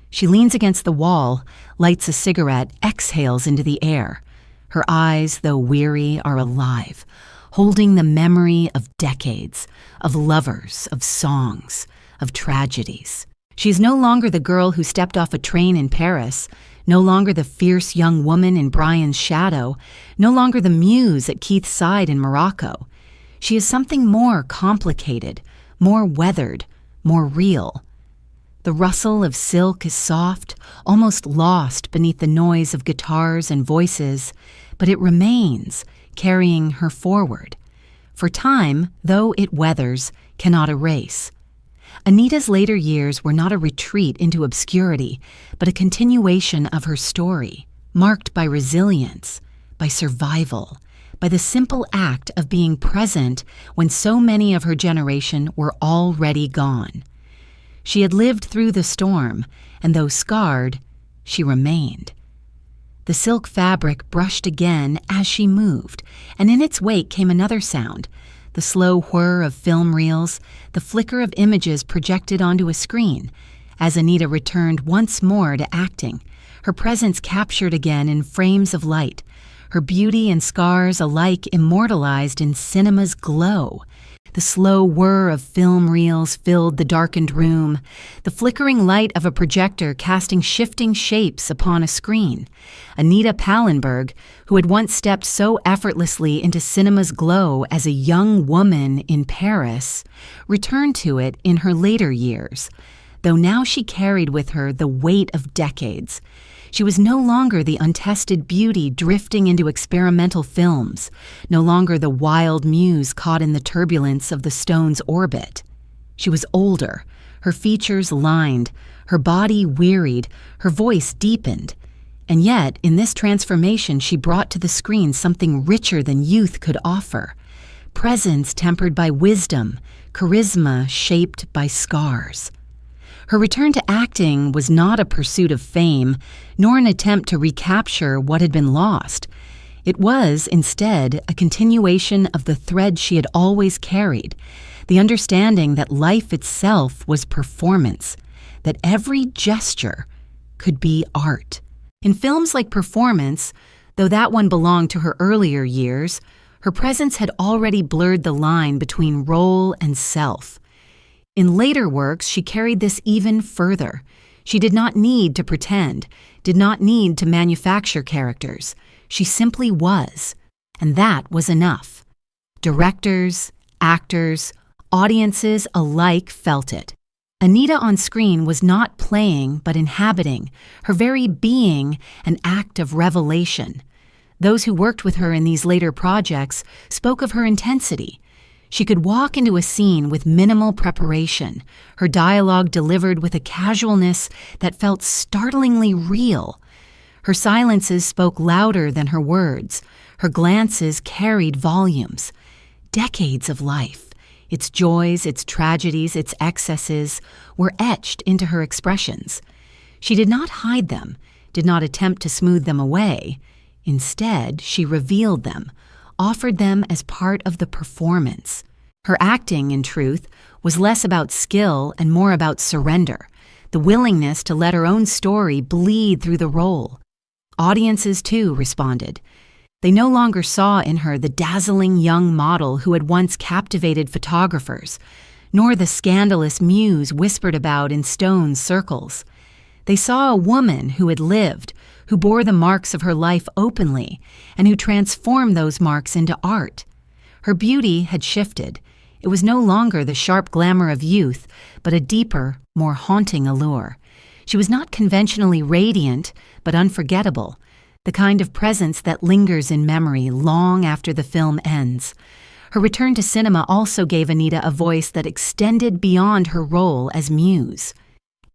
Speaker 1: She leans against the wall, lights a cigarette, exhales into the air. Her eyes, though weary, are alive, holding the memory of decades, of lovers, of songs, of tragedies. She is no longer the girl who stepped off a train in Paris, no longer the fierce young woman in Brian's shadow, no longer the muse at Keith's side in Morocco. She is something more complicated, more weathered, more real. The rustle of silk is soft, almost lost beneath the noise of guitars and voices, but it remains, carrying her forward. For time, though it weathers, cannot erase. Anita's later years were not a retreat into obscurity, but a continuation of her story, marked by resilience, by survival, by the simple act of being present when so many of her generation were already gone. She had lived through the storm, and though scarred, she remained. The silk fabric brushed again as she moved, and in its wake came another sound, the slow whir of film reels, the flicker of images projected onto a screen, as Anita returned once more to acting, her presence captured again in frames of light, her beauty and scars alike immortalized in cinema's glow. The slow whir of film reels filled the darkened room, the flickering light of a projector casting shifting shapes upon a screen. Anita Pallenberg, who had once stepped so effortlessly into cinema's glow as a young woman in Paris, returned to it in her later years, though now she carried with her the weight of decades. She was no longer the untested beauty drifting into experimental films, no longer the wild muse caught in the turbulence of the stone's orbit. She was older, her features lined, her body wearied, her voice deepened. And yet, in this transformation, she brought to the screen something richer than youth could offer. Presence tempered by wisdom, charisma shaped by scars. Her return to acting was not a pursuit of fame, nor an attempt to recapture what had been lost. It was, instead, a continuation of the thread she had always carried, the understanding that life itself was performance, that every gesture could be art. In films like Performance, though that one belonged to her earlier years, her presence had already blurred the line between role and self. In later works, she carried this even further. She did not need to pretend, did not need to manufacture characters. She simply was, and that was enough. Directors, actors, audiences alike felt it. Anita on screen was not playing but inhabiting, her very being an act of revelation. Those who worked with her in these later projects spoke of her intensity. She could walk into a scene with minimal preparation, her dialogue delivered with a casualness that felt startlingly real. Her silences spoke louder than her words. Her glances carried volumes. Decades of life, its joys, its tragedies, its excesses, were etched into her expressions. She did not hide them, did not attempt to smooth them away. Instead, she revealed them, offered them as part of the performance. Her acting, in truth, was less about skill and more about surrender, the willingness to let her own story bleed through the role. Audiences, too, responded. They no longer saw in her the dazzling young model who had once captivated photographers, nor the scandalous muse whispered about in Stone's circles. They saw a woman who had lived, who bore the marks of her life openly, and who transformed those marks into art. Her beauty had shifted. It was no longer the sharp glamour of youth, but a deeper, more haunting allure. She was not conventionally radiant, but unforgettable, the kind of presence that lingers in memory long after the film ends. Her return to cinema also gave Anita a voice that extended beyond her role as Muse.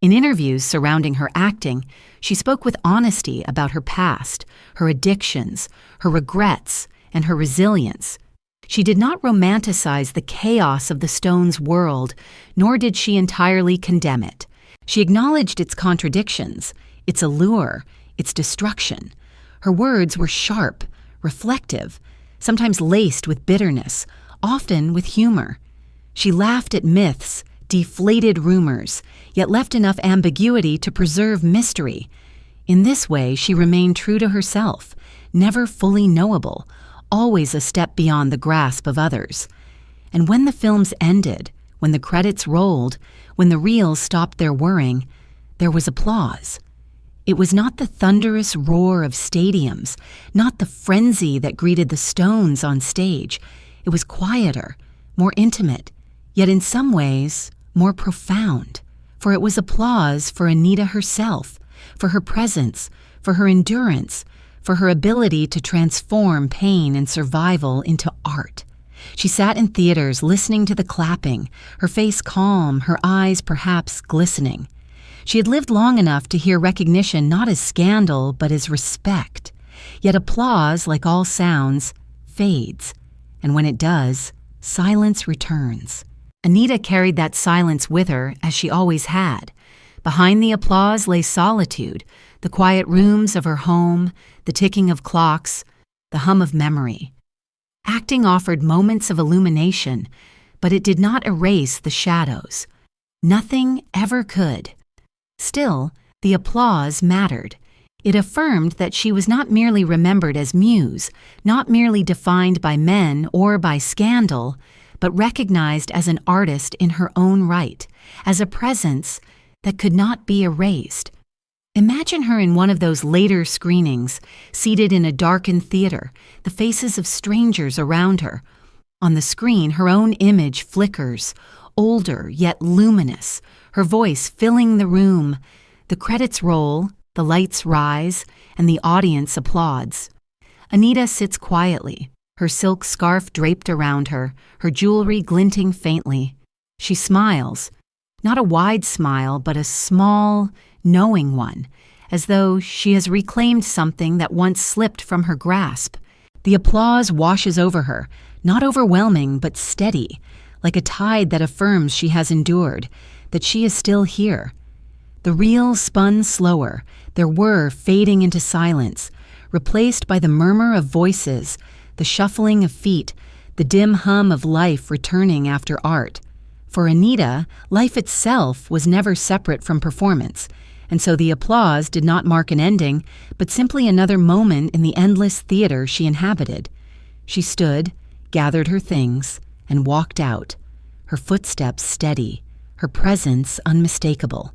Speaker 1: In interviews surrounding her acting, she spoke with honesty about her past, her addictions, her regrets, and her resilience. She did not romanticize the chaos of the Stones' world, nor did she entirely condemn it. She acknowledged its contradictions, its allure, its destruction. Her words were sharp, reflective, sometimes laced with bitterness, often with humor. She laughed at myths, deflated rumors, yet left enough ambiguity to preserve mystery. In this way, she remained true to herself, never fully knowable, always a step beyond the grasp of others. And when the films ended, when the credits rolled, when the reels stopped their whirring, there was applause. It was not the thunderous roar of stadiums, not the frenzy that greeted the Stones on stage. It was quieter, more intimate, yet in some ways more profound. For it was applause for Anita herself, for her presence, for her endurance, for her ability to transform pain and survival into art. She sat in theaters listening to the clapping, her face calm, her eyes perhaps glistening. She had lived long enough to hear recognition not as scandal but as respect. Yet applause, like all sounds, fades, and when it does, silence returns. Anita carried that silence with her, as she always had. Behind the applause lay solitude, the quiet rooms of her home, the ticking of clocks, the hum of memory. Acting offered moments of illumination, but it did not erase the shadows. Nothing ever could. Still, the applause mattered. It affirmed that she was not merely remembered as Muse, not merely defined by men or by scandal, but recognized as an artist in her own right, as a presence that could not be erased. Imagine her in one of those later screenings, seated in a darkened theater, the faces of strangers around her. On the screen, her own image flickers, older yet luminous, her voice filling the room. The credits roll, the lights rise, and the audience applauds. Anita sits quietly, her silk scarf draped around her, her jewelry glinting faintly. She smiles, not a wide smile, but a small, knowing one, as though she has reclaimed something that once slipped from her grasp. The applause washes over her, not overwhelming, but steady, like a tide that affirms she has endured, that she is still here. The reel spun slower, their whir fading into silence, replaced by the murmur of voices, the shuffling of feet, the dim hum of life returning after art. For Anita, life itself was never separate from performance, and so the applause did not mark an ending, but simply another moment in the endless theater she inhabited. She stood, gathered her things, and walked out, her footsteps steady, her presence unmistakable.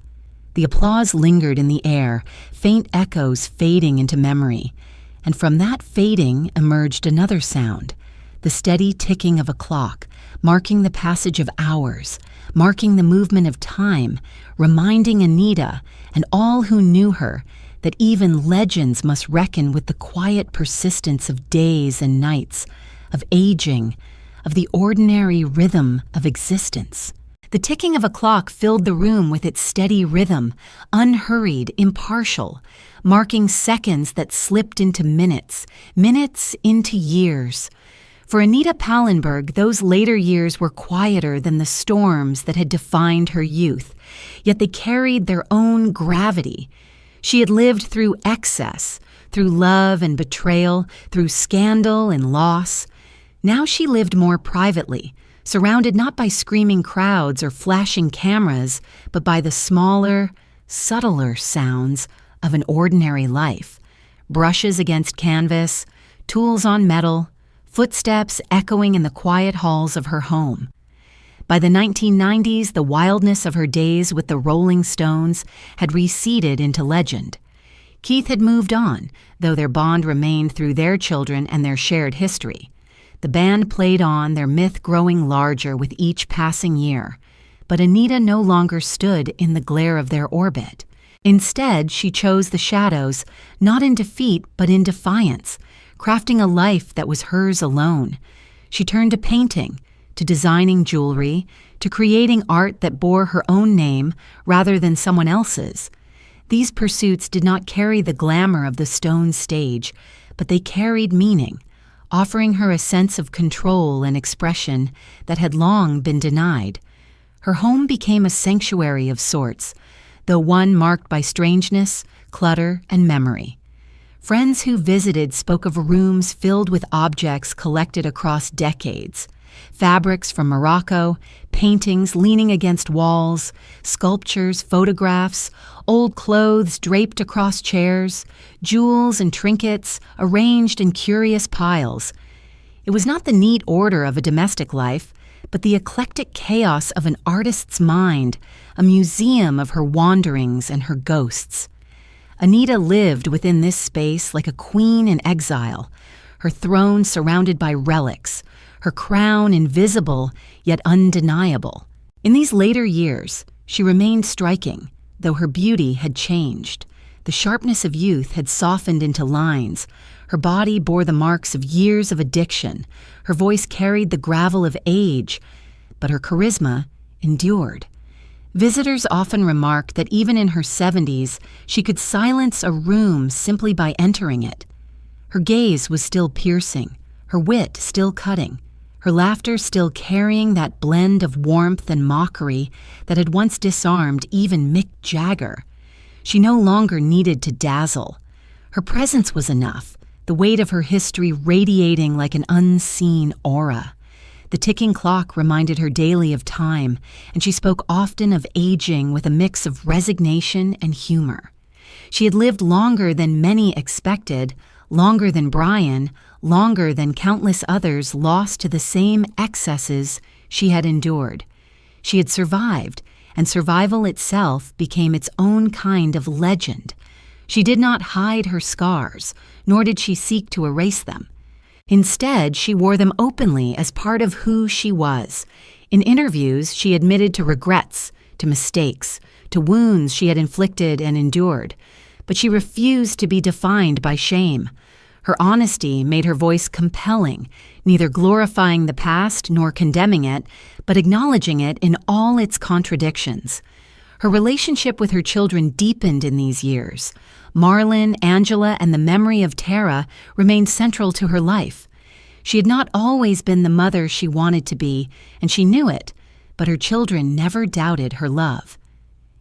Speaker 1: The applause lingered in the air, faint echoes fading into memory, and from that fading emerged another sound, the steady ticking of a clock, marking the passage of hours, marking the movement of time, reminding Anita and all who knew her that even legends must reckon with the quiet persistence of days and nights, of aging, of the ordinary rhythm of existence. The ticking of a clock filled the room with its steady rhythm, unhurried, impartial, marking seconds that slipped into minutes, minutes into years. For Anita Pallenberg, those later years were quieter than the storms that had defined her youth, yet they carried their own gravity. She had lived through excess, through love and betrayal, through scandal and loss. Now she lived more privately, surrounded not by screaming crowds or flashing cameras, but by the smaller, subtler sounds of an ordinary life. Brushes against canvas, tools on metal, footsteps echoing in the quiet halls of her home. By the 1990s, the wildness of her days with the Rolling Stones had receded into legend. Keith had moved on, though their bond remained through their children and their shared history. The band played on, their myth growing larger with each passing year. But Anita no longer stood in the glare of their orbit. Instead, she chose the shadows, not in defeat but in defiance, crafting a life that was hers alone. She turned to painting, to designing jewelry, to creating art that bore her own name rather than someone else's. These pursuits did not carry the glamour of the Stones stage, but they carried meaning. offering her a sense of control and expression that had long been denied. Her home became a sanctuary of sorts, though one marked by strangeness, clutter, and memory. Friends who visited spoke of rooms filled with objects collected across decades. Fabrics from Morocco, paintings leaning against walls, sculptures, photographs, old clothes draped across chairs, jewels and trinkets arranged in curious piles. It was not the neat order of a domestic life, but the eclectic chaos of an artist's mind, a museum of her wanderings and her ghosts. Anita lived within this space like a queen in exile, her throne surrounded by relics, her crown invisible yet undeniable. In these later years, she remained striking, though her beauty had changed. The sharpness of youth had softened into lines. Her body bore the marks of years of addiction. Her voice carried the gravel of age, but her charisma endured. Visitors often remark that even in her 70s, she could silence a room simply by entering it. Her gaze was still piercing, her wit still cutting, her laughter still carrying that blend of warmth and mockery that had once disarmed even Mick Jagger. She no longer needed to dazzle. Her presence was enough, the weight of her history radiating like an unseen aura. The ticking clock reminded her daily of time, and she spoke often of aging with a mix of resignation and humor. She had lived longer than many expected, longer than Brian, longer than countless others lost to the same excesses she had endured. She had survived, and survival itself became its own kind of legend. She did not hide her scars, nor did she seek to erase them. Instead, she wore them openly as part of who she was. In interviews, she admitted to regrets, to mistakes, to wounds she had inflicted and endured, but she refused to be defined by shame. Her honesty made her voice compelling, neither glorifying the past nor condemning it, but acknowledging it in all its contradictions. Her relationship with her children deepened in these years. Marlon, Angela, and the memory of Tara remained central to her life. She had not always been the mother she wanted to be, and she knew it, but her children never doubted her love.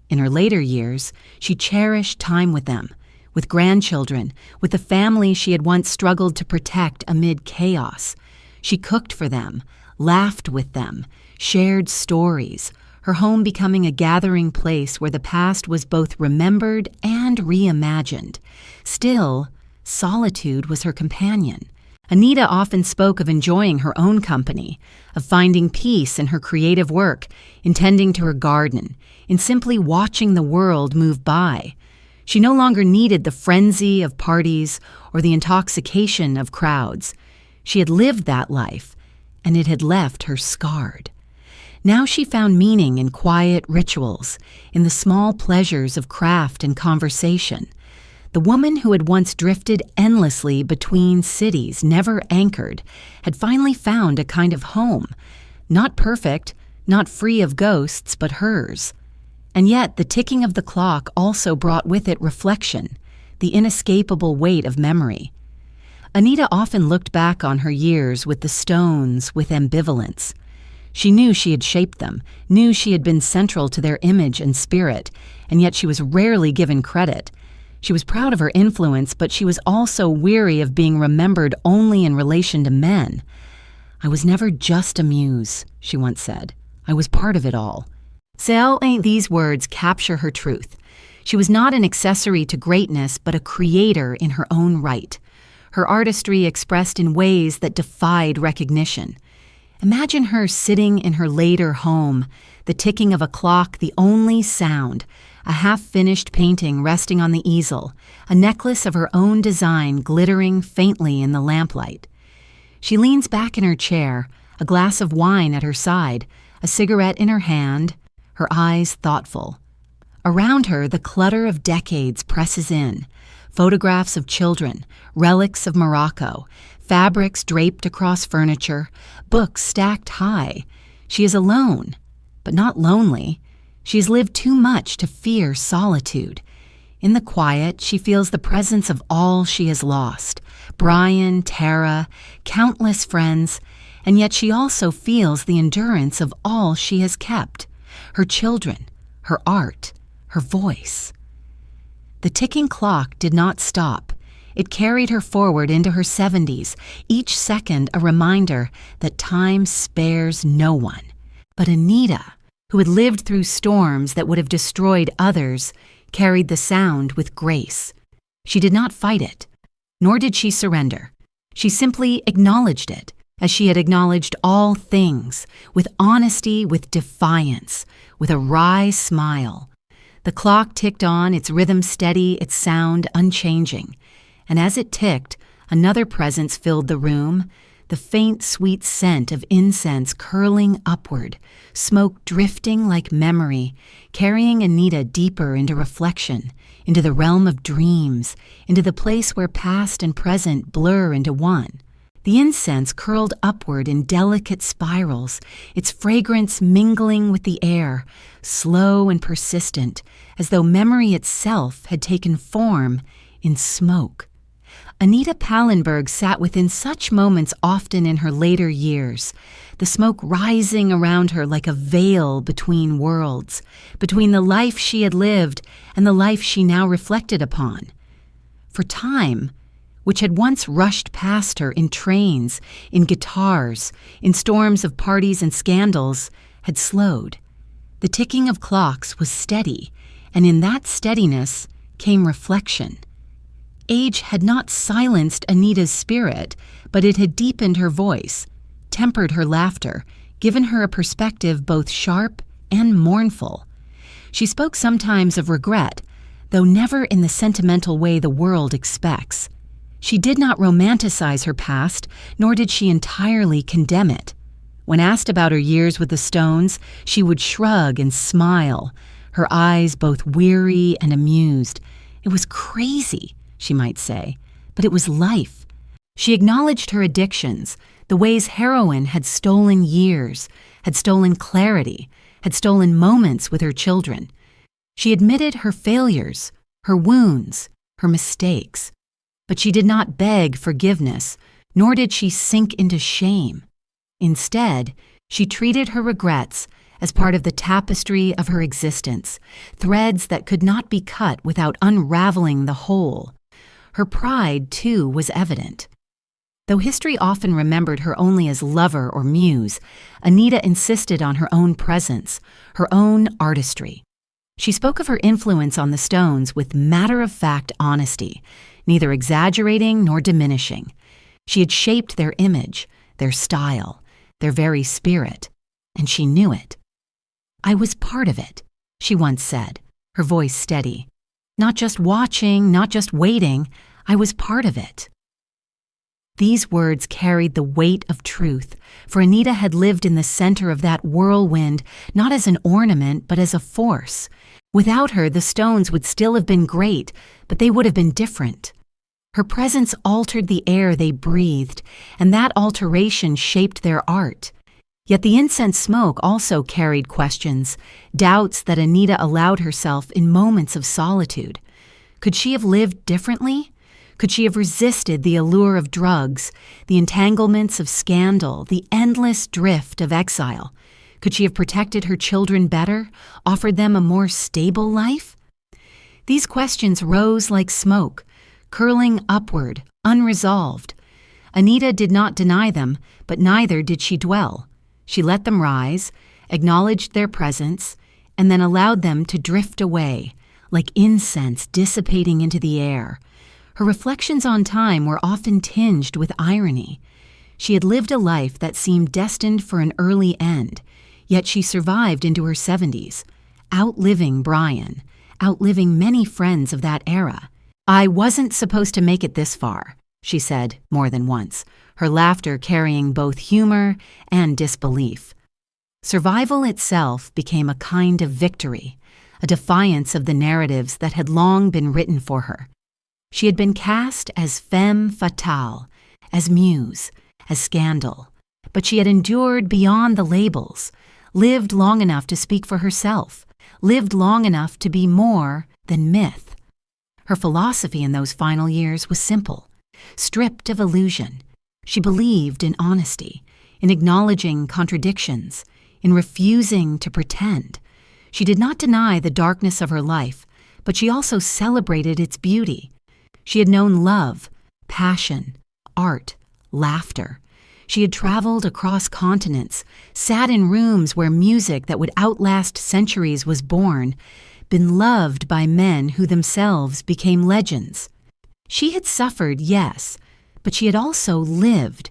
Speaker 1: In her later years, she cherished time with them, with grandchildren, with the family she had once struggled to protect amid chaos. She cooked for them, laughed with them, shared stories, her home becoming a gathering place where the past was both remembered and reimagined. Still, solitude was her companion. Anita often spoke of enjoying her own company, of finding peace in her creative work, in tending to her garden, in simply watching the world move by. She no longer needed the frenzy of parties or the intoxication of crowds. She had lived that life, and it had left her scarred. Now she found meaning in quiet rituals, in the small pleasures of craft and conversation. The woman who had once drifted endlessly between cities, never anchored, had finally found a kind of home, not perfect, not free of ghosts, but hers. And yet the ticking of the clock also brought with it reflection, the inescapable weight of memory. Anita often looked back on her years with the Stones with ambivalence. She knew she had shaped them, knew she had been central to their image and spirit, and yet she was rarely given credit. She was proud of her influence, but she was also weary of being remembered only in relation to men. "I was never just a muse," she once said. "I was part of it all." These words capture her truth. She was not an accessory to greatness, but a creator in her own right. Her artistry expressed in ways that defied recognition. Imagine her sitting in her later home, the ticking of a clock the only sound, a half-finished painting resting on the easel, a necklace of her own design glittering faintly in the lamplight. She leans back in her chair, a glass of wine at her side, a cigarette in her hand, her eyes thoughtful. Around her, the clutter of decades presses in. Photographs of children, relics of Morocco, fabrics draped across furniture, books stacked high. She is alone, but not lonely. She has lived too much to fear solitude. In the quiet, she feels the presence of all she has lost: Brian, Tara, countless friends, and yet she also feels the endurance of all she has kept: her children, her art, her voice. The ticking clock did not stop. It carried her forward into her 70s, each second a reminder that time spares no one. But Anita, who had lived through storms that would have destroyed others, carried the sound with grace. She did not fight it, nor did she surrender. She simply acknowledged it, as she had acknowledged all things, with honesty, with defiance, with a wry smile. The clock ticked on, its rhythm steady, its sound unchanging. And as it ticked, another presence filled the room, the faint, sweet scent of incense curling upward, smoke drifting like memory, carrying Anita deeper into reflection, into the realm of dreams, into the place where past and present blur into one. The incense curled upward in delicate spirals, its fragrance mingling with the air, slow and persistent, as though memory itself had taken form in smoke. Anita Pallenberg sat within such moments often in her later years, the smoke rising around her like a veil between worlds, between the life she had lived and the life she now reflected upon. For time, which had once rushed past her in trains, in guitars, in storms of parties and scandals, had slowed. The ticking of clocks was steady, and in that steadiness came reflection. Age had not silenced Anita's spirit, but it had deepened her voice, tempered her laughter, given her a perspective both sharp and mournful. She spoke sometimes of regret, though never in the sentimental way the world expects. She did not romanticize her past, nor did she entirely condemn it. When asked about her years with the Stones, she would shrug and smile, her eyes both weary and amused. It was crazy, she might say, but it was life. She acknowledged her addictions, the ways heroin had stolen years, had stolen clarity, had stolen moments with her children. She admitted her failures, her wounds, her mistakes. But she did not beg forgiveness, nor did she sink into shame. Instead, she treated her regrets as part of the tapestry of her existence, threads that could not be cut without unraveling the whole. Her pride, too, was evident. Though history often remembered her only as lover or muse, Anita insisted on her own presence, her own artistry. She spoke of her influence on the Stones with matter-of-fact honesty, neither exaggerating nor diminishing. She had shaped their image, their style, their very spirit, and she knew it. "I was part of it," she once said, her voice steady. "Not just watching, not just waiting, I was part of it." These words carried the weight of truth, for Anita had lived in the center of that whirlwind not as an ornament but as a force. Without her, the Stones would still have been great, but they would have been different. Her presence altered the air they breathed, and that alteration shaped their art. Yet the incense smoke also carried questions, doubts that Anita allowed herself in moments of solitude. Could she have lived differently? Could she have resisted the allure of drugs, the entanglements of scandal, the endless drift of exile? Could she have protected her children better, offered them a more stable life? These questions rose like smoke, curling upward, unresolved. Anita did not deny them, but neither did she dwell. She let them rise, acknowledged their presence, and then allowed them to drift away, like incense dissipating into the air. Her reflections on time were often tinged with irony. She had lived a life that seemed destined for an early end, yet she survived into her 70s, outliving Brian, outliving many friends of that era. "I wasn't supposed to make it this far," she said more than once, her laughter carrying both humor and disbelief. Survival itself became a kind of victory, a defiance of the narratives that had long been written for her. She had been cast as femme fatale, as muse, as scandal, but she had endured beyond the labels, lived long enough to speak for herself, lived long enough to be more than myth. Her philosophy in those final years was simple, stripped of illusion. She believed in honesty, in acknowledging contradictions, in refusing to pretend. She did not deny the darkness of her life, but she also celebrated its beauty. She had known love, passion, art, laughter. She had traveled across continents, sat in rooms where music that would outlast centuries was born, been loved by men who themselves became legends. She had suffered, yes, but she had also lived.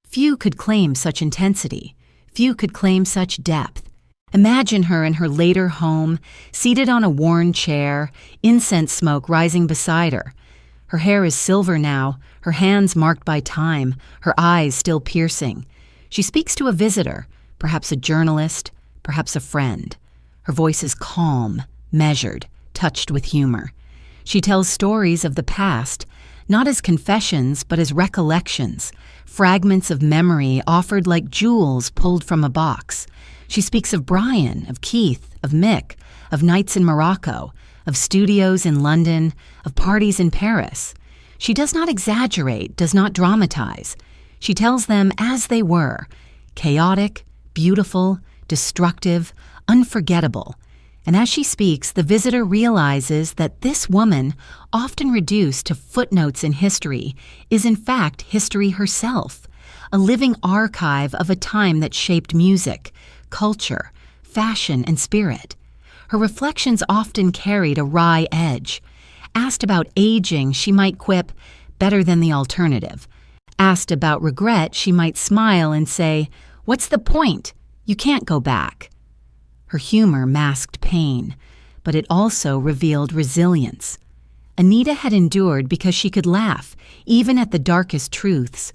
Speaker 1: Few could claim such intensity. Few could claim such depth. Imagine her in her later home, seated on a worn chair, incense smoke rising beside her. Her hair is silver now, her hands marked by time, her eyes still piercing. She speaks to a visitor, perhaps a journalist, perhaps a friend. Her voice is calm, measured, touched with humor. She tells stories of the past, not as confessions, but as recollections, fragments of memory offered like jewels pulled from a box. She speaks of Brian, of Keith, of Mick, of nights in Morocco, of studios in London, of parties in Paris. She does not exaggerate, does not dramatize. She tells them as they were, chaotic, beautiful, destructive, unforgettable. And as she speaks, the visitor realizes that this woman, often reduced to footnotes in history, is in fact history herself, a living archive of a time that shaped music, culture, fashion, and spirit. Her reflections often carried a wry edge. Asked about aging, she might quip, "Better than the alternative." Asked about regret, she might smile and say, "What's the point? You can't go back." Her humor masked pain, but it also revealed resilience. Anita had endured because she could laugh, even at the darkest truths.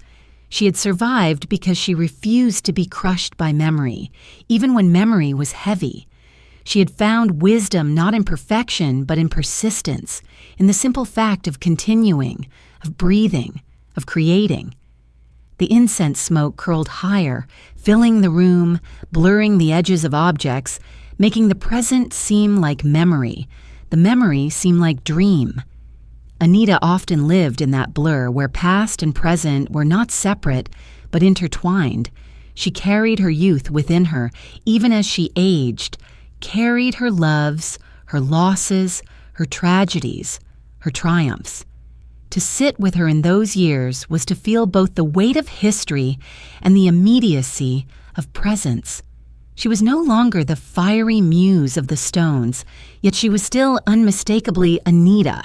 Speaker 1: She had survived because she refused to be crushed by memory, even when memory was heavy. She had found wisdom not in perfection, but in persistence, in the simple fact of continuing, of breathing, of creating. The incense smoke curled higher, filling the room, blurring the edges of objects, making the present seem like memory, the memory seem like dream. Anita often lived in that blur where past and present were not separate, but intertwined. She carried her youth within her, even as she aged, carried her loves, her losses, her tragedies, her triumphs. To sit with her in those years was to feel both the weight of history and the immediacy of presence. She was no longer the fiery muse of the Stones, yet she was still unmistakably Anita,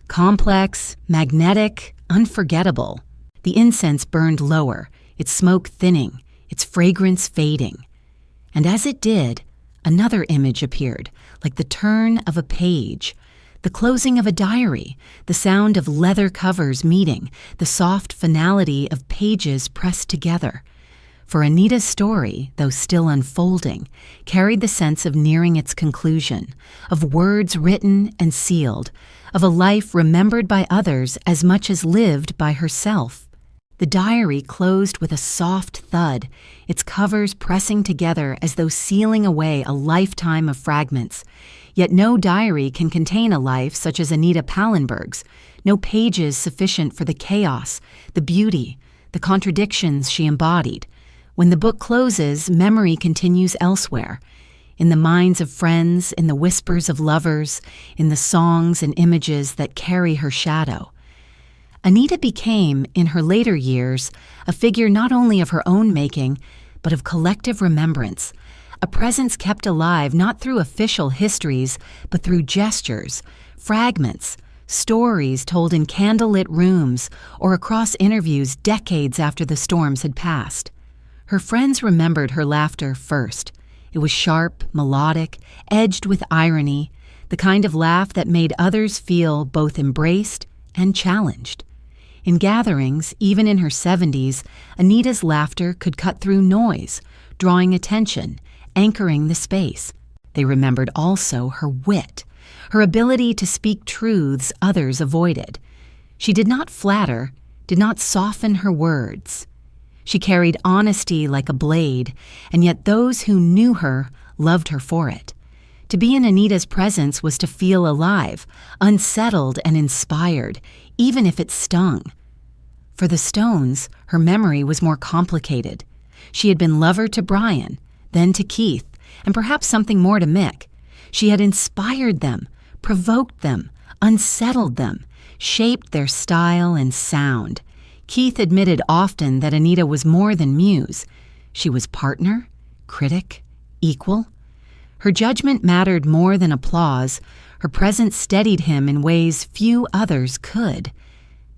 Speaker 1: complex, magnetic, unforgettable. The incense burned lower, its smoke thinning, its fragrance fading. And as it did, another image appeared, like the turn of a page, the closing of a diary, the sound of leather covers meeting, the soft finality of pages pressed together. For Anita's story, though still unfolding, carried the sense of nearing its conclusion, of words written and sealed, of a life remembered by others as much as lived by herself. The diary closed with a soft thud, its covers pressing together as though sealing away a lifetime of fragments. Yet no diary can contain a life such as Anita Pallenberg's, no pages sufficient for the chaos, the beauty, the contradictions she embodied. When the book closes, memory continues elsewhere, in the minds of friends, in the whispers of lovers, in the songs and images that carry her shadow. Anita became, in her later years, a figure not only of her own making, but of collective remembrance, a presence kept alive not through official histories, but through gestures, fragments, stories told in candlelit rooms or across interviews decades after the storms had passed. Her friends remembered her laughter first. It was sharp, melodic, edged with irony, the kind of laugh that made others feel both embraced and challenged. In gatherings, even in her 70s, Anita's laughter could cut through noise, drawing attention, anchoring the space. They remembered also her wit, her ability to speak truths others avoided. She did not flatter, did not soften her words. She carried honesty like a blade, and yet those who knew her loved her for it. To be in Anita's presence was to feel alive, unsettled and inspired, even if it stung. For the Stones, her memory was more complicated. She had been lover to Brian, then to Keith, and perhaps something more to Mick. She had inspired them, provoked them, unsettled them, shaped their style and sound. Keith admitted often that Anita was more than Muse. She was partner, critic, equal. Her judgment mattered more than applause. Her presence steadied him in ways few others could.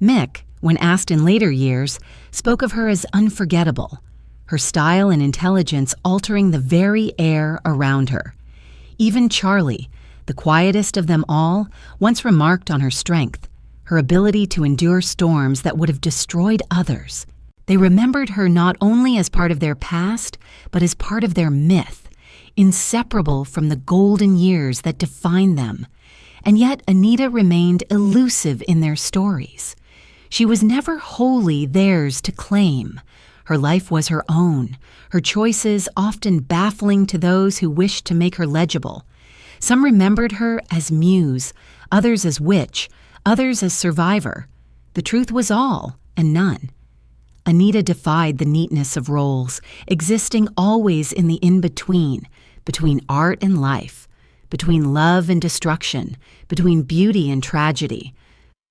Speaker 1: Mick, when asked in later years, spoke of her as unforgettable, her style and intelligence altering the very air around her. Even Charlie, the quietest of them all, once remarked on her strength, her ability to endure storms that would have destroyed others. They remembered her not only as part of their past, but as part of their myth, inseparable from the golden years that defined them. And yet Anita remained elusive in their stories. She was never wholly theirs to claim. Her life was her own, her choices often baffling to those who wished to make her legible. Some remembered her as Muse, others as witch, others as survivor. The truth was all and none. Anita defied the neatness of roles, existing always in the in-between, between art and life, between love and destruction, between beauty and tragedy.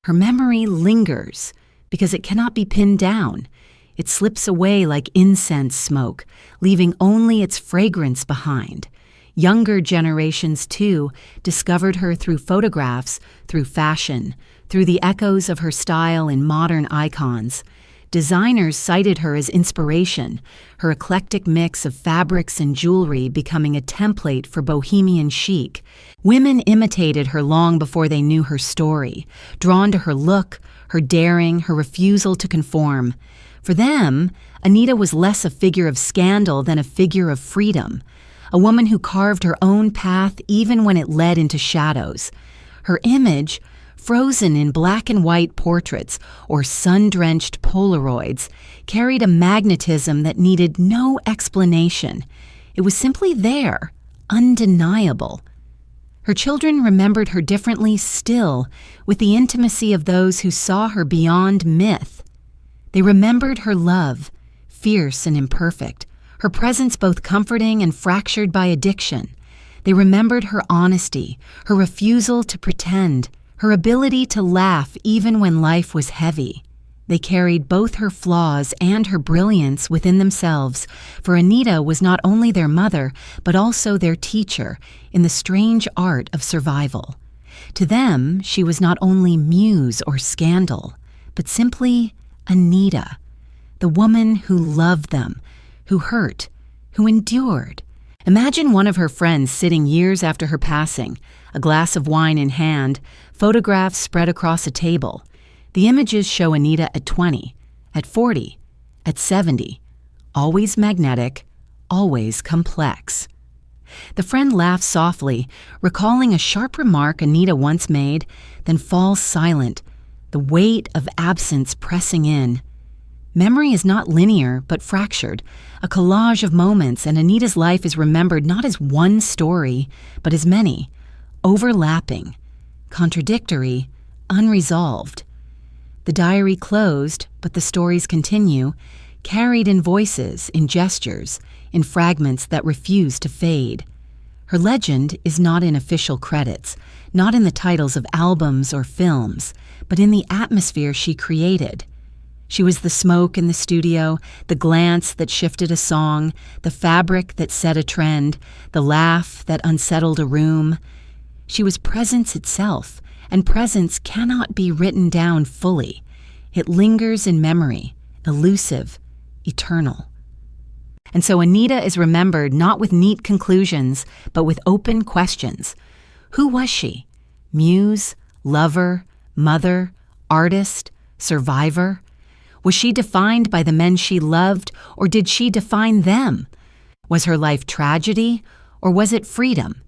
Speaker 1: Her memory lingers because it cannot be pinned down. It slips away like incense smoke, leaving only its fragrance behind. Younger generations, too, discovered her through photographs, through fashion, through the echoes of her style in modern icons. Designers cited her as inspiration, her eclectic mix of fabrics and jewelry becoming a template for bohemian chic. Women imitated her long before they knew her story, drawn to her look, her daring, her refusal to conform. For them, Anita was less a figure of scandal than a figure of freedom, a woman who carved her own path even when it led into shadows. Her image, frozen in black and white portraits or sun-drenched Polaroids, carried a magnetism that needed no explanation. It was simply there, undeniable. Her children remembered her differently still, with the intimacy of those who saw her beyond myth. They remembered her love, fierce and imperfect, her presence both comforting and fractured by addiction. They remembered her honesty, her refusal to pretend, her ability to laugh even when life was heavy. They carried both her flaws and her brilliance within themselves, for Anita was not only their mother, but also their teacher in the strange art of survival. To them, she was not only Muse or Scandal, but simply Anita, the woman who loved them, who hurt, who endured. Imagine one of her friends sitting years after her passing, a glass of wine in hand, photographs spread across a table. The images show Anita at 20, at 40, at 70, always magnetic, always complex. The friend laughs softly, recalling a sharp remark Anita once made, then falls silent, the weight of absence pressing in. Memory is not linear, but fractured, a collage of moments, and Anita's life is remembered not as one story, but as many, overlapping, contradictory, unresolved. The diary closed, but the stories continue, carried in voices, in gestures, in fragments that refuse to fade. Her legend is not in official credits, not in the titles of albums or films, but in the atmosphere she created. She was the smoke in the studio, the glance that shifted a song, the fabric that set a trend, the laugh that unsettled a room. She was presence itself, and presence cannot be written down fully. It lingers in memory, elusive, eternal. And so Anita is remembered not with neat conclusions, but with open questions. Who was she? Muse, lover, mother, artist, survivor? Was she defined by the men she loved, or did she define them? Was her life tragedy, or was it freedom?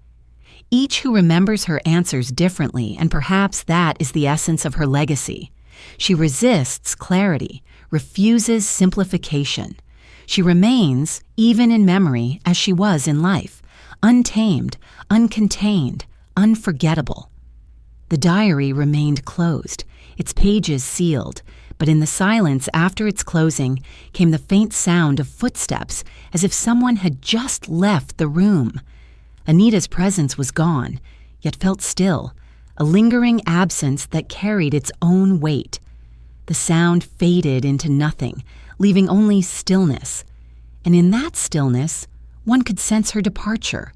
Speaker 1: Each who remembers her answers differently, and perhaps that is the essence of her legacy. She resists clarity, refuses simplification. She remains, even in memory, as she was in life, untamed, uncontained, unforgettable. The diary remained closed, its pages sealed, but in the silence after its closing came the faint sound of footsteps as if someone had just left the room. Anita's presence was gone, yet felt still, a lingering absence that carried its own weight. The sound faded into nothing, leaving only stillness. And in that stillness, one could sense her departure.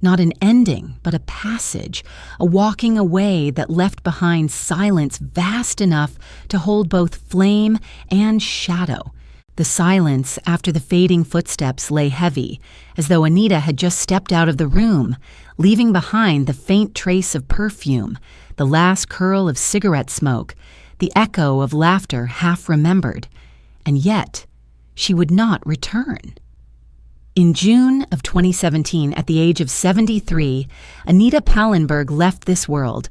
Speaker 1: Not an ending, but a passage, a walking away that left behind silence vast enough to hold both flame and shadow. The silence after the fading footsteps lay heavy, as though Anita had just stepped out of the room, leaving behind the faint trace of perfume, the last curl of cigarette smoke, the echo of laughter half remembered. And yet, she would not return. In June of 2017, at the age of 73, Anita Pallenberg left this world.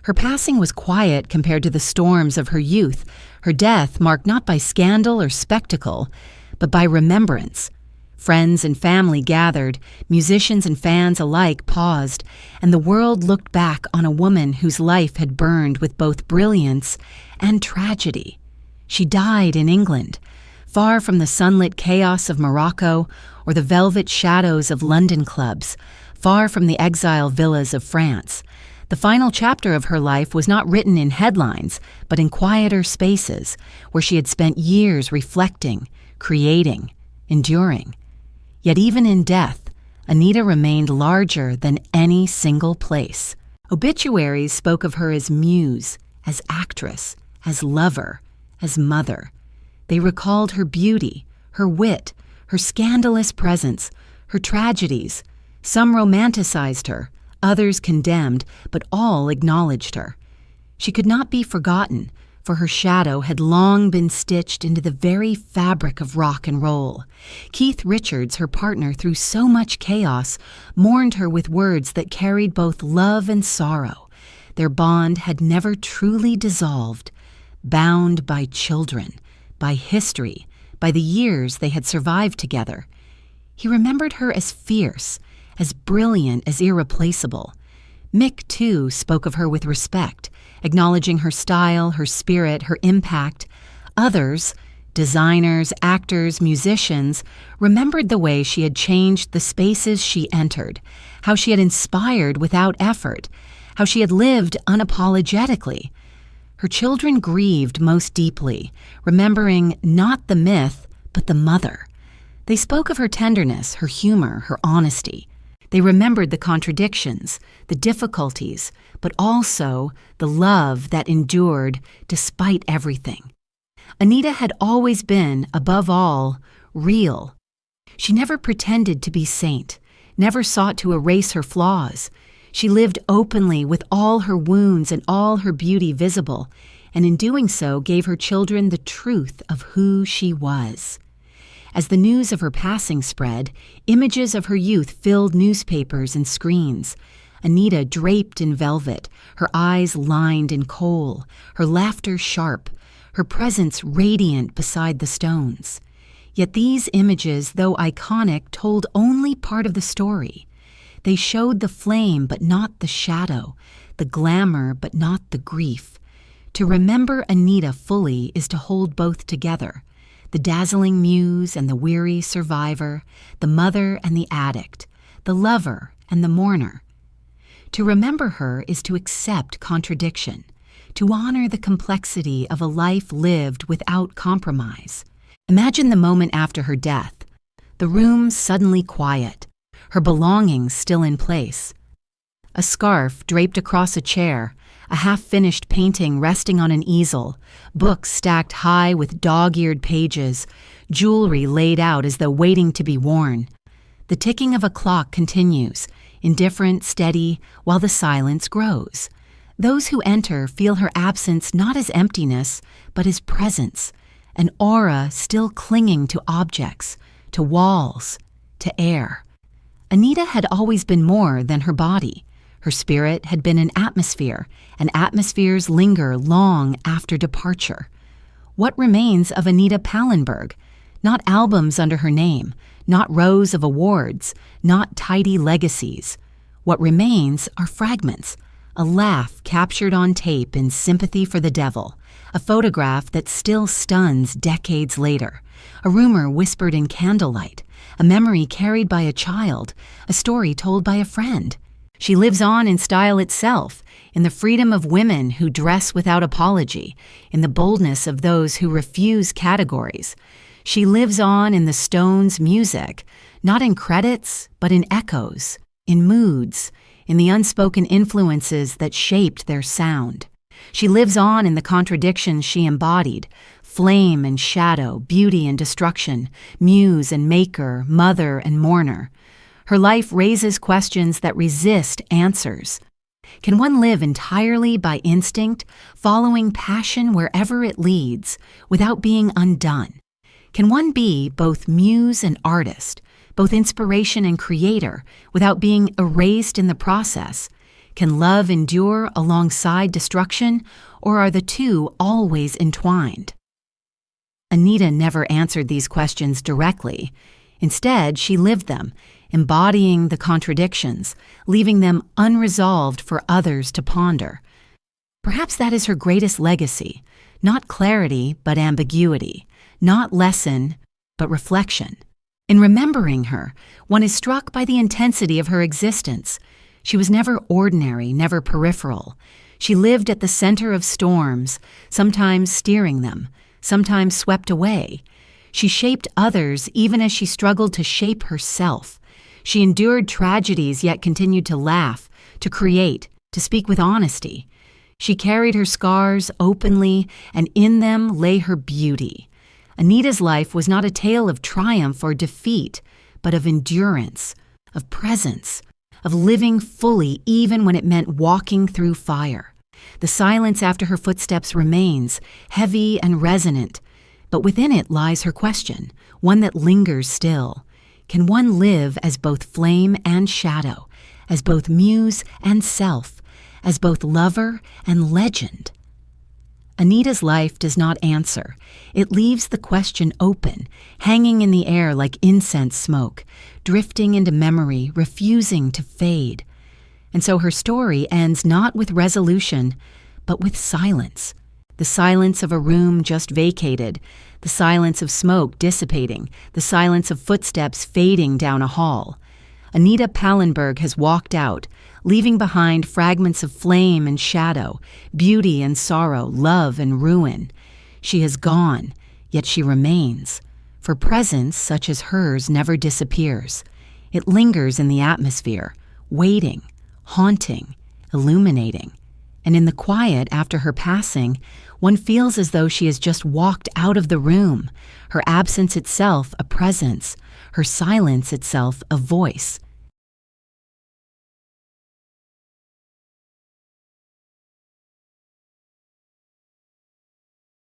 Speaker 1: Her passing was quiet compared to the storms of her youth, her death marked not by scandal or spectacle, but by remembrance. Friends and family gathered, musicians and fans alike paused, and the world looked back on a woman whose life had burned with both brilliance and tragedy. She died in England, far from the sunlit chaos of Morocco or the velvet shadows of London clubs, far from the exile villas of France. The final chapter of her life was not written in headlines, but in quieter spaces, where she had spent years reflecting, creating, enduring. Yet even in death, Anita remained larger than any single place. Obituaries spoke of her as muse, as actress, as lover, as mother. They recalled her beauty, her wit, her scandalous presence, her tragedies. Some romanticized her, others condemned, but all acknowledged her. She could not be forgotten, for her shadow had long been stitched into the very fabric of rock and roll. Keith Richards, her partner through so much chaos, mourned her with words that carried both love and sorrow. Their bond had never truly dissolved, bound by children, by history, by the years they had survived together. He remembered her as fierce, as brilliant, as irreplaceable. Mick, too, spoke of her with respect, acknowledging her style, her spirit, her impact. Others, designers, actors, musicians, remembered the way she had changed the spaces she entered, how she had inspired without effort, how she had lived unapologetically. Her children grieved most deeply, remembering not the myth, but the mother. They spoke of her tenderness, her humor, her honesty. They remembered the contradictions, the difficulties, but also the love that endured despite everything. Anita had always been, above all, real. She never pretended to be saint, never sought to erase her flaws. She lived openly with all her wounds and all her beauty visible, and in doing so gave her children the truth of who she was. As the news of her passing spread, images of her youth filled newspapers and screens. Anita draped in velvet, her eyes lined in kohl, her laughter sharp, her presence radiant beside the stones. Yet these images, though iconic, told only part of the story. They showed the flame but not the shadow, the glamour but not the grief. To remember Anita fully is to hold both together, the dazzling muse and the weary survivor, the mother and the addict, the lover and the mourner. To remember her is to accept contradiction, to honor the complexity of a life lived without compromise. Imagine the moment after her death, the room suddenly quiet, her belongings still in place. A scarf draped across a chair, a half-finished painting resting on an easel, books stacked high with dog-eared pages, jewelry laid out as though waiting to be worn. The ticking of a clock continues, indifferent, steady, while the silence grows. Those who enter feel her absence not as emptiness, but as presence, an aura still clinging to objects, to walls, to air. Anita had always been more than her body. Her spirit had been an atmosphere, and atmospheres linger long after departure. What remains of Anita Pallenberg? Not albums under her name, not rows of awards, not tidy legacies. What remains are fragments, a laugh captured on tape in sympathy for the devil, a photograph that still stuns decades later, a rumor whispered in candlelight, a memory carried by a child, a story told by a friend. She lives on in style itself, in the freedom of women who dress without apology, in the boldness of those who refuse categories. She lives on in the Stones' music, not in credits, but in echoes, in moods, in the unspoken influences that shaped their sound. She lives on in the contradictions she embodied, flame and shadow, beauty and destruction, muse and maker, mother and mourner. Her life raises questions that resist answers. Can one live entirely by instinct, following passion wherever it leads, without being undone? Can one be both muse and artist, both inspiration and creator, without being erased in the process? Can love endure alongside destruction, or are the two always entwined? Anita never answered these questions directly. Instead, she lived them, embodying the contradictions, leaving them unresolved for others to ponder. Perhaps that is her greatest legacy, not clarity but ambiguity, not lesson but reflection. In remembering her, one is struck by the intensity of her existence. She was never ordinary, never peripheral. She lived at the center of storms, sometimes steering them, sometimes swept away. She shaped others even as she struggled to shape herself. She endured tragedies yet continued to laugh, to create, to speak with honesty. She carried her scars openly, and in them lay her beauty. Anita's life was not a tale of triumph or defeat, but of endurance, of presence, of living fully even when it meant walking through fire. The silence after her footsteps remains, heavy and resonant, but within it lies her question, one that lingers still. Can one live as both flame and shadow, as both muse and self, as both lover and legend? Anita's life does not answer. It leaves the question open, hanging in the air like incense smoke, drifting into memory, refusing to fade. And so her story ends not with resolution, but with silence. The silence of a room just vacated, the silence of smoke dissipating, the silence of footsteps fading down a hall. Anita Pallenberg has walked out, leaving behind fragments of flame and shadow, beauty and sorrow, love and ruin. She has gone, yet she remains, for presence such as hers never disappears. It lingers in the atmosphere, waiting, haunting, illuminating. And in the quiet after her passing, one feels as though she has just walked out of the room, her absence itself a presence, her silence itself a voice.